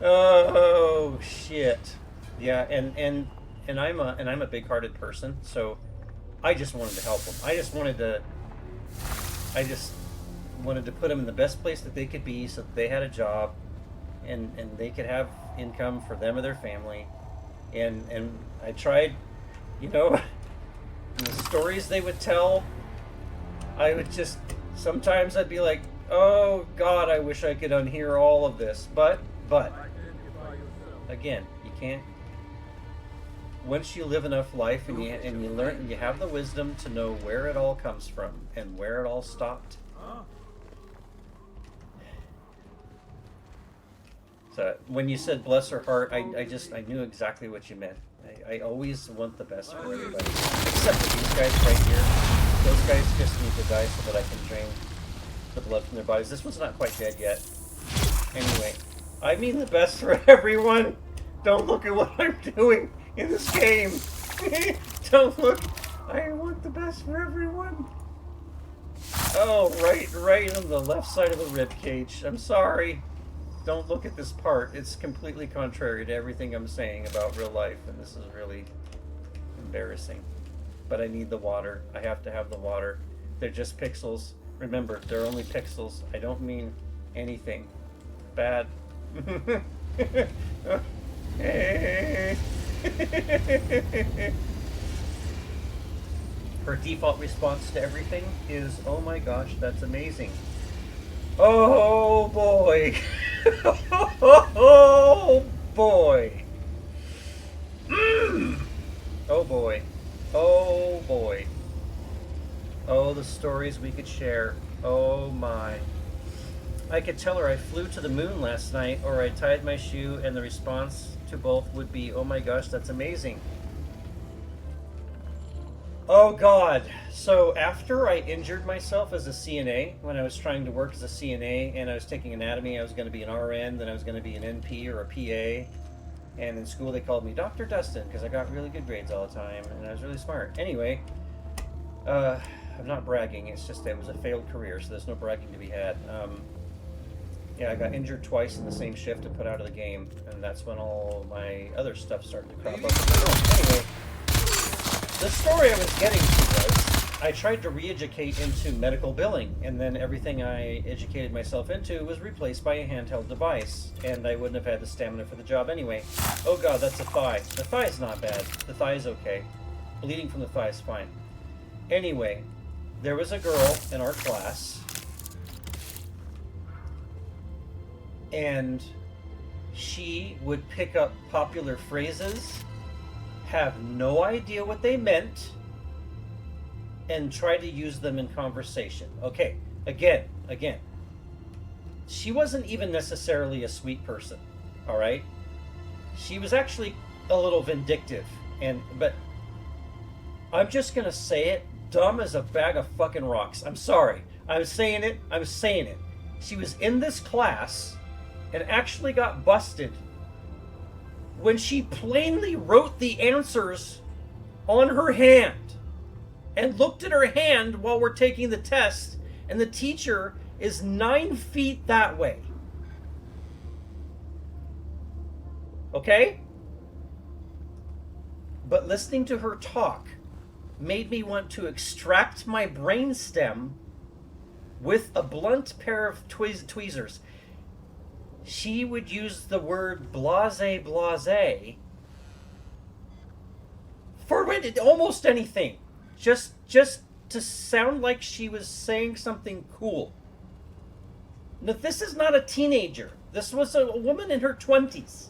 oh shit. Yeah, and I'm a big-hearted person, so I just wanted to help them. I just wanted to put them in the best place that they could be, so that they had a job, and they could have income for them or their family. And I tried, you know, the stories they would tell, I would just, sometimes I'd be like, oh God, I wish I could unhear all of this. But again, you can't. Once you live enough life and you learn and you have the wisdom to know where it all comes from and where it all stopped. So when you said bless her heart, I knew exactly what you meant. I always want the best for everybody, except for these guys right here. Those guys just need to die so that I can drain the blood from their bodies. This one's not quite dead yet. Anyway, I mean the best for everyone. Don't look at what I'm doing in this game. Don't look. I want the best for everyone. Oh, right on the left side of the rib cage. I'm sorry. Don't look at this part. It's completely contrary to everything I'm saying about real life, and this is really embarrassing. But I need the water. I have to have the water. They're just pixels. Remember, they're only pixels. I don't mean anything bad. Her default response to everything is, oh my gosh, that's amazing. Oh boy. Oh boy. Oh boy. Oh boy. Oh, the stories we could share. Oh my. I could tell her I flew to the moon last night, or I tied my shoe, and the response to both would be, oh my gosh, that's amazing. Oh God. So after I injured myself as a CNA, when I was trying to work as a CNA and I was taking anatomy, I was going to be an RN, then I was going to be an NP or a PA. And in school they called me Dr. Dustin because I got really good grades all the time and I was really smart. Anyway, I'm not bragging, it's just that it was a failed career, so there's no bragging to be had. Yeah, I got injured twice in the same shift and put out of the game, and that's when all my other stuff started to crop up. Anyway, the story I was getting to was, I tried to re-educate into medical billing, and then everything I educated myself into was replaced by a handheld device, and I wouldn't have had the stamina for the job anyway. Oh God, that's a thigh. The thigh's not bad. The thigh's okay. bleeding from the thigh is fine. Anyway, there was a girl in our class, and she would pick up popular phrases, have no idea what they meant, and try to use them in conversation. Okay, again. She wasn't even necessarily a sweet person, all right? She was actually a little vindictive, but I'm just gonna say it, dumb as a bag of fucking rocks. I'm sorry. I'm saying it. She was in this class and actually got busted when she plainly wrote the answers on her hand and looked at her hand while we're taking the test, and the teacher is 9 feet that way. Okay? But listening to her talk made me want to extract my brainstem with a blunt pair of tweezers. She would use the word blase for almost anything. Just to sound like she was saying something cool. Now, this is not a teenager. This was a woman in her 20s.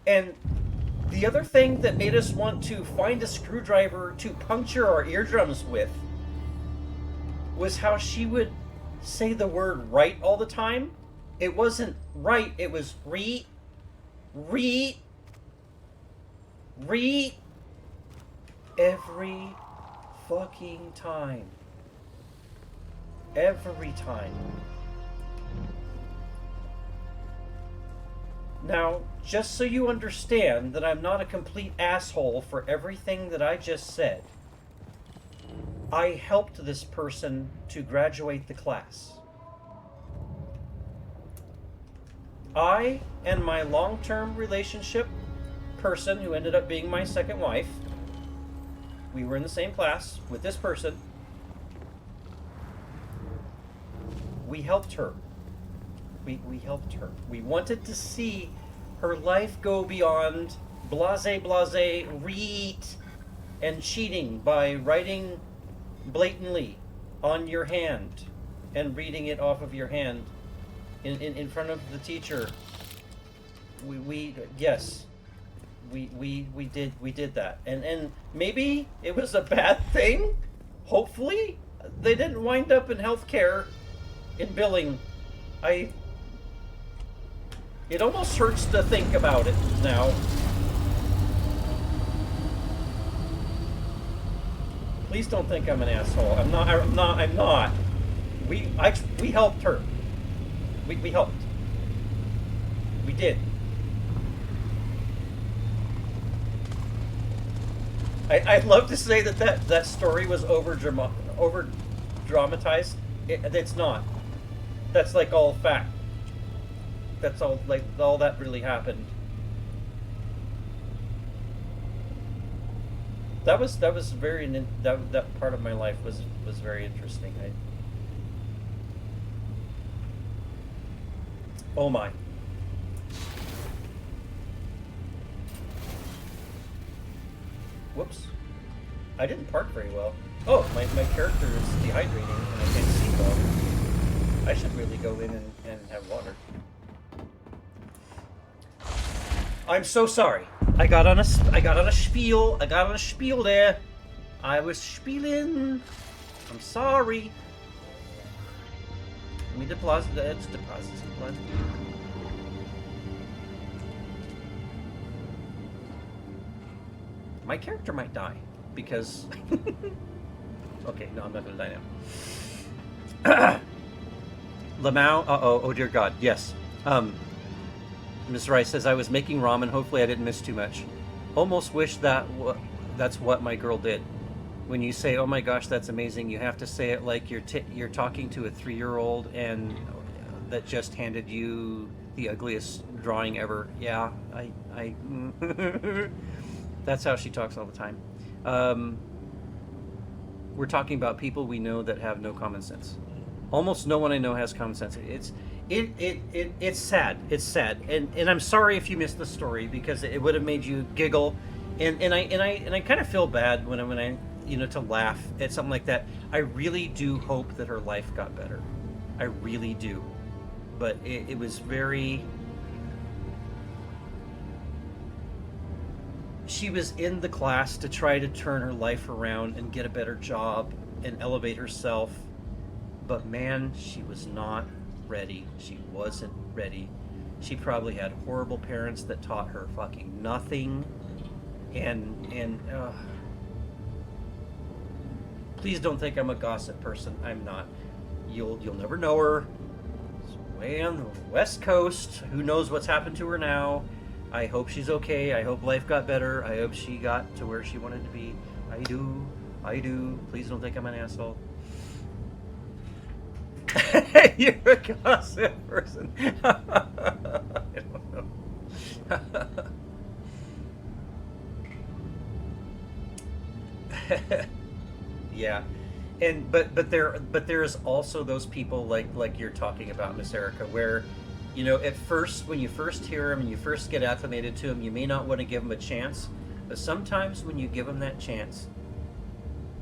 And the other thing that made us want to find a screwdriver to puncture our eardrums with was how she would say the word right all the time. It wasn't right, it was re every fucking time. Every time. Now, just so you understand that I'm not a complete asshole for everything that I just said, I helped this person to graduate the class. I and my long-term relationship person, who ended up being my second wife, we were in the same class with this person. We helped her. We helped her. We wanted to see her life go beyond blase, read, and cheating by writing blatantly on your hand and reading it off of your hand in front of the teacher. We did that, and maybe it was a bad thing. Hopefully they didn't wind up in healthcare, in billing. It almost hurts to think about it now. Please don't think I'm an asshole. I'm not. We helped her. We helped. We did. I'd love to say that story was over dramatized. It's not. That's like all fact. That's all that really happened. That was very that part of my life was very interesting. Oh my. Whoops. I didn't park very well. Oh, my character is dehydrating and I can't see well. I should really go in and have water. I'm so sorry. I got on a spiel. I got on a spiel there. I was spieling. I'm sorry. Let me deposit some blood. My character might die because okay, no, I'm not gonna die now. Lamau, oh dear God, yes. Ms. Rice says, I was making ramen. Hopefully I didn't miss too much. Almost wish that's what my girl did. When you say, oh my gosh, that's amazing, you have to say it like you're talking to a 3-year-old and that just handed you the ugliest drawing ever. Yeah, I that's how she talks all the time. We're talking about people we know that have no common sense. Almost no one I know has common sense. It's sad. It's sad. And I'm sorry if you missed the story because it would have made you giggle And I kind of feel bad when I to laugh at something like that. I really do hope that her life got better. I really do. But it was very. She was in the class to try to turn her life around and get a better job and elevate herself. But man, she was not ready. She wasn't ready. She probably had horrible parents that taught her fucking nothing. And please don't think I'm a gossip person. I'm not. You'll never know her. It's way on the West Coast. Who knows what's happened to her now? I hope she's okay. I hope life got better. I hope she got to where she wanted to be. I do. I do. Please don't think I'm an asshole. You're a gossip person. I don't know. Yeah, and but there is also those people like you're talking about, Miss Erica, where at first when you first hear them and you first get acclimated to them, you may not want to give them a chance, but sometimes when you give them that chance,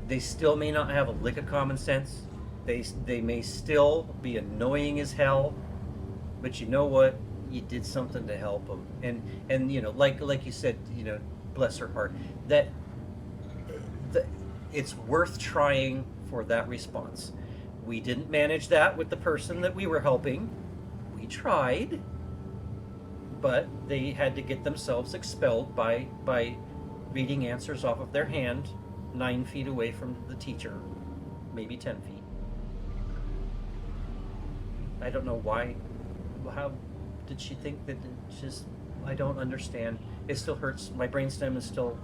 they still may not have a lick of common sense. They may still be annoying as hell, but you know what? You did something to help them, and like you said, bless her heart, that it's worth trying for that response. We didn't manage that with the person that we were helping. We tried, but they had to get themselves expelled by reading answers off of their hand 9 feet away from the teacher, maybe 10 feet. I don't know why. How did she think that? Just, I don't understand. It still hurts. My brainstem is still.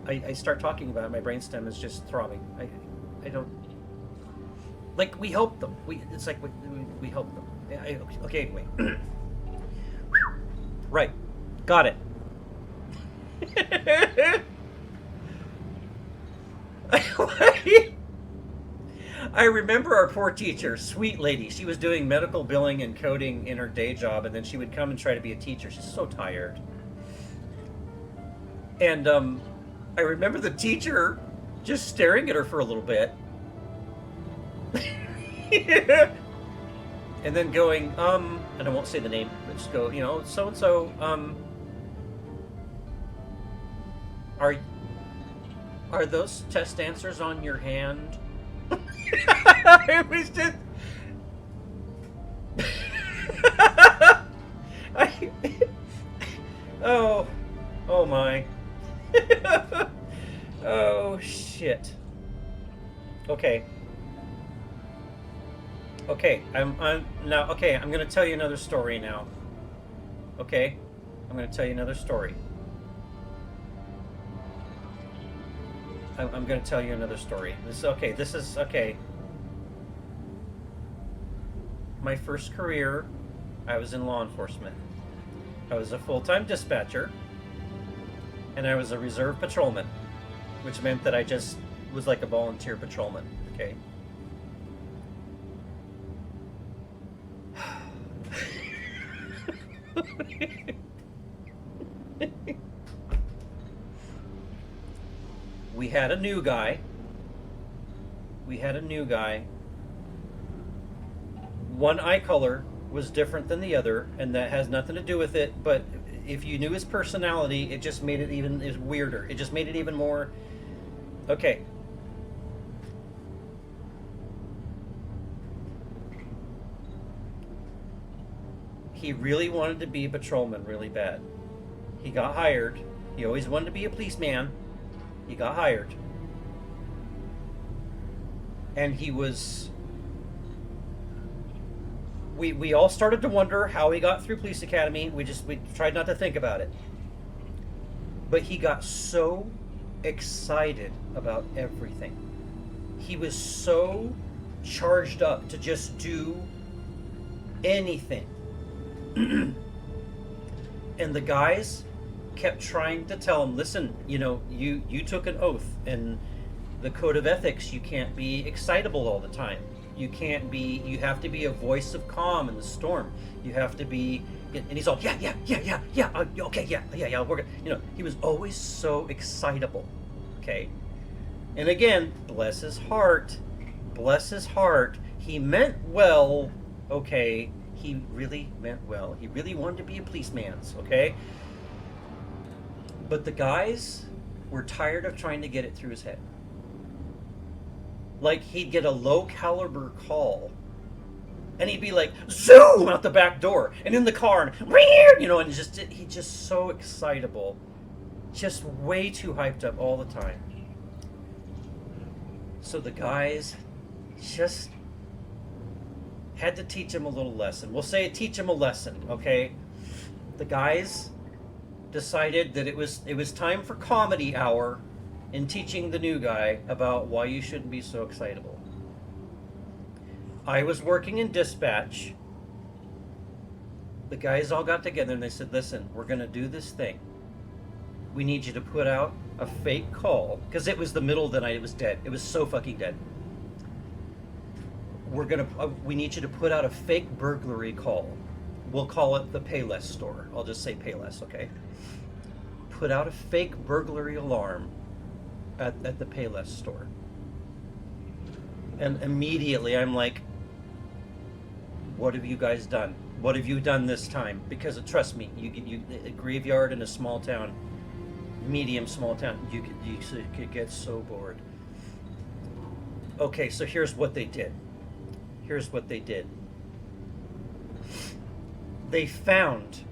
I start talking about it. My brainstem is just throbbing. I don't. Like, we help them. It's like we help them. Okay, anyway. Right. Got it. I remember our poor teacher, sweet lady. She was doing medical billing and coding in her day job, and then she would come and try to be a teacher. She's so tired. And I remember the teacher just staring at her for a little bit. And then going, and I won't say the name, but just go, so-and-so, are those test answers on your hand? It was just... Oh my. Oh shit. Okay, I'm now. Okay, I'm gonna tell you another story now. Okay, I'm gonna tell you another story. I'm gonna tell you another story. This is okay. My first career, I was in law enforcement. I was a full-time dispatcher, and I was a reserve patrolman, which meant that I just was like a volunteer patrolman. Okay. We had a new guy. One eye color was different than the other, and that has nothing to do with it, but if you knew his personality, it just made it even weirder. It just made it even more... Okay. He really wanted to be a patrolman really bad. He got hired. He always wanted to be a policeman. He got hired. And he was... We all started to wonder how he got through police academy. We tried not to think about it. But he got so excited about everything. He was so charged up to just do anything. And the guys kept trying to tell him, listen, you took an oath, and the code of ethics, you can't be excitable all the time. You can't be. You have to be a voice of calm in the storm. You have to be. And he's all, yeah. Okay, yeah. We're gonna. He was always so excitable. Okay. And again, bless his heart. Bless his heart. He meant well. Okay. He really meant well. He really wanted to be a policeman's. Okay. But the guys were tired of trying to get it through his head. Like, he'd get a low caliber call and he'd be like, zoom out the back door and in the car and weird, and he's just so excitable, just way too hyped up all the time. So the guys just had to teach him a little lesson. We'll say teach him a lesson, okay? The guys decided that it was time for comedy hour in teaching the new guy about why you shouldn't be so excitable. I was working in dispatch. The guys all got together and they said, listen, we're going to do this thing. We need you to put out a fake call, because it was the middle of the night. It was dead. It was so fucking dead. We need you to put out a fake burglary call. We'll call it the Payless store. I'll just say Payless, okay? Put out a fake burglary alarm at the Payless store. And immediately I'm like, what have you guys done? What have you done this time? Because trust me, you a graveyard in a small town, medium small town, you could get so bored. Okay, so here's what they did. They found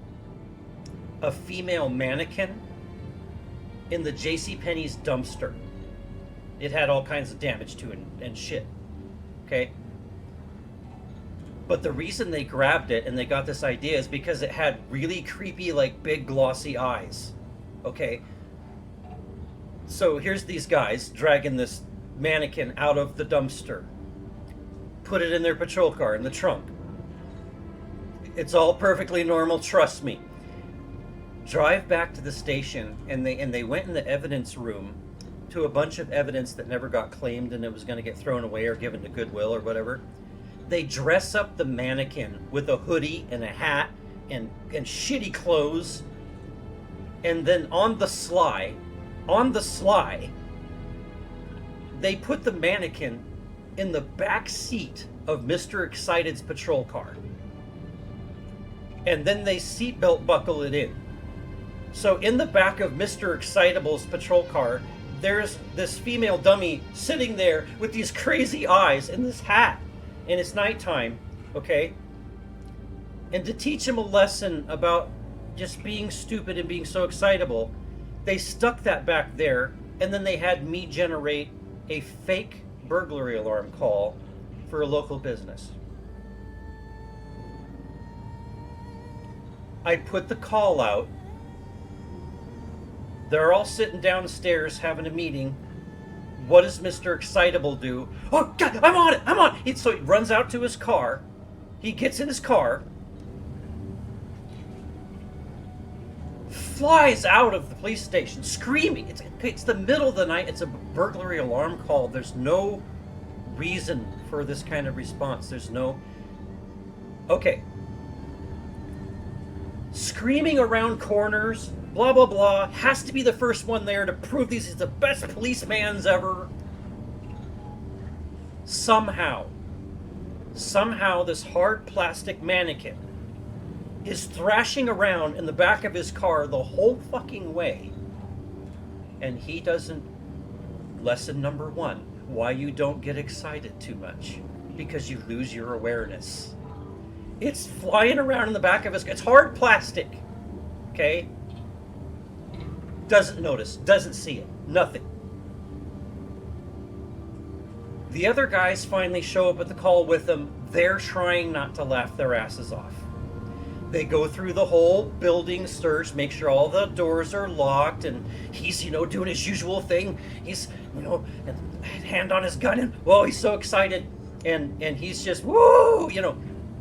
a female mannequin in the JCPenney's dumpster. It had all kinds of damage to it and shit. Okay? But the reason they grabbed it and they got this idea is because it had really creepy, like, big glossy eyes. Okay? So here's these guys dragging this mannequin out of the dumpster. Put it in their patrol car in the trunk. It's all perfectly normal, trust me. Drive back to the station, and they went in the evidence room to a bunch of evidence that never got claimed and it was going to get thrown away or given to Goodwill or whatever. They dress up the mannequin with a hoodie and a hat and shitty clothes, and then on the sly, they put the mannequin in the back seat of Mr. Excited's patrol car. And then they seatbelt buckle it in. So in the back of Mr. Excitable's patrol car, there's this female dummy sitting there with these crazy eyes and this hat. And it's nighttime, okay? And to teach him a lesson about just being stupid and being so excitable, they stuck that back there, and then they had me generate a fake burglary alarm call for a local business. I put the call out. They're all sitting downstairs having a meeting. What does Mr. Excitable do? Oh, God, I'm on it! So he runs out to his car. He gets in his car. Flies out of the police station, screaming. It's the middle of the night. It's a burglary alarm call. There's no reason for this kind of response. There's no... Okay. Screaming around corners, blah, blah, blah. Has to be the first one there to prove he's the best policeman's ever. Somehow, this hard plastic mannequin is thrashing around in the back of his car the whole fucking way. And he doesn't... Lesson number 1, why you don't get excited too much. Because you lose your awareness. It's flying around in the back of his car. It's hard plastic. Okay? Doesn't notice. Doesn't see it. Nothing. The other guys finally show up at the call with him. They're trying not to laugh their asses off. They go through the whole building search, make sure all the doors are locked, and he's, doing his usual thing. He's, hand on his gun, and whoa, he's so excited. And he's just, woo,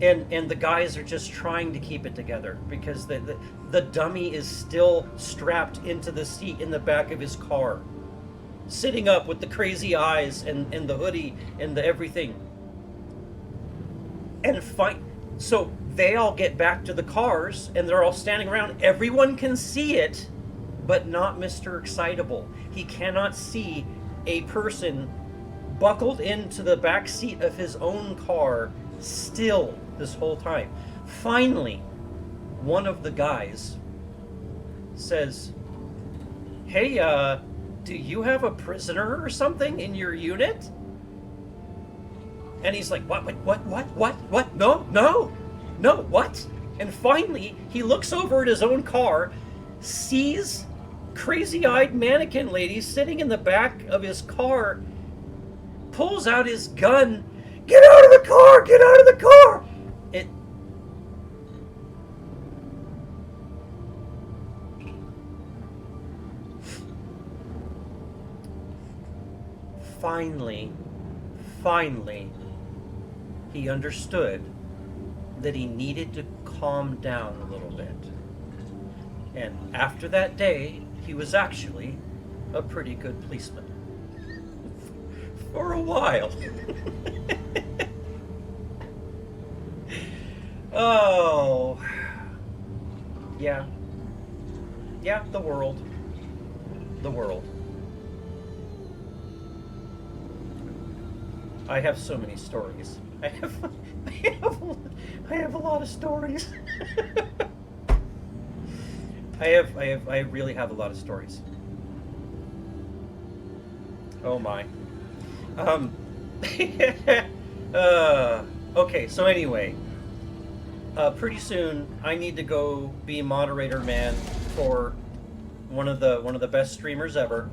and the guys are just trying to keep it together because the dummy is still strapped into the seat in the back of his car, sitting up with the crazy eyes and the hoodie and the everything. and fight. So they all get back to the cars and they're all standing around. Everyone can see it, but not Mr. Excitable. He cannot see a person buckled into the back seat of his own car still this whole time. Finally, one of the guys says, "Hey, do you have a prisoner or something in your unit?" And he's like, what? No, no, no, what? And finally, he looks over at his own car, sees crazy eyed mannequin lady sitting in the back of his car, pulls out his gun. Get out of the car! Get out of the car! It. Finally, he understood that he needed to calm down a little bit. And after that day, he was actually a pretty good policeman. For a while. Oh. Yeah. Yeah, the world. The world. I have so many stories. I have a lot of stories. I really have a lot of stories. Oh my. Um. Okay. So anyway, pretty soon I need to go be moderator man for one of the best streamers ever.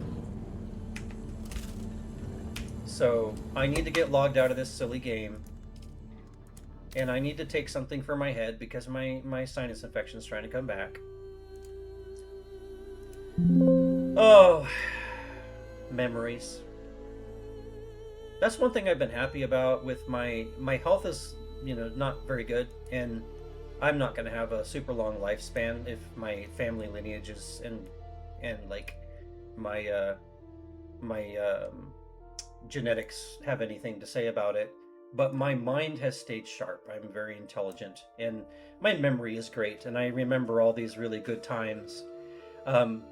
So I need to get logged out of this silly game. And I need to take something for my head because my sinus infection is trying to come back. Oh, memories. That's one thing I've been happy about with my health is, not very good, and I'm not going to have a super long lifespan if my family lineage is and like my genetics have anything to say about it. But my mind has stayed sharp. I'm very intelligent, and my memory is great, and I remember all these really good times. Um,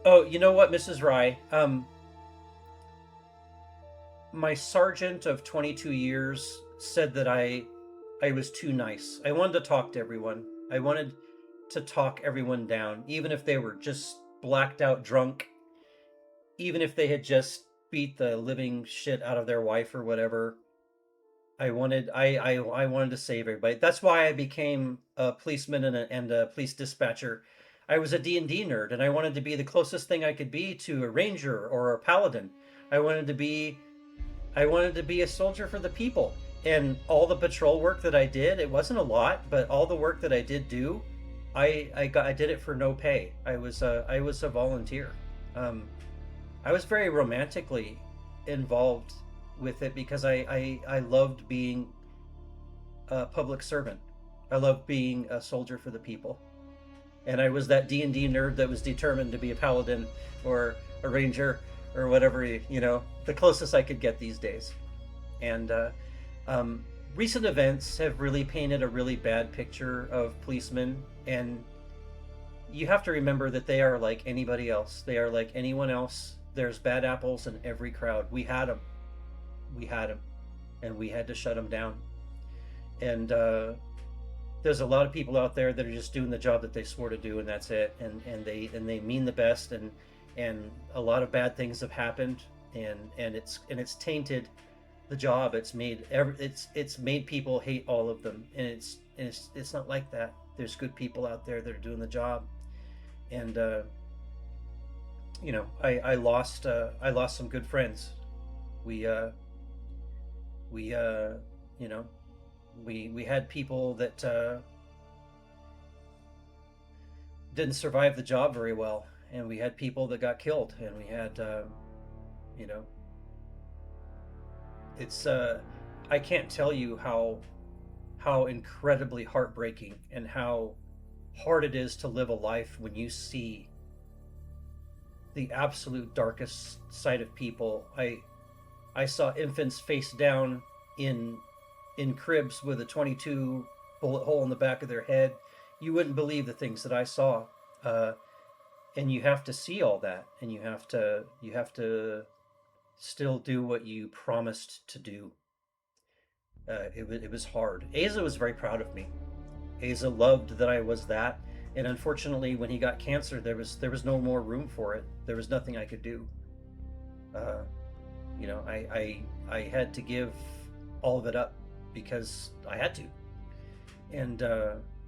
oh, you know what, Mrs. Rye? My sergeant of 22 years said that I was too nice. I wanted to talk to everyone. I wanted to talk everyone down, even if they were just blacked out drunk, even if they had just beat the living shit out of their wife or whatever. I wanted to save everybody. That's why I became a policeman and a police dispatcher. I was a D&D nerd, and I wanted to be the closest thing I could be to a ranger or a paladin. I wanted to be I wanted to be a soldier for the people. And all the patrol work that I did, it wasn't a lot, but all the work that I did do, I did it for no pay. I was a volunteer. Um, I was very romantically involved with it because I loved being a public servant. I loved being a soldier for the people. And I was that D&D nerd that was determined to be a paladin or a ranger or whatever, the closest I could get these days. And um, recent events have really painted a really bad picture of policemen, and you have to remember that they are like anybody else. They are like anyone else. There's bad apples in every crowd. We had them, and we had to shut them down. And there's a lot of people out there that are just doing the job that they swore to do, and that's it. And they mean the best, and a lot of bad things have happened, and it's tainted the job. It's made people hate all of them, and it's not like that. There's good people out there that are doing the job, and I lost some good friends. We we you know we had people that didn't survive the job very well, and we had people that got killed, and we had you know it's I can't tell you how incredibly heartbreaking and how hard it is to live a life when you see the absolute darkest side of people. I saw infants face down in in cribs with a 22 bullet hole in the back of their head. You wouldn't believe the things that I saw. Uh, and you have to see all that, and you have to still do what you promised to do. It was hard. Asa was very proud of me. Asa loved that I was that, and unfortunately, when he got cancer, there was no more room for it. There was nothing I could do. Uh, I had to give all of it up because I had to, and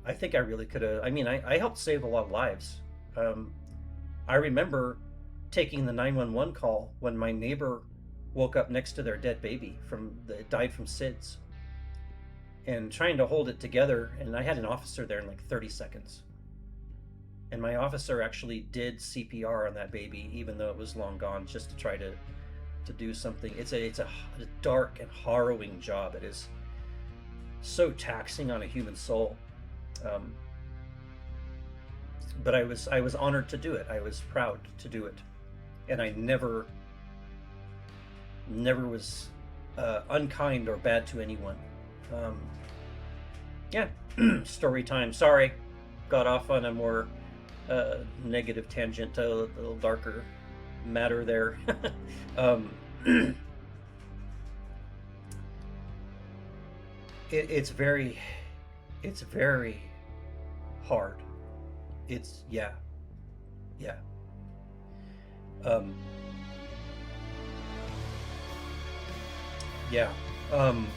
I think I really could have. I mean, I helped save a lot of lives. Um, I remember taking the 911 call when my neighbor woke up next to their dead baby from that died from SIDS, and trying to hold it together. And I had an officer there in like 30 seconds. And my officer actually did CPR on that baby, even though it was long gone, just to try to do something. It's a dark and harrowing job. It is so taxing on a human soul. Um, but I was honored to do it. I was proud to do it, and I never was unkind or bad to anyone. Um, yeah, story time. Sorry, got off on a more negative tangent, a little darker matter there. um, it's very hard. It's yeah. Um, yeah. Um,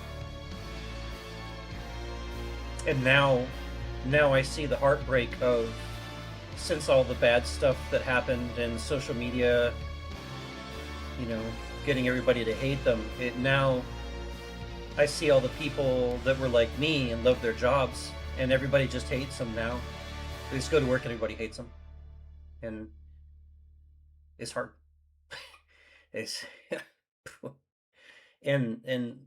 and now I see the heartbreak of, since all the bad stuff that happened in social media, you know, getting everybody to hate them. Now I see all the people that were like me and loved their jobs, and everybody just hates them now. They just go to work and everybody hates them, and it's hard. It's and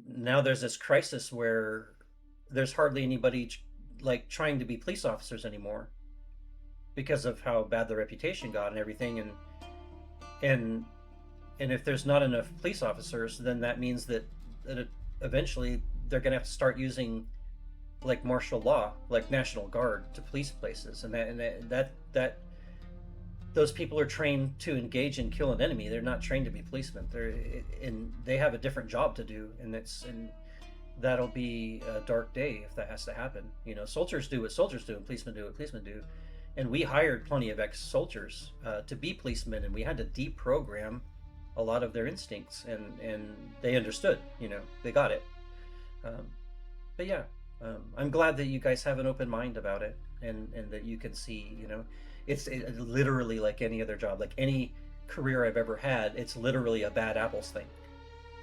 now there's this crisis where there's hardly anybody like trying to be police officers anymore because of how bad the reputation got and everything. And and if there's not enough police officers, then that means that eventually they're going to have to start using like martial law, like National Guard, to police places. And that those people are trained to engage and kill an enemy. They're not trained to be policemen. They have a different job to do, and that'll be a dark day if that has to happen. You know, soldiers do what soldiers do, and policemen do what policemen do. And we hired plenty of ex-soldiers to be policemen, and we had to deprogram a lot of their instincts, and they understood. You know, they got it. Um, but yeah, I'm glad that you guys have an open mind about it, and that you can see. You know, it's literally like any other job, like any career I've ever had. It's literally a bad apples thing.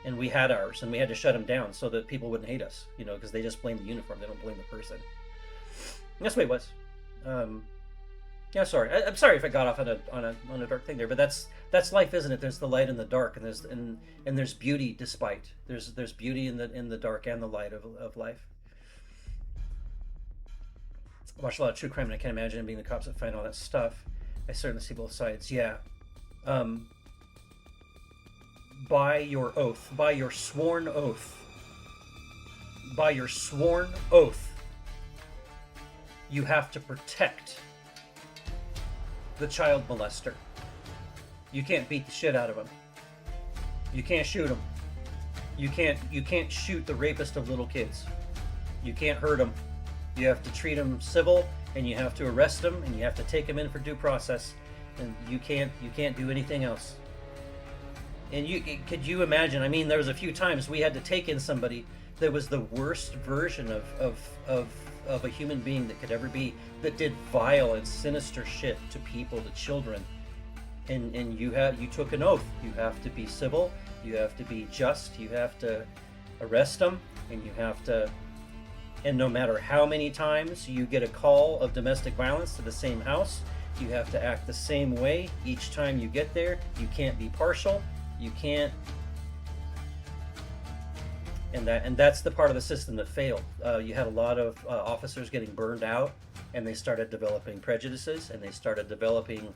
And we had ours, and we had to shut them down so that people wouldn't hate us, you know, because they just blame the uniform. They don't blame the person. And that's the way it was. Yeah, sorry. I'm sorry if I got off on a dark thing there, but that's life, isn't it? There's the light and the dark, and there's beauty despite. There's beauty in the dark and the light of life. I watch a lot of true crime, and I can't imagine being the cops that find all that stuff. I certainly see both sides. Yeah. By your oath, by your sworn oath, you have to protect the child molester. You can't beat the shit out of him. You can't shoot him. You can't shoot the rapist of little kids. You can't hurt him. You have to treat him civil, and you have to arrest him, and you have to take him in for due process, and you can't do anything else. And could you imagine? I mean, there was a few times we had to take in somebody that was the worst version of a human being that could ever be, that did vile and sinister shit to people, to children. And you took an oath. You have to be civil. You have to be just. You have to arrest them, and you have to. And no matter how many times you get a call of domestic violence to the same house, you have to act the same way each time you get there. You can't be partial. You can't. And that's the part of the system that failed. You had a lot of officers getting burned out, and they started developing prejudices, and they started developing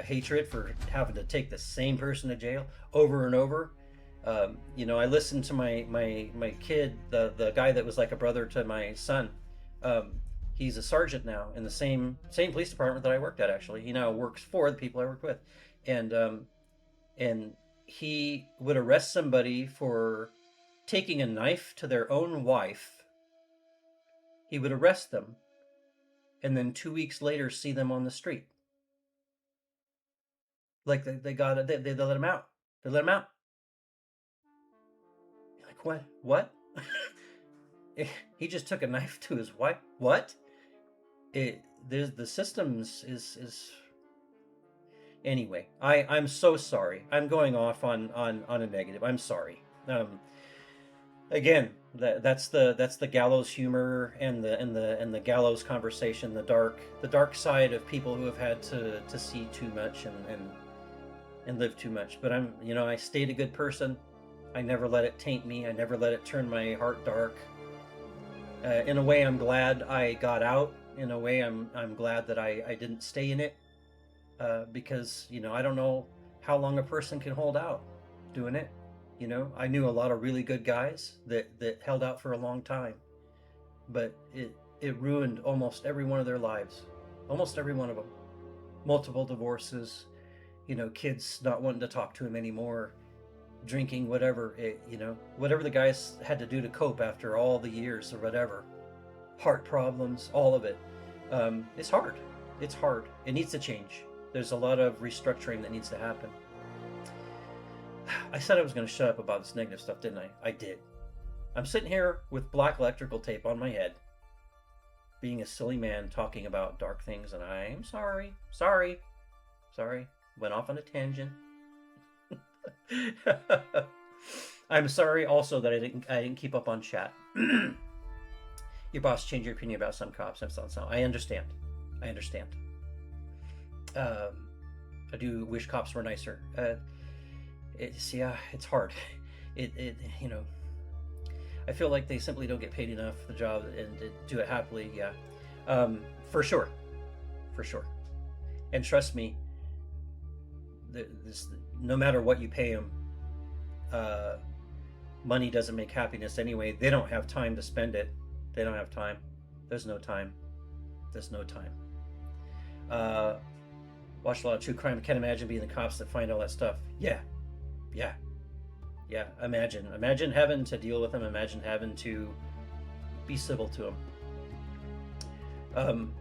hatred for having to take the same person to jail over and over. I listened to my kid, the guy that was like a brother to my son. Um, he's a sergeant now in the same police department that I worked at. Actually, he now works for the people I worked with, and and he would arrest somebody for taking a knife to their own wife. He would arrest them, and then 2 weeks later see them on the street. Like they got it, they let him out. They let him out. Like what? What? He just took a knife to his wife. What? It there's the systems is anyway. I'm so sorry. I'm going off on a negative. I'm sorry. Again, that's the gallows humor and the gallows conversation. The dark side of people who have had to see too much and live too much. But I stayed a good person. I never let it taint me. I never let it turn my heart dark. In a way, I'm glad I got out. In a way, I'm glad that I didn't stay in it, because I don't know how long a person can hold out doing it. I knew a lot of really good guys that held out for a long time, but it ruined almost every one of their lives, almost every one of them. Multiple divorces, kids not wanting to talk to him anymore, drinking, whatever the guys had to do to cope after all the years or whatever, heart problems, all of it. It's hard. It's hard. It needs to change. There's a lot of restructuring that needs to happen. I said I was going to shut up about this negative stuff, didn't I? I did. I'm sitting here with black electrical tape on my head, being a silly man talking about dark things, and I'm sorry. Sorry. Sorry. Went off on a tangent. I'm sorry also that I didn't keep up on chat. Your boss changed your opinion about some cops. So I understand. I understand. I do wish cops were nicer. It's hard. It I feel like they simply don't get paid enough for the job and do it happily. Yeah, for sure, for sure. And trust me, no matter what you pay them, uh, money doesn't make happiness anyway. They don't have time to spend it. They don't have time. There's no time. There's no time. Uh, Watch a lot of true crime. Can't imagine being the cops that find all that stuff. Yeah, yeah, yeah. Imagine having to deal with them. Imagine having to be civil to them.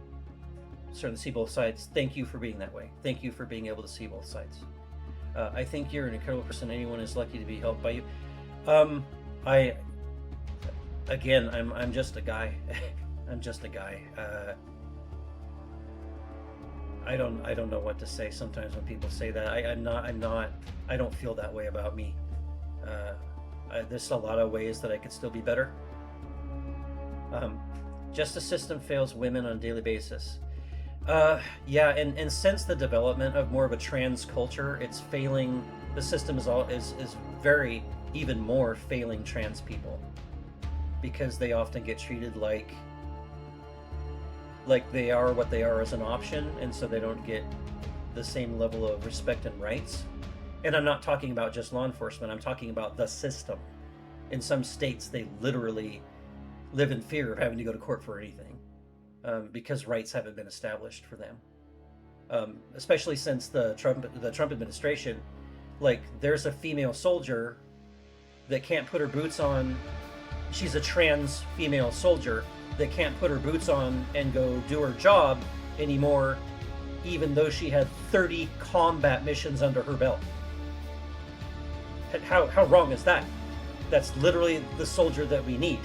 Certainly see both sides. Thank you for being that way. Thank you for being able to see both sides. I think you're an incredible person. Anyone is lucky to be helped by you. I again, I'm just a guy. I'm just a guy. I don't know what to say sometimes when people say that. I'm not. I don't feel that way about me. There's a lot of ways that I could still be better. Justice system fails women on a daily basis. Yeah, and since the development of more of a trans culture, it's failing. The system is very even more failing trans people, because they often get treated like they are what they are as an option, and so they don't get the same level of respect and rights. And I'm not talking about just law enforcement. I'm talking about the system. In some states, they literally live in fear of having to go to court for anything, because rights haven't been established for them. Especially since the Trump administration, like there's a female soldier that can't put her boots on. She's a trans female soldier that can't put her boots on and go do her job anymore, even though she had 30 combat missions under her belt. How wrong is that? That's literally the soldier that we need,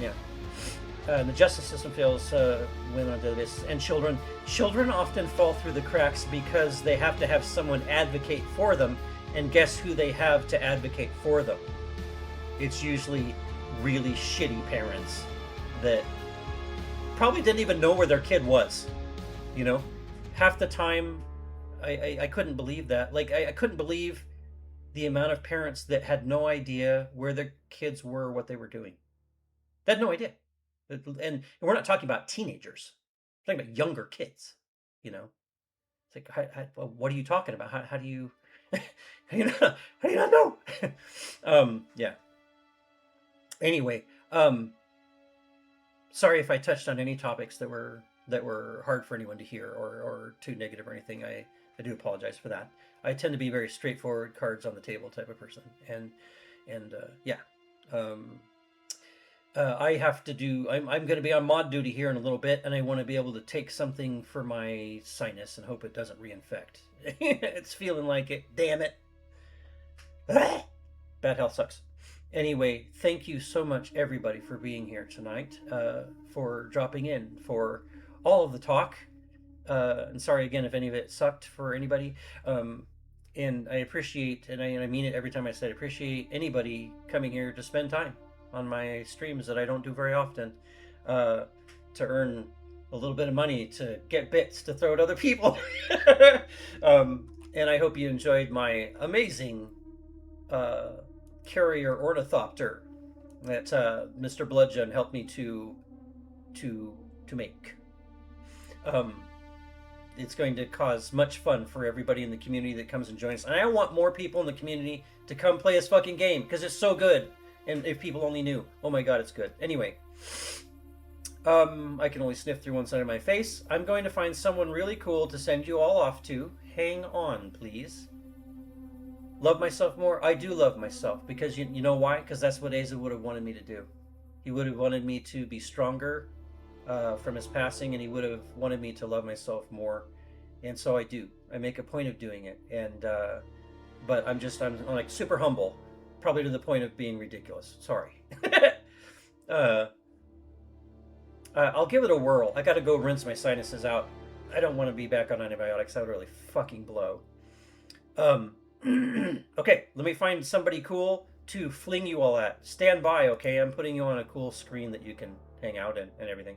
yeah. The justice system fails women on a daily basis, and children often fall through the cracks because they have to have someone advocate for them, and guess who they have to advocate for them? It's usually really shitty parents that probably didn't even know where their kid was. Half the time I couldn't believe that. Like I couldn't believe the amount of parents that had no idea where their kids were, what they were doing. They had no idea. And we're not talking about teenagers. We're talking about younger kids. It's like, what are you talking about? How do you How do you not know? Yeah. Anyway, sorry if I touched on any topics that were hard for anyone to hear or too negative or anything. I do apologize for that. I tend to be very straightforward, cards on the table type of person, and yeah. Um, I have to do. I'm going to be on mod duty here in a little bit, and I want to be able to take something for my sinus and hope it doesn't reinfect. It's feeling like it. Damn it. Bad health sucks. Anyway, thank you so much, everybody, for being here tonight, for dropping in, for all of the talk. And sorry again if any of it sucked for anybody. Um, and I appreciate, and I mean it every time I say it, appreciate anybody coming here to spend time on my streams that I don't do very often, uh, to earn a little bit of money to get bits to throw at other people. And I hope you enjoyed my amazing uh, carrier ornithopter that Mr. BloodJunn helped me to to make. Um, it's going to cause much fun for everybody in the community that comes and joins. And I want more people in the community to come play this fucking game because it's so good. And if people only knew, oh my god, it's good. Anyway, I can only sniff through one side of my face. I'm going to find someone really cool to send you all off to. Hang on, please. Love myself more? I do love myself because you know why? Because that's what Asa would have wanted me to do. He would have wanted me to be stronger from his passing, and he would have wanted me to love myself more, and so I do. I make a point of doing it, and but I'm like super humble, probably to the point of being ridiculous. Sorry. uh, I'll give it a whirl. I got to go rinse my sinuses out. I don't want to be back on antibiotics. That would really fucking blow. Okay, let me find somebody cool to fling you all at. Stand by, okay? I'm putting you on a cool screen that you can hang out in and everything.